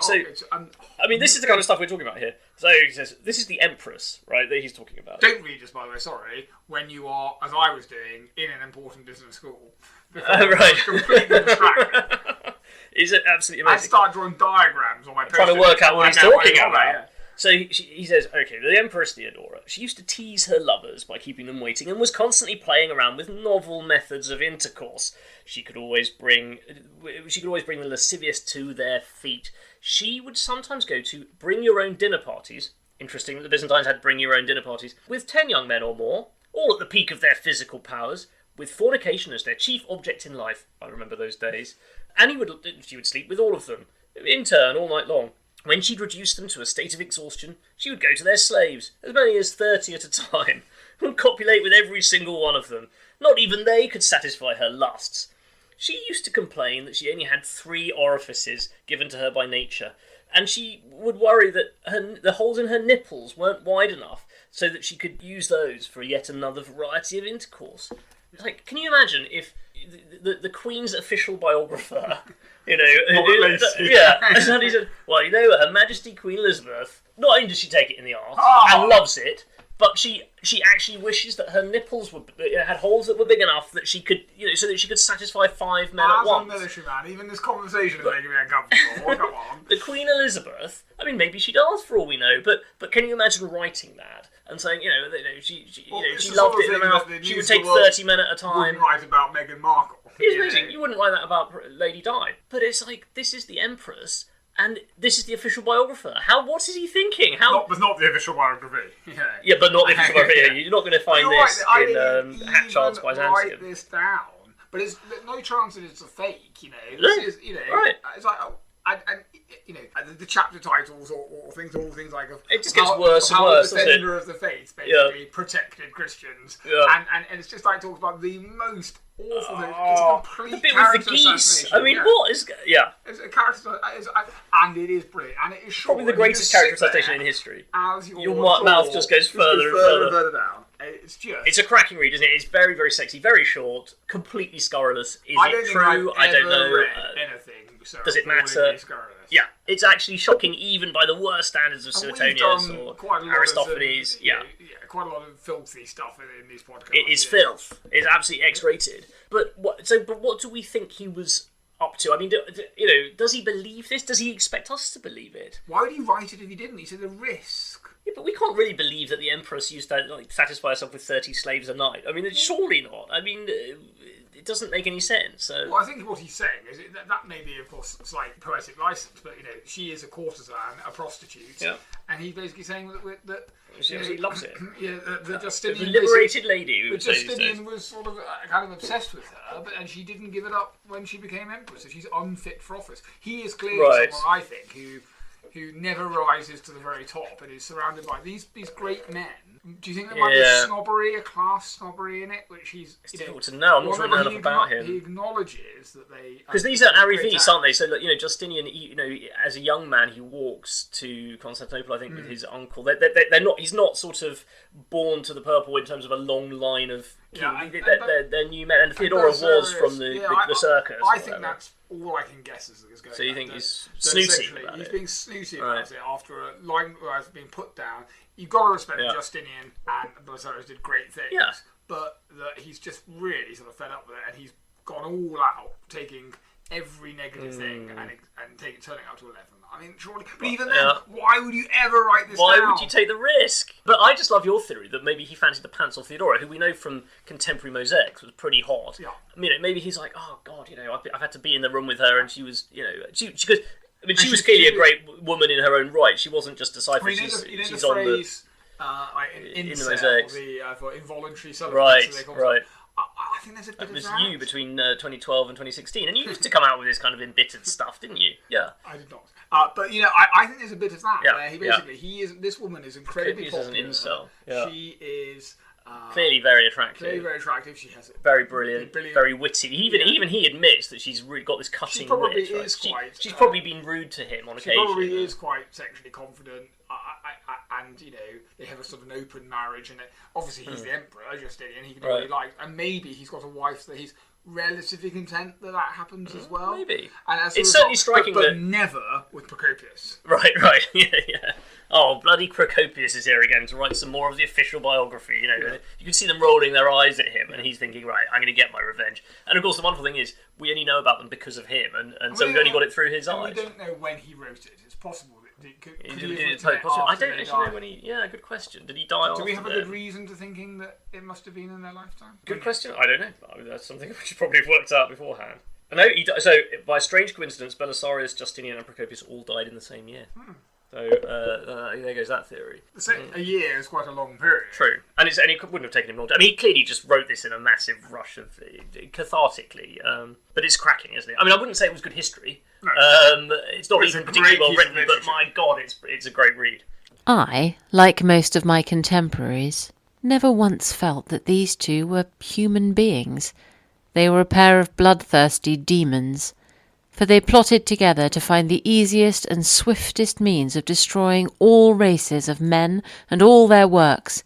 This is the kind of stuff we're talking about here. So he says, this is the empress, right, that he's talking about. Don't read this, by the way, sorry, when you are, as I was doing, in an important business school. Right. Completely distracted. Is it absolutely amazing? I start drawing diagrams on my poster. Trying to work out what he's talking about. Yeah. So he says, okay, the Empress Theodora, she used to tease her lovers by keeping them waiting and was constantly playing around with novel methods of intercourse. She could always bring the lascivious to their feet. She would sometimes go to bring your own dinner parties. Interesting that the Byzantines had bring your own dinner parties with 10 young men or more, all at the peak of their physical powers, with fornication as their chief object in life. I remember those days. And she would sleep with all of them, in turn, all night long. When she'd reduced them to a state of exhaustion, she would go to their slaves, as many as 30 at a time, and copulate with every single one of them. Not even they could satisfy her lusts. She used to complain that she only had 3 orifices given to her by nature, and she would worry that the holes in her nipples weren't wide enough so that she could use those for yet another variety of intercourse. Like, can you imagine if the Queen's official biographer, suddenly said, well, Her Majesty Queen Elizabeth, not only does she take it in the arse and loves it, but she actually wishes that her nipples had holes that were big enough that she could, so that she could satisfy 5 men at once. As a military man, even this conversation is making me uncomfortable. Come on. The Queen Elizabeth, I mean, maybe she does for all we know, but can you imagine writing that and saying, she loved it in her mouth. She would take 30 men at a time. Wouldn't write about Meghan Markle. It's amazing. You wouldn't write that about Lady Di. But it's like, this is the Empress, and this is the official biographer. What is he thinking? Not the official biography. Yeah, but not the official biography. You're not going to find this in Hatchard's Byzantium. Write this down. But there's no chance that it's a fake, Right. It's like, and you know, the chapter titles or things, all things like it just gets worse and worse. The defender of the faith basically protected Christians, and it's just like talks about the most awful thing. It's a complete the bit character with the geese. assassination. I mean, what is? Yeah, it's a character, and it is brilliant, and it is short. Probably the greatest character assassination in history. As your mouth just goes further and further down. It's a cracking read, isn't it? It's very, very sexy, very short, completely scurrilous. Is it true? I don't know. Anything. Does it matter? Yeah, it's actually shocking, even by the worst standards of Suetonius or Aristophanes. Quite a lot of filthy stuff in these podcasts. It is filth. It's absolutely X-rated. But what do we think he was up to? I mean, does he believe this? Does he expect us to believe it? Why would he write it if he didn't? He said a risk. Yeah, but we can't really believe that the empress used to satisfy herself with 30 slaves a night. I mean, surely not. I mean, it doesn't make any sense. So. Well, I think what he's saying is that may be, of course, slight poetic license, but she is a courtesan, a prostitute, and he's basically saying that she absolutely loves it. The Justinian, the liberated lady. The Justinian was sort of kind of obsessed with her, and she didn't give it up when she became empress. So she's unfit for office. He is clearly someone, I think, who never rises to the very top and is surrounded by these great men. Do you think there might be a class snobbery in it, which he's... It's difficult to know. I'm not really enough about him. He acknowledges that they... Because these are Arivis, aren't they? So, Justinian, as a young man, he walks to Constantinople, I think, with his uncle. They're not... He's not sort of born to the purple in terms of a long line of... they're new men. And Theodora was from the circus. I think that's all I can guess is going on. So you think he's snooty about it? He's being snooty about it after a line has been put down. You've got to respect Justinian and Belisarius did great things. Yeah. But he's just really sort of fed up with it, and he's gone all out, taking every negative thing and turning it up to 11. I mean, surely... But even then, why would you ever write this down? Why would you take the risk? But I just love your theory that maybe he fancied the pants of Theodora, who we know from contemporary mosaics was pretty hot. Yeah. I mean, maybe he's like, oh, God, I've had to be in the room with her, and she was, she goes... I mean, she was clearly a great woman in her own right. She wasn't just a cipher. She's on phrase, in the mosaics. For involuntary celibacy. Right. I think there's a bit of that. It was you between 2012 and 2016, and you used to come out with this kind of embittered stuff, didn't you? Yeah. I did not. But I think there's a bit of that. Yeah. Where he basically this woman is incredibly popular. As an incel. Yeah. She is. Clearly very attractive. She has very brilliant, very witty. Even he admits that she's really got this cutting wit. She's probably been rude to him on occasion. She probably is quite sexually confident, and they have a sort of an open marriage. And obviously he's the emperor, Justinian. He can do what he likes, and maybe he's got a wife that he's relatively content that happens as well. Maybe. And as it's certainly striking, but never with Procopius. Right. Yeah. Oh, bloody Procopius is here again to write some more of the official biography. You can see them rolling their eyes at him, and he's thinking, right, I'm going to get my revenge. And of course, the wonderful thing is, we only know about them because of him, and so we've only got it through his eyes. We don't know when he wrote it. It's possible that I don't actually know when he... Yeah, good question. Did he die after? Do we have a good reason to thinking that it must have been in their lifetime? Good question. I don't know. That's something we should probably have worked out beforehand. No, so by a strange coincidence, Belisarius, Justinian, and Procopius all died in the same year. So there goes that theory. A year is quite a long period. True, and it wouldn't have taken him long. I mean, he clearly just wrote this in a massive rush of cathartically. But it's cracking, isn't it? I mean, I wouldn't say it was good history. No. It's not even particularly well written, but my God, it's a great read. I, like most of my contemporaries, never once felt that these two were human beings. They were a pair of bloodthirsty demons, for they plotted together to find the easiest and swiftest means of destroying all races of men and all their works,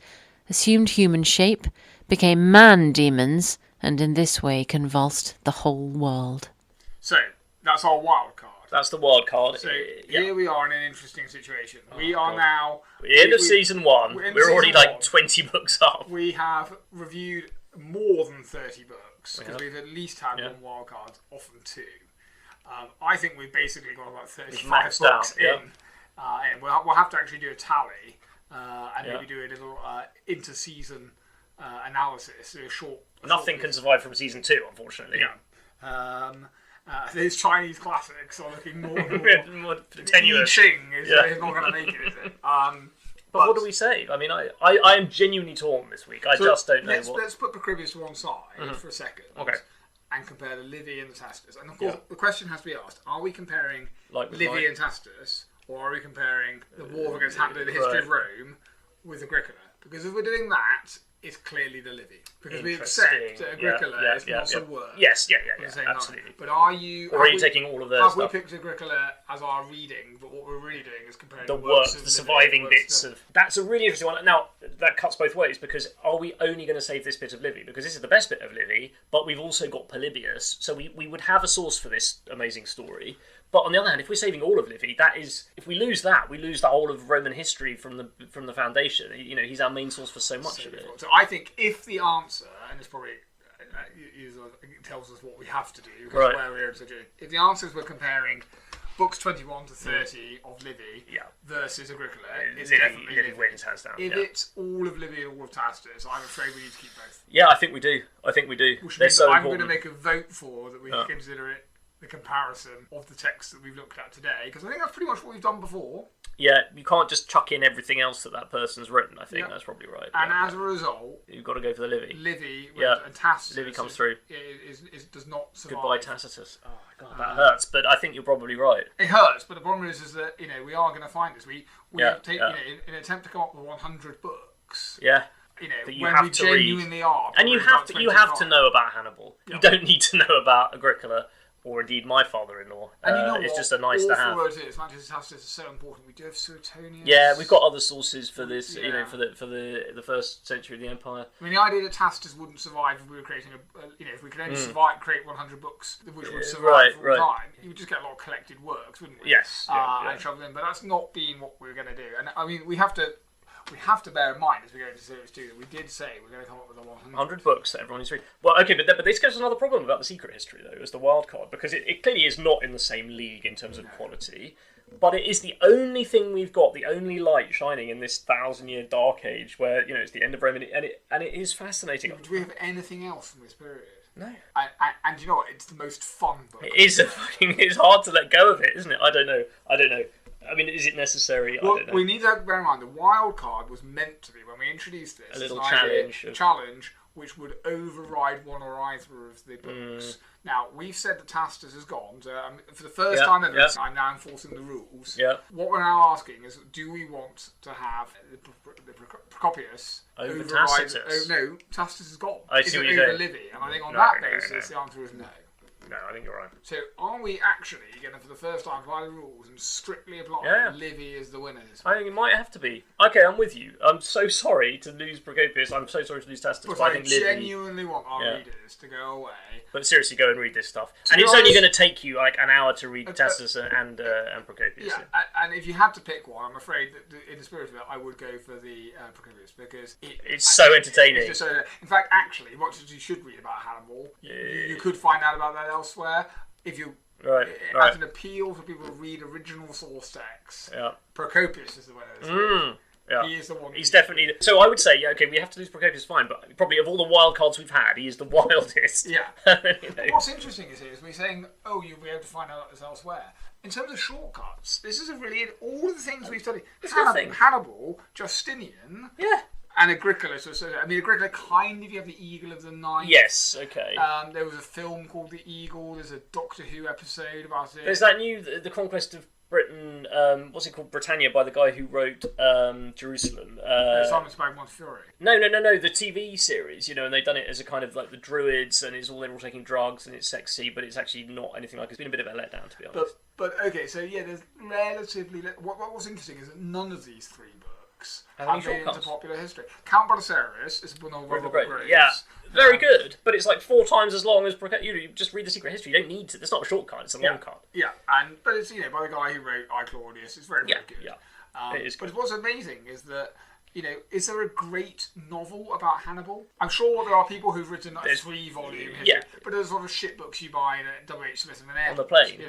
assumed human shape, became man-demons, and in this way convulsed the whole world. So, that's our wild card. That's the wild card. So, here we are in an interesting situation. We are now... End of season 1. We're already like 20 books up. We have reviewed more than 30 books, because we've at least had one wild card, often 2. I think we've basically got about 35 books in. We'll have to actually do a tally and maybe do a little inter-season analysis. A short. Nothing can survive from season 2, unfortunately. Yeah. These Chinese classics are looking more and more tenuous. Yi Ching is not going to make it, is it? But what do we say? I mean, I am genuinely torn this week. I just don't know what... Let's put Procopius to one side for a second. Okay. and compare the Livy and the Tacitus. And of course, the question has to be asked: are we comparing Livy and Tacitus, or are we comparing the war against Hannibal, the history of Rome, with Agricola? Because if we're doing that, it's clearly the Livy. Because we accept that Agricola is not some work. Yes, absolutely. But are you taking all of their stuff? We picked Agricola as our reading, but what we're really doing is comparing the works, the surviving bits of... That's a really interesting one. Now, that cuts both ways, because are we only going to save this bit of Livy? Because this is the best bit of Livy, but we've also got Polybius, so we would have a source for this amazing story. But on the other hand, if we're saving all of Livy, that is, if we lose that, we lose the whole of Roman history from the foundation. You know, he's our main source for so much of it. So I think if the answer, and it's probably it tells us what we have to do, because where we're to do. If the answer is we're comparing books 21 to 30 of Livy versus Agricola, it's definitely Livy wins hands down. If it's all of Livy and all of Tacitus, I'm afraid we need to keep both. Yeah, I think we do. Which means so I'm going to make a vote for that we consider it the comparison of the text that we've looked at today, because I think that's pretty much what we've done before. Yeah, you can't just chuck in everything else that person's written. I think that's probably right. And as a result, you've got to go for the Livy. And Tacitus. Livy comes through. Does not survive. Goodbye, Tacitus. Oh my god, that hurts. But I think you're probably right. It hurts, but the problem is that we are going to find this. We take in an attempt to come up with 100 books. Yeah. That you have to genuinely read. Are, and you have to know about Hannibal. You don't need to know about Agricola. Or indeed, my father-in-law. And it's just a nice to have. Manchester Tacitus is so important. We do have Suetonius. Yeah, we've got other sources for this. For the first century of the empire. I mean, the idea that Tacitus wouldn't survive if we were creating if we could only create 100 books which would survive for all time, you would just get a lot of collected works, wouldn't we? Yes. And trouble in, but that's not being what we're going to do. And I mean, we have to bear in mind as we go into Series 2 that we did say we're going to come up with 100 books that everyone needs to read. Well, okay, but this gives us another problem about the secret history, though, as the Wildcard, because it clearly is not in the same league in terms of quality, but it is the only thing we've got, the only light shining in this 1,000-year dark age where, it's the end of Rome, and it is fascinating. Do we have anything else from this period? No. And you know what? It's the most fun book. It is it's hard to let go of it, isn't it? I don't know. I mean, is it necessary? Well, I don't know. We need to bear in mind the Wildcard was meant to be, when we introduced this, a little challenge which would override one or either of the books. Now, we've said that Tacitus has gone. For the first time ever, I'm now enforcing the rules. What we're now asking is, do we want to have the Procopius over Tacitus? Tacitus? No, Tacitus is gone. I see what you're saying. Livy? And I think on that basis, the answer is no. No, I think you're right. So, are we actually going to, for the first time, apply the rules and strictly apply Livy as the winner this week? I think it might have to be. Okay, I'm with you. I'm so sorry to lose Procopius. I'm so sorry to lose Tacitus. But I think genuinely want our readers to go away. But seriously, go and read this stuff. And it's only going to take you like an hour to read Tacitus and Procopius. Yeah, and if you had to pick one, I'm afraid that in the spirit of it, I would go for the Procopius, because it's so entertaining. It's just in fact, actually, much as you should read about Hannibal, you could find out about that elsewhere if you. As an appeal for people to read original source texts. Procopius is the winner this week. Yeah. He is the one. He's definitely. So I would say, we have to lose Procopius, fine, but probably of all the wild cards we've had, he is the wildest. Yeah. But what's interesting is we're saying, you'll be able to find out this elsewhere. In terms of shortcuts, this is all of the things we've studied. Hannibal, Justinian. Yeah. And Agricola, Agricola kind of, you have the Eagle of the Night. Yes, okay. There was a film called The Eagle. There's a Doctor Who episode about it. There's that the Conquest of Britain, what's it called, Britannia, by the guy who wrote Jerusalem. Simon's Bag Montefiore. No, the TV series, and they've done it as a kind of like the Druids, and they're all taking drugs, and it's sexy, but it's actually not anything like. It's been a bit of a letdown, to be honest. But okay, so there's relatively. What's interesting is that none of these three books have made into popular history. Count Belisarius is one of the Graves. Yeah. Very good, but it's like 4 times as long as you just read the Secret History. You don't need to. It's not a short card; it's a long card. Yeah, but it's by the guy who wrote I Claudius. It's very good. Yeah, it is good. But what's amazing is that is there a great novel about Hannibal? I'm sure there are people who've written 3-volume history, but there's sort of shit books you buy in a W.H. Smith and an Air on the plane.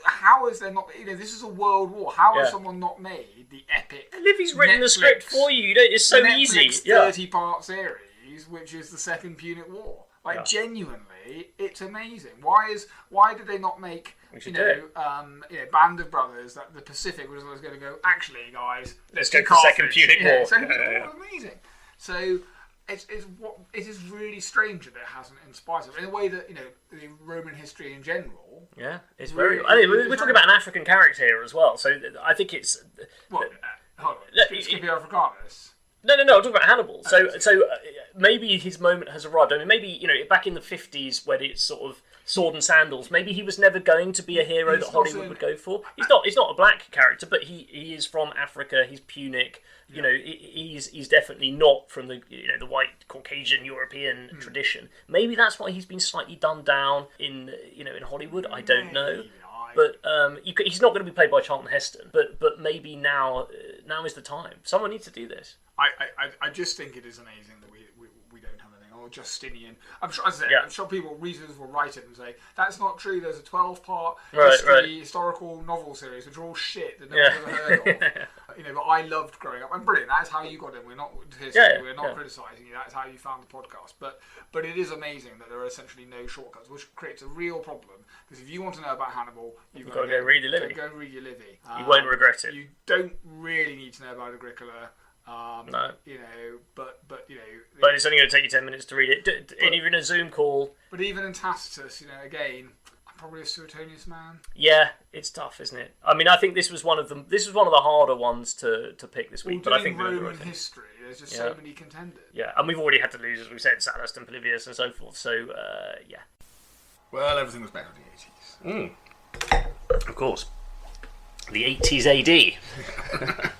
How is there not? This is a world war. How has someone not made the epic? Livy's written the script for you. It's so easy. 30-part series, which is the Second Punic War. Genuinely, it's amazing. Why did they not make Band of Brothers that the Pacific was going to go? Actually, guys, let's go for the Second Punic War. Second Punic War was amazing. So it is really strange that it hasn't inspired us in a way that the Roman history in general. Yeah, it's really, very. I mean, we're talking about an African character here as well, so I think it's. What? Hold on. Skip Africanus. No, I'm talking about Hannibal. So maybe his moment has arrived. I mean, maybe back in the 50s when it's sort of sword and sandals, maybe he was never going to be a hero that Hollywood would go for. He's not a black character, but he is from Africa. He's Punic. He's definitely not from the the white Caucasian European tradition. Maybe that's why he's been slightly dumbed down in in Hollywood. I don't know. But he's not going to be played by Charlton Heston. But maybe now is the time. Someone needs to do this. I just think it is amazing that we don't have anything. Or Justinian. I'm sure, I'm sure readers will write it and say that's not true. There's a 12-part historical novel series which are all shit that no one's ever heard of. But I loved growing up. And brilliant. That's how you got in. We're not we're not criticising you. That's how you found the podcast. But it is amazing that there are essentially no shortcuts, which creates a real problem. Because if you want to know about Hannibal, you've got to go read your Livy. You won't regret it. You don't really need to know about Agricola. No. But it's only going to take you 10 minutes to read it. And even a Zoom call. But even in Tacitus, again, I'm probably a Suetonius man. Yeah, it's tough, isn't it? I mean, I think this was one of the harder ones to pick this week. Well, but I think Roman history, there's just so many contenders. Yeah, and we've already had to lose, as we said, Sallust and Polybius and so forth. So yeah. Well, everything was better in the 80s. Of course. The 80s AD.